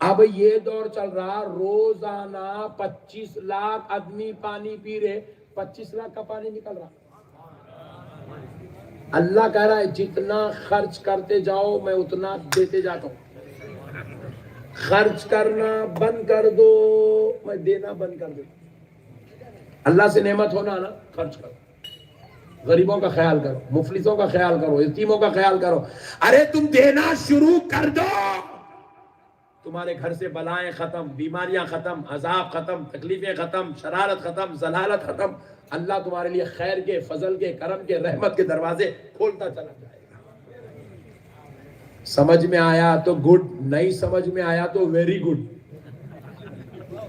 اب یہ دور چل رہا، روزانہ 25 لاکھ آدمی پانی پی رہے، 25 لاکھ کا پانی نکل رہا۔ اللہ کہہ رہا ہے جتنا خرچ کرتے جاؤ میں اتنا دیتے جاتا ہوں، خرچ کرنا بند کر دو میں دینا بند کر دوں۔ اللہ سے نعمت ہونا نا، خرچ کرو، غریبوں کا خیال کرو، مفلسوں کا خیال کرو، یتیموں کا خیال کرو۔ ارے تم دینا شروع کر دو، تمہارے گھر سے بلائیں ختم، بیماریاں ختم، عذاب ختم، تکلیفیں ختم، شرارت ختم، ضلالت ختم۔ اللہ تمہارے لیے خیر کے، فضل کے، کرم کے، رحمت کے دروازے کھولتا چلا جائے گا۔ سمجھ میں آیا تو گڈ، نہیں سمجھ میں آیا تو ویری گڈ،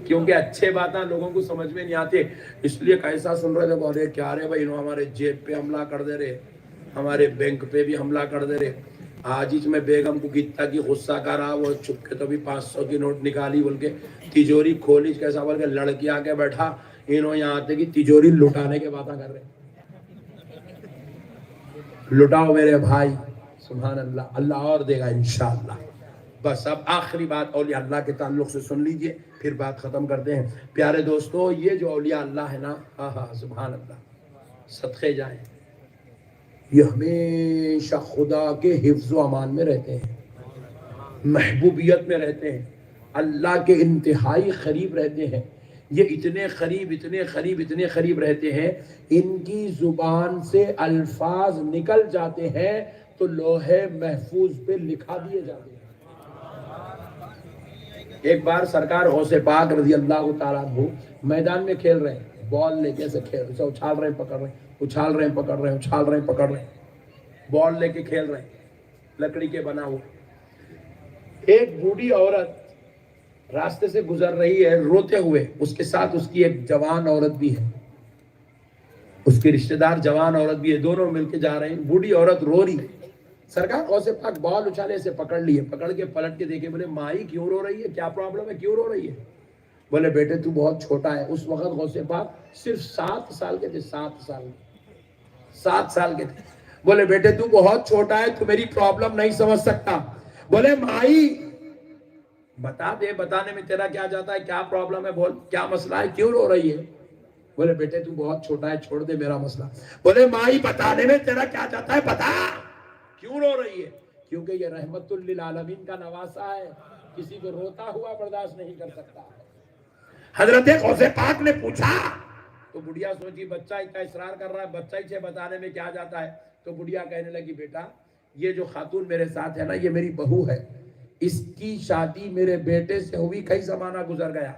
کیونکہ اچھے باتیں لوگوں کو سمجھ میں نہیں آتے، اس لیے کیسا سن رہے تھے، بول رہے کیا رہے بھائی، ہمارے جیب پہ حملہ کر دے رہے، ہمارے بینک پہ بھی حملہ کر دے رہے۔ آج ہی میں بیگم کو گتا کی غصہ کر رہا، وہ چھپ کے تو بھی 500 کی نوٹ نکالی، بول کے تیجوری کھولی، کیسا بول کے لڑکی آ کے بیٹھا، انہوں یہاں آتے کی تیجوری لٹانے کے باتیں کر رہے۔ لٹاؤ میرے بھائی، سبحان اللہ، اللہ اور دے گا انشاءاللہ۔ بس اب آخری بات اولیاء اللہ کے تعلق سے سن لیجئے، پھر بات ختم کرتے ہیں۔ پیارے دوستو، یہ جو اولیاء اللہ ہے نا، سبحان اللہ، صدقے جائیں، یہ ہمیشہ خدا کے حفظ و امان میں رہتے ہیں، محبوبیت میں رہتے ہیں، اللہ کے انتہائی قریب رہتے ہیں. یہ اتنے قریب اتنے قریب اتنے قریب رہتے ہیں، ان کی زبان سے الفاظ نکل جاتے ہیں تو لوح محفوظ پہ لکھا دیے جاتے ہیں. ایک بار سرکار غوث پاک رضی اللہ تعالیٰ عنہ میدان میں کھیل رہے ہیں، بال لے کے ایسے کھیل رہے ہیں، اچھال رہے ہیں پکڑ رہے ہیں، اچھال رہے ہیں پکڑ رہے ہیں، اچھال رہے ہیں پکڑ رہے ہیں، بال لے کے کھیل رہے ہیں لکڑی کے بنا ہوا. ایک بوڑھی عورت راستے سے گزر رہی ہے روتے ہوئے، اس کے ساتھ اس کی ایک جوان عورت بھی ہے، اس کی رشتہ دار جوان عورت بھی ہے، دونوں مل کے جا رہے ہیں. بوڑھی عورت رو رہی ہے. سرکار غوث پاک بال اچھالے سے پکڑ لیے، پکڑ کے پلٹ کے دیکھے، بولے مائی کیوں رو رہی ہے، کیا پرابلم ہے، کیوں رو رہی ہے؟ بولے بیٹے تو بہت چھوٹا ہے. اس وقت غوث پاک صرف 7 سال کے تھے، 7 سال کے تھے. بولے بیٹے تو بہت چھوٹا ہے، تو میری پرابلم نہیں سمجھ سکتا. بولے مائی بتا دے، بتانے میں تیرا کیا جاتا ہے، کیا پرابلم ہے، بول کیا مسئلہ ہے، کیوں رو رہی ہے؟ بولے بیٹے تو بہت چھوٹا ہے، چھوڑ دے میرا مسئلہ. بولے مائی بتانے میں تیرا کیا جاتا ہے، بتا کیوں رو رہی ہے؟ کیونکہ یہ رحمت للعالمین کا نواسا ہے، کسی کو روتا ہوا برداشت نہیں کر سکتا. حضرت غوث پاک نے پوچھا تو بڑھیا سوچی بچہ اتنا اصرار کر رہا ہے، بچہ ہی سے بتانے میں کیا جاتا ہے. تو بڑھیا کہنے لگی بیٹا یہ جو خاتون میرے ساتھ ہے نا، یہ میری بہو ہے، اس کی شادی میرے بیٹے سے ہوئی، کئی زمانہ گزر گیا،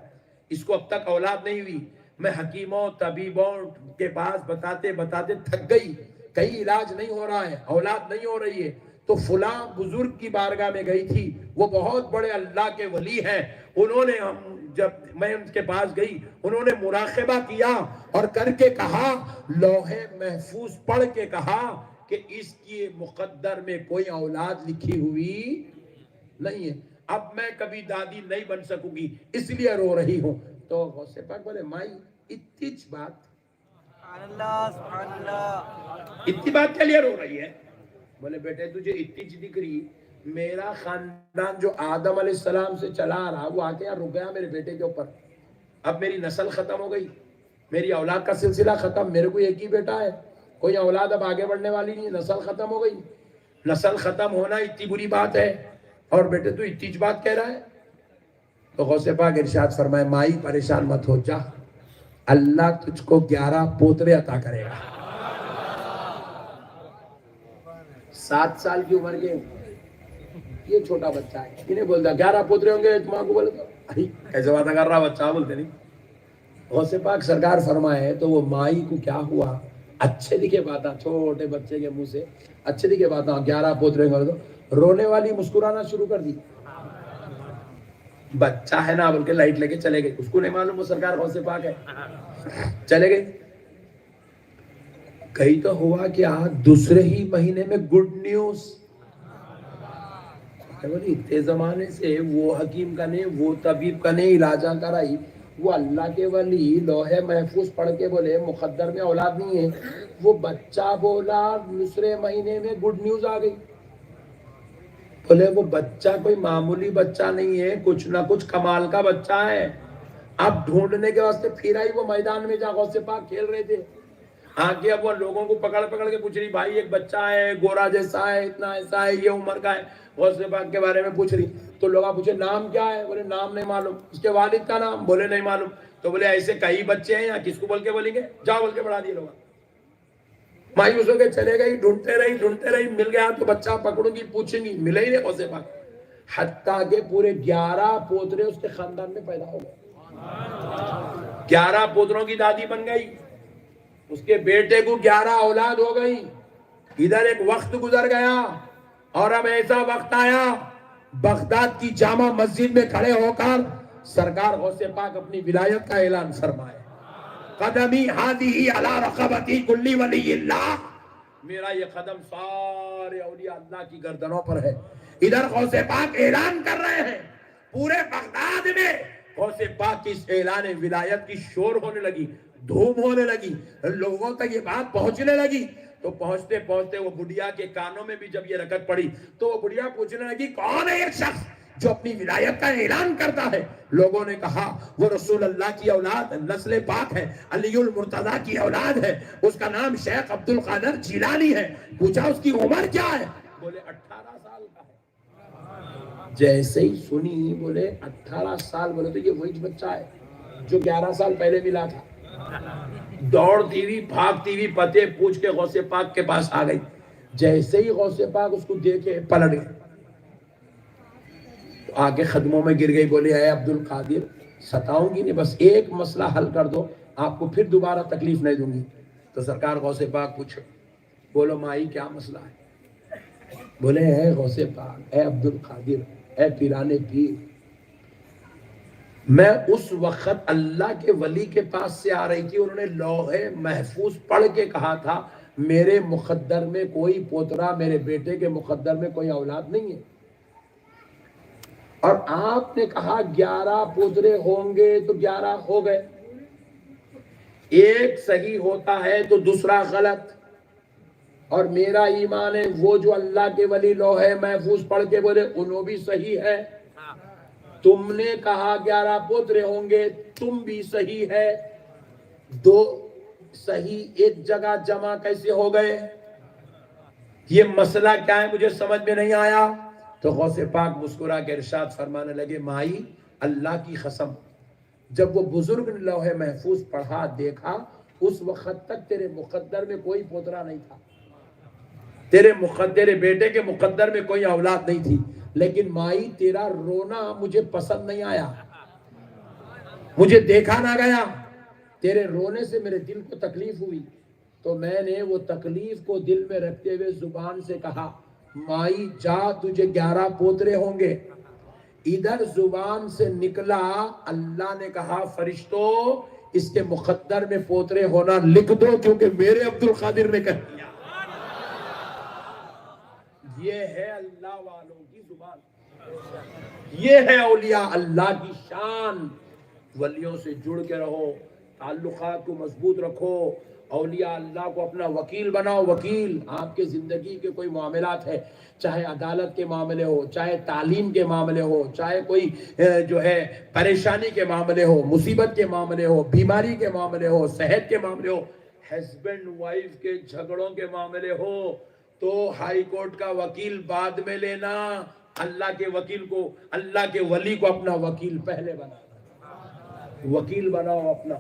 اس کو اب تک اولاد نہیں ہوئی. میں حکیموں طبیبوں کے پاس بتاتے بتاتے تھک گئی، کہیں علاج نہیں ہو رہا ہے، اولاد نہیں ہو رہی ہے. تو فلاں بزرگ کی بارگاہ میں گئی تھی، وہ بہت بڑے اللہ کے ولی ہیں. انہوں نے جب میں ان کے پاس گئی، انہوں نے مراقبہ کیا اور کر کے کہا، لوح محفوظ پڑھ کے کہا کہ اس کی مقدر میں کوئی اولاد لکھی ہوئی نہیں ہے، اب میں کبھی دادی نہیں بن سکوں گی، اس لیے رو رہی ہوں. تو غوث پاک بولے مائی اتنی بات، اتنی بات کے لیے رو رہی ہے؟ بولے بیٹے تجھے اتنی دکھ رہی، میرا خاندان جو آدم علیہ السلام سے چلا آ رہا وہ آ کے یہاں رک گیا میرے بیٹے کے اوپر. اب میری نسل ختم ہو گئی، میری اولاد کا سلسلہ ختم. میرے کو ایک ہی بیٹا ہے، کوئی اولاد اب آگے بڑھنے والی نہیں، نسل ختم ہو گئی. نسل ختم ہونا اتنی بری بات ہے اور بیٹے تو اتنی بات کہہ رہا ہے. تو غوث پاک ارشاد فرمائے مائی پریشان مت ہو جا، اللہ تجھ کو 11 پوترے عطا کرے گا. 7 سال کی عمر کے یہ چھوٹا بچہ ہے، انہیں بولتا 11 پوترے ہوں گے، تمہاں کو بولتا کیسے باتیں کر رہا بچہ، بولتے نہیں. غوث پاک سرکار فرمائے تو وہ مائی کو کیا ہوا، اچھے دکھے باتاں، چھوٹے بچے کے منہ سے اچھے دکھے باتاں، 11 پوترے ہوں گے، تو رونے والی مسکرانا شروع کر دی. بچہ ہے نا بول کے لائٹ لے کے چلے گئے، اس کو نہیں معلوم وہ سرکار غوث پاک ہے، چلے گئے. کہیں تو ہوا کیا، دوسرے ہی مہینے میں گڈ نیوز. اتنے زمانے سے وہ حکیم کا نہیں، وہ طبیب کا نہیں، علاجاں کرائی، وہ اللہ کے ولی لوح محفوظ پڑھ کے بولے مقدر میں اولاد نہیں ہے. وہ بچہ بولا دوسرے مہینے میں گڈ نیوز آ گئی. بولے وہ بچہ کوئی معمولی بچہ نہیں ہے، کچھ نہ کچھ کمال کا بچہ ہے. اب ڈھونڈنے کے واسطے پھر آئی وہ میدان میں جا غوث پاک کھیل رہے تھے. آگے اب وہ لوگوں کو پکڑ پکڑ کے پوچھ رہی بھائی ایک بچہ ہے، گورا جیسا ہے، اتنا ایسا ہے، یہ عمر کا ہے. غوث پاک کے بارے میں پوچھ رہی تو لوگوں پوچھے نام کیا ہے، بولے نام نہیں معلوم. اس کے والد کا نام، بولے نہیں معلوم. تو بولے ایسے کئی بچے ہیں، یا کس کو بول کے بولیں گے، جاؤ بول کے بڑھا دیے. لوگ مایوس ہو کے چلے گئی، ڈھونڈتے رہی، مل گیا تو بچہ پکڑوں گی، پوچھیں گی، ملے ہی نہیں غوث پاک. حتیٰ کہ پورے 11 پوترے اس کے خاندان میں پیدا ہو گئے. 11 پوتروں کی دادی بن گئی، اس کے بیٹے کو 11 اولاد ہو گئی. ادھر ایک وقت گزر گیا اور اب ایسا وقت آیا، بغداد کی جامع مسجد میں کھڑے ہو کر سرکار غوث پاک اپنی ولایت کا اعلان فرمائے. قدمی ہادی علی رقبتی کلی ولی اللہ، میرا یہ قدم سارے اولیاء اللہ کی گردنوں پر ہے. ادھر غوث پاک اعلان کر رہے ہیں، پورے بغداد میں غوث پاک کی اس اعلان ولایت کی شور ہونے لگی، دھوم ہونے لگی، لوگوں تک یہ بات پہنچنے لگی. تو پہنچتے پہنچتے وہ بڑھیا کے کانوں میں بھی جب یہ رکعت پڑی تو وہ بڑھیا پوچھنے لگی کون ہے یہ شخص جو اپنی ولایت کا اعلان کرتا ہے. لوگوں نے کہا وہ رسول اللہ کی اولاد نسل پاک ہے, علی المرتضیٰ کی اولاد ہے, اس کا نام شیخ عبد القادر جیلانی ہے. پوچھا اس کی عمر کیا ہے؟ بولے 18 سال کا ہے. جیسے ہی سنی بولے 18 سال, بولے تو یہ وہی بچہ ہے جو 11 سال پہلے ملا تھا. دوڑتی ہوئی بھاگتی ہوئی پتے پوچھ کے غوث پاک کے پاس آ گئی. جیسے ہی غوث پاک اس کو دیکھے پلٹ گئے, آگے قدموں میں گر گئی. بولے اے عبد القادر ستاؤں گی نہیں, بس ایک مسئلہ حل کر دو, آپ کو پھر دوبارہ تکلیف نہیں دوں گی. تو سرکار غوث پاک پوچھو. بولو مائی کیا مسئلہ ہے؟ بولے اے غوث پاک, اے عبد القادر, اے پیرانے پیر, میں اس وقت اللہ کے ولی کے پاس سے آ رہی تھی, انہوں نے لوح محفوظ پڑھ کے کہا تھا میرے مقدر میں کوئی پوترا, میرے بیٹے کے مقدر میں کوئی اولاد نہیں ہے. اور آپ نے کہا 11 پوترے ہوں گے تو 11 ہو گئے, ایک صحیح ہوتا ہے تو دوسرا غلط. اور میرا ایمان ہے وہ جو اللہ کے ولی لوح محفوظ پڑھ کے بولے انہوں بھی صحیح ہے. تم نے کہا 11 پوترے ہوں گے, تم بھی صحیح ہے. دو صحیح ایک جگہ جمع کیسے ہو گئے؟ یہ مسئلہ کیا ہے مجھے سمجھ میں نہیں آیا. تو غوث پاک مسکرا کے ارشاد فرمانے لگے مائی اللہ کی قسم, جب وہ بزرگ نے لوح محفوظ پڑھا دیکھا اس وقت تک تیرے مقدر میں کوئی پوترا نہیں تھا, تیرے بیٹے کے مقدر میں کوئی اولاد نہیں تھی. لیکن مائی تیرا رونا مجھے پسند نہیں آیا, مجھے دیکھا نہ گیا, تیرے رونے سے میرے دل کو تکلیف ہوئی. تو میں نے وہ تکلیف کو دل میں رکھتے ہوئے زبان سے کہا مائی جا تجھے 11 پوترے ہوں گے. ادھر زبان سے نکلا اللہ نے کہا فرشتوں اس کے مقدر میں پوترے ہونا لکھ دو کیونکہ میرے عبد القادر نے کہہ دیا. یہ ہے اللہ والوں کی زبان, یہ ہے اولیاء اللہ کی شان. ولیوں سے جڑ کے رہو, تعلقات کو مضبوط رکھو, اولیاء اللہ کو اپنا وکیل بناؤ. وکیل آپ کے زندگی کے کوئی معاملات ہے, چاہے عدالت کے معاملے ہو, چاہے تعلیم کے معاملے ہو, چاہے کوئی جو ہے پریشانی کے معاملے ہو, مصیبت کے معاملے ہو, بیماری کے معاملے ہو, صحت کے معاملے ہو, ہسبینڈ وائف کے جھگڑوں کے معاملے ہو, تو ہائی کورٹ کا وکیل بعد میں لینا, اللہ کے وکیل کو, اللہ کے ولی کو اپنا وکیل پہلے بنانا. وکیل بناؤ اپنا,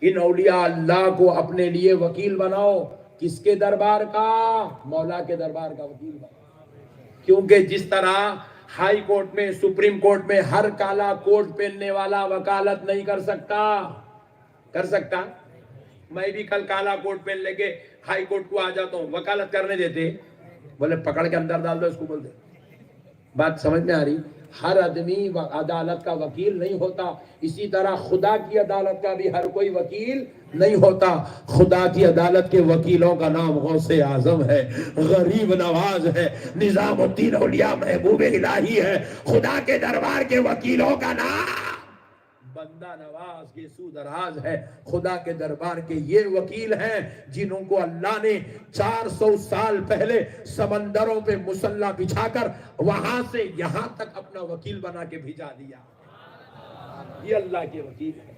ان اولیاء اللہ کو اپنے لیے وکیل بناؤ. کس کے دربار کا؟ مولا کے دربار کا وکیل بناؤ. کیونکہ جس طرح ہائی کورٹ میں, سپریم کورٹ میں ہر کالا کوٹ پہننے والا وکالت نہیں کر سکتا. کر سکتا؟ میں بھی کل کالا کوٹ پہن لے کے ہائی کورٹ کو آ جاتا ہوں, وکالت کرنے دیتے؟ بولے پکڑ کے اندر ڈال دو اس کو, بول دے. بات سمجھ میں آ رہی؟ ہر آدمی عدالت کا وکیل نہیں ہوتا. اسی طرح خدا کی عدالت کا بھی ہر کوئی وکیل نہیں ہوتا. خدا کی عدالت کے وکیلوں کا نام غوث اعظم ہے, غریب نواز ہے, نظام الدین اولیاء محبوب الہی ہے. خدا کے دربار کے وکیلوں کا نام بندہ نواز یسوع دراز ہے. خدا کے دربار کے یہ وکیل ہیں جنہوں کو اللہ نے 400 سال پہلے سمندروں پہ مسلح بچھا کر وہاں سے یہاں تک اپنا وکیل بنا کے بھیجا دیا. یہ اللہ کے وکیل ہیں.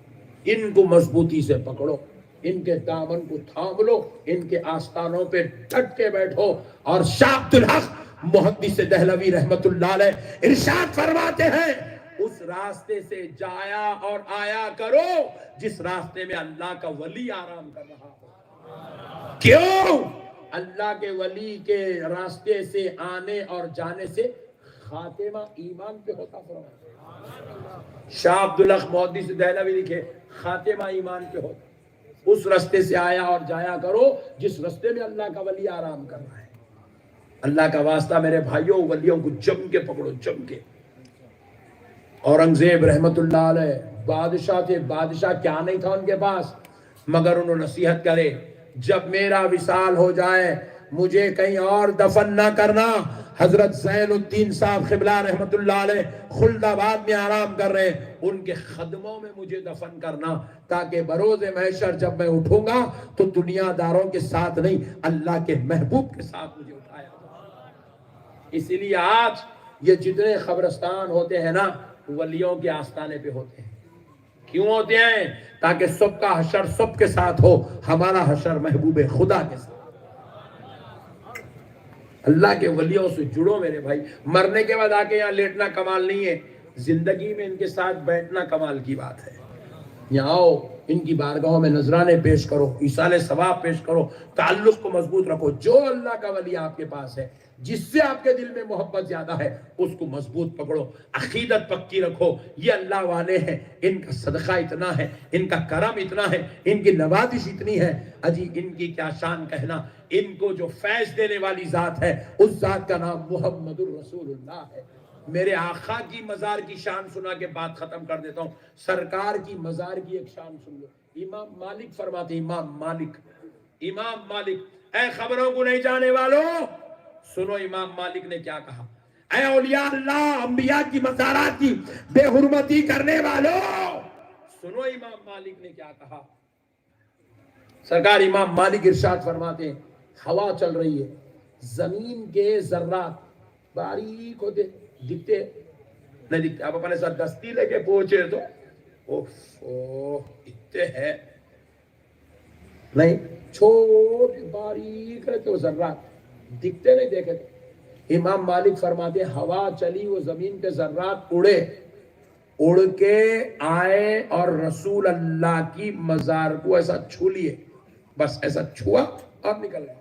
ان کو مضبوطی سے پکڑو, ان کے دامن کو تھام لو, ان کے آستانوں پہ ڈٹ کے بیٹھو. اور شاہ عبد الحق محدث دہلوی رحمت اللہ علیہ ارشاد فرماتے ہیں اس راستے سے جایا اور آیا کرو جس راستے میں اللہ کا ولی آرام کر رہا ہو. کیوں؟ اللہ کے ولی کے راستے سے آنے اور جانے سے خاتمہ ایمان پہ ہوتا. شاہ عبدالحق محدث دہلوی لکھے خاتمہ ایمان پہ ہوتا. اس راستے سے آیا اور جایا کرو جس راستے میں اللہ کا ولی آرام کر رہا ہے. اللہ کا واسطہ میرے بھائیوں, ولیوں کو جم کے پکڑو, جم کے. اورنگزیب رحمت اللہ علیہ بادشاہ تھے, بادشاہ کیا نہیں تھا ان کے پاس, مگر انہوں نے نصیحت کرے جب میرا وصال ہو جائے مجھے کہیں اور دفن نہ کرنا. حضرت زین الدین صاحب قبلہ رحمت اللہ علیہ خلد آباد میں آرام کر رہے, ان کے خدموں میں مجھے دفن کرنا تاکہ بروز محشر جب میں اٹھوں گا تو دنیا داروں کے ساتھ نہیں اللہ کے محبوب کے ساتھ مجھے اٹھایا. اسی لیے آج یہ جتنے قبرستان ہوتے ہیں نا ولیوں کے آستانے پہ ہوتے ہیں. کیوں ہوتے ہیں؟ تاکہ سب کا حشر سب کے ساتھ ہو، ہمارا حشر محبوب خدا کے ساتھ. اللہ کے ولیوں سے جڑو میرے بھائی. مرنے کے بعد آ کے یہاں لیٹنا کمال نہیں ہے، زندگی میں ان کے ساتھ بیٹھنا کمال کی بات ہے. یہاں آؤ، ان کی بارگاہوں میں نذرانے پیش کرو، ایصال ثواب پیش کرو، تعلق کو مضبوط رکھو. جو اللہ کا ولی آپ کے پاس ہے، جس سے آپ کے دل میں محبت زیادہ ہے، اس کو مضبوط پکڑو، عقیدت پکی رکھو. یہ اللہ والے ہیں، ان کا صدقہ اتنا ہے، ان کا کرم اتنا ہے، ان کی نوازش اتنی ہے. اجی ان کی کیا شان کہنا. ان کو جو فیض دینے والی ذات ہے، اس ذات کا نام محمد الرسول اللہ ہے. میرے آقا کی مزار کی شان سنا کے بات ختم کر دیتا ہوں. سرکار کی مزار کی ایک شان سن لو. امام مالک فرماتے ہیں، امام مالک، اے خبروں کو نہیں جانے والوں، سنو امام مالک نے کیا کہا. اے اولیاء اللہ، انبیاء کی مزارات کی بے حرمتی کرنے والوں، سنو امام مالک نے کیا کہا. سرکار امام مالک ارشاد فرماتے ہیں، ہوا چل رہی ہے، زمین کے ذرات باریک ہوتے دکھتے نہیں دکھتے. آپ اپنے ساتھ دستی لے کے پہنچے تو اتنے ہے نہیں، چھوٹے باریک رہتے وہ ذرات، دکھتے نہیں دیکھے. امام مالک فرماتے ہیں، ہوا چلی، وہ زمین کے ذرات اڑ کے آئے اور رسول اللہ کی مزار کو ایسا چھو لیے. بس ایسا چھوا اور نکل گیا.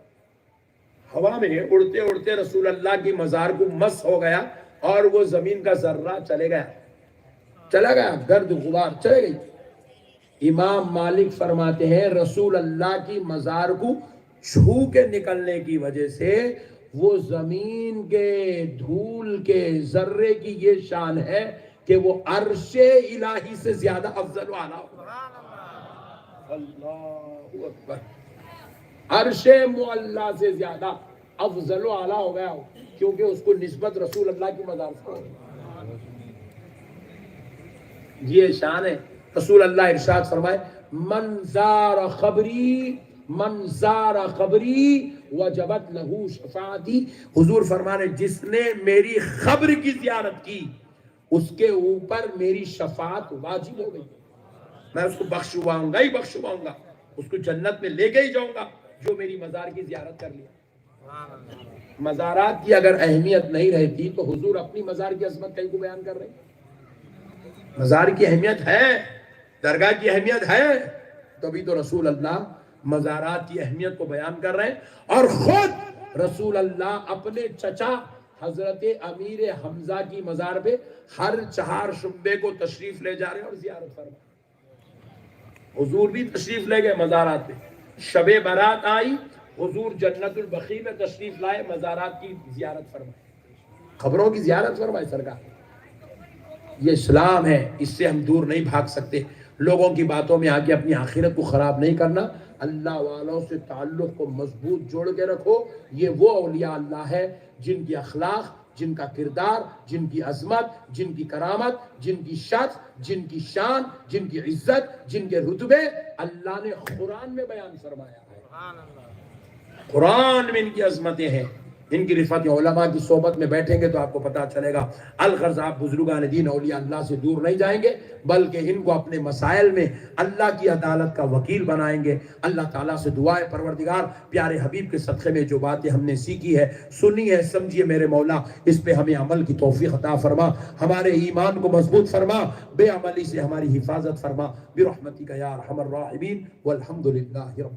ہوا میں اڑتے اڑتے رسول اللہ کی مزار کو مس ہو گیا اور وہ زمین کا ذرہ چلا گیا، گرد غبار چلے گئی. امام مالک فرماتے ہیں، رسول اللہ کی مزار کو چھو کے نکلنے کی وجہ سے وہ زمین کے دھول کے ذرے کی یہ شان ہے کہ وہ عرش الہی سے زیادہ افضل و اعلیٰ ہو. اللہ اکبر. عرش معلیٰ سے زیادہ افضل و اعلیٰ ہو گیا ہو، کیونکہ اس کو نسبت رسول اللہ کی مزار سے ہو. یہ شان ہے. رسول اللہ ارشاد فرمائے، من زار قبری وجبت لہو شفاعتی. حضور فرمانے، جس نے میری قبر کی زیارت کی اس کے اوپر میری شفاعت واجب ہو گئی. میں اس کو بخشواؤں گا، اس کو جنت میں لے کے ہی جاؤں گا جو میری مزار کی زیارت کر لیا. مزارات کی اگر اہمیت نہیں رہتی تو حضور اپنی مزار کی عظمت کہیں کو بیان کر رہے ہیں. مزار کی اہمیت ہے، درگاہ کی اہمیت ہے، تبھی تو رسول اللہ مزارات کی اہمیت کو بیان کر رہے ہیں. اور خود رسول اللہ اپنے چچا حضرت امیر حمزہ کی مزار پہ ہر 4 شنبے کو تشریف لے جا رہے ہیں اور زیارت فرما. حضور بھی تشریف لے گئے مزارات پہ. شب برات آئی، حضور جنت البقیع میں تشریف لائے، مزارات کی زیارت فرمائے، قبروں کی زیارت فرمائے سرکار. یہ اسلام ہے، اس سے ہم دور نہیں بھاگ سکتے. لوگوں کی باتوں میں آگے اپنی آخرت کو خراب نہیں کرنا. اللہ والوں سے تعلق کو مضبوط جوڑ کے رکھو. یہ وہ اولیاء اللہ ہے جن کی اخلاق، جن کا کردار، جن کی عظمت، جن کی کرامت، جن کی شخص، جن کی شان، جن کی عزت، جن کے رتبے اللہ نے قرآن میں بیان فرمایا ہے. قرآن میں ان کی عظمتیں ہیں. ان کی رفعت علماء کی صحبت میں بیٹھیں گے تو آپ کو پتہ چلے گا. الغرض آپ بزرگان دین اولیاء اللہ سے دور نہیں جائیں گے، بلکہ ان کو اپنے مسائل میں اللہ کی عدالت کا وکیل بنائیں گے. اللہ تعالیٰ سے دعا ہے، پروردگار پیارے حبیب کے صدقے میں جو باتیں ہم نے سیکھی ہے، سنی ہے، سمجھیے میرے مولا، اس پہ ہمیں عمل کی توفیق عطا فرما. ہمارے ایمان کو مضبوط فرما، بے عملی سے ہماری حفاظت فرما. برحمتک یا ارحم الراحمین، والحمد للہ رب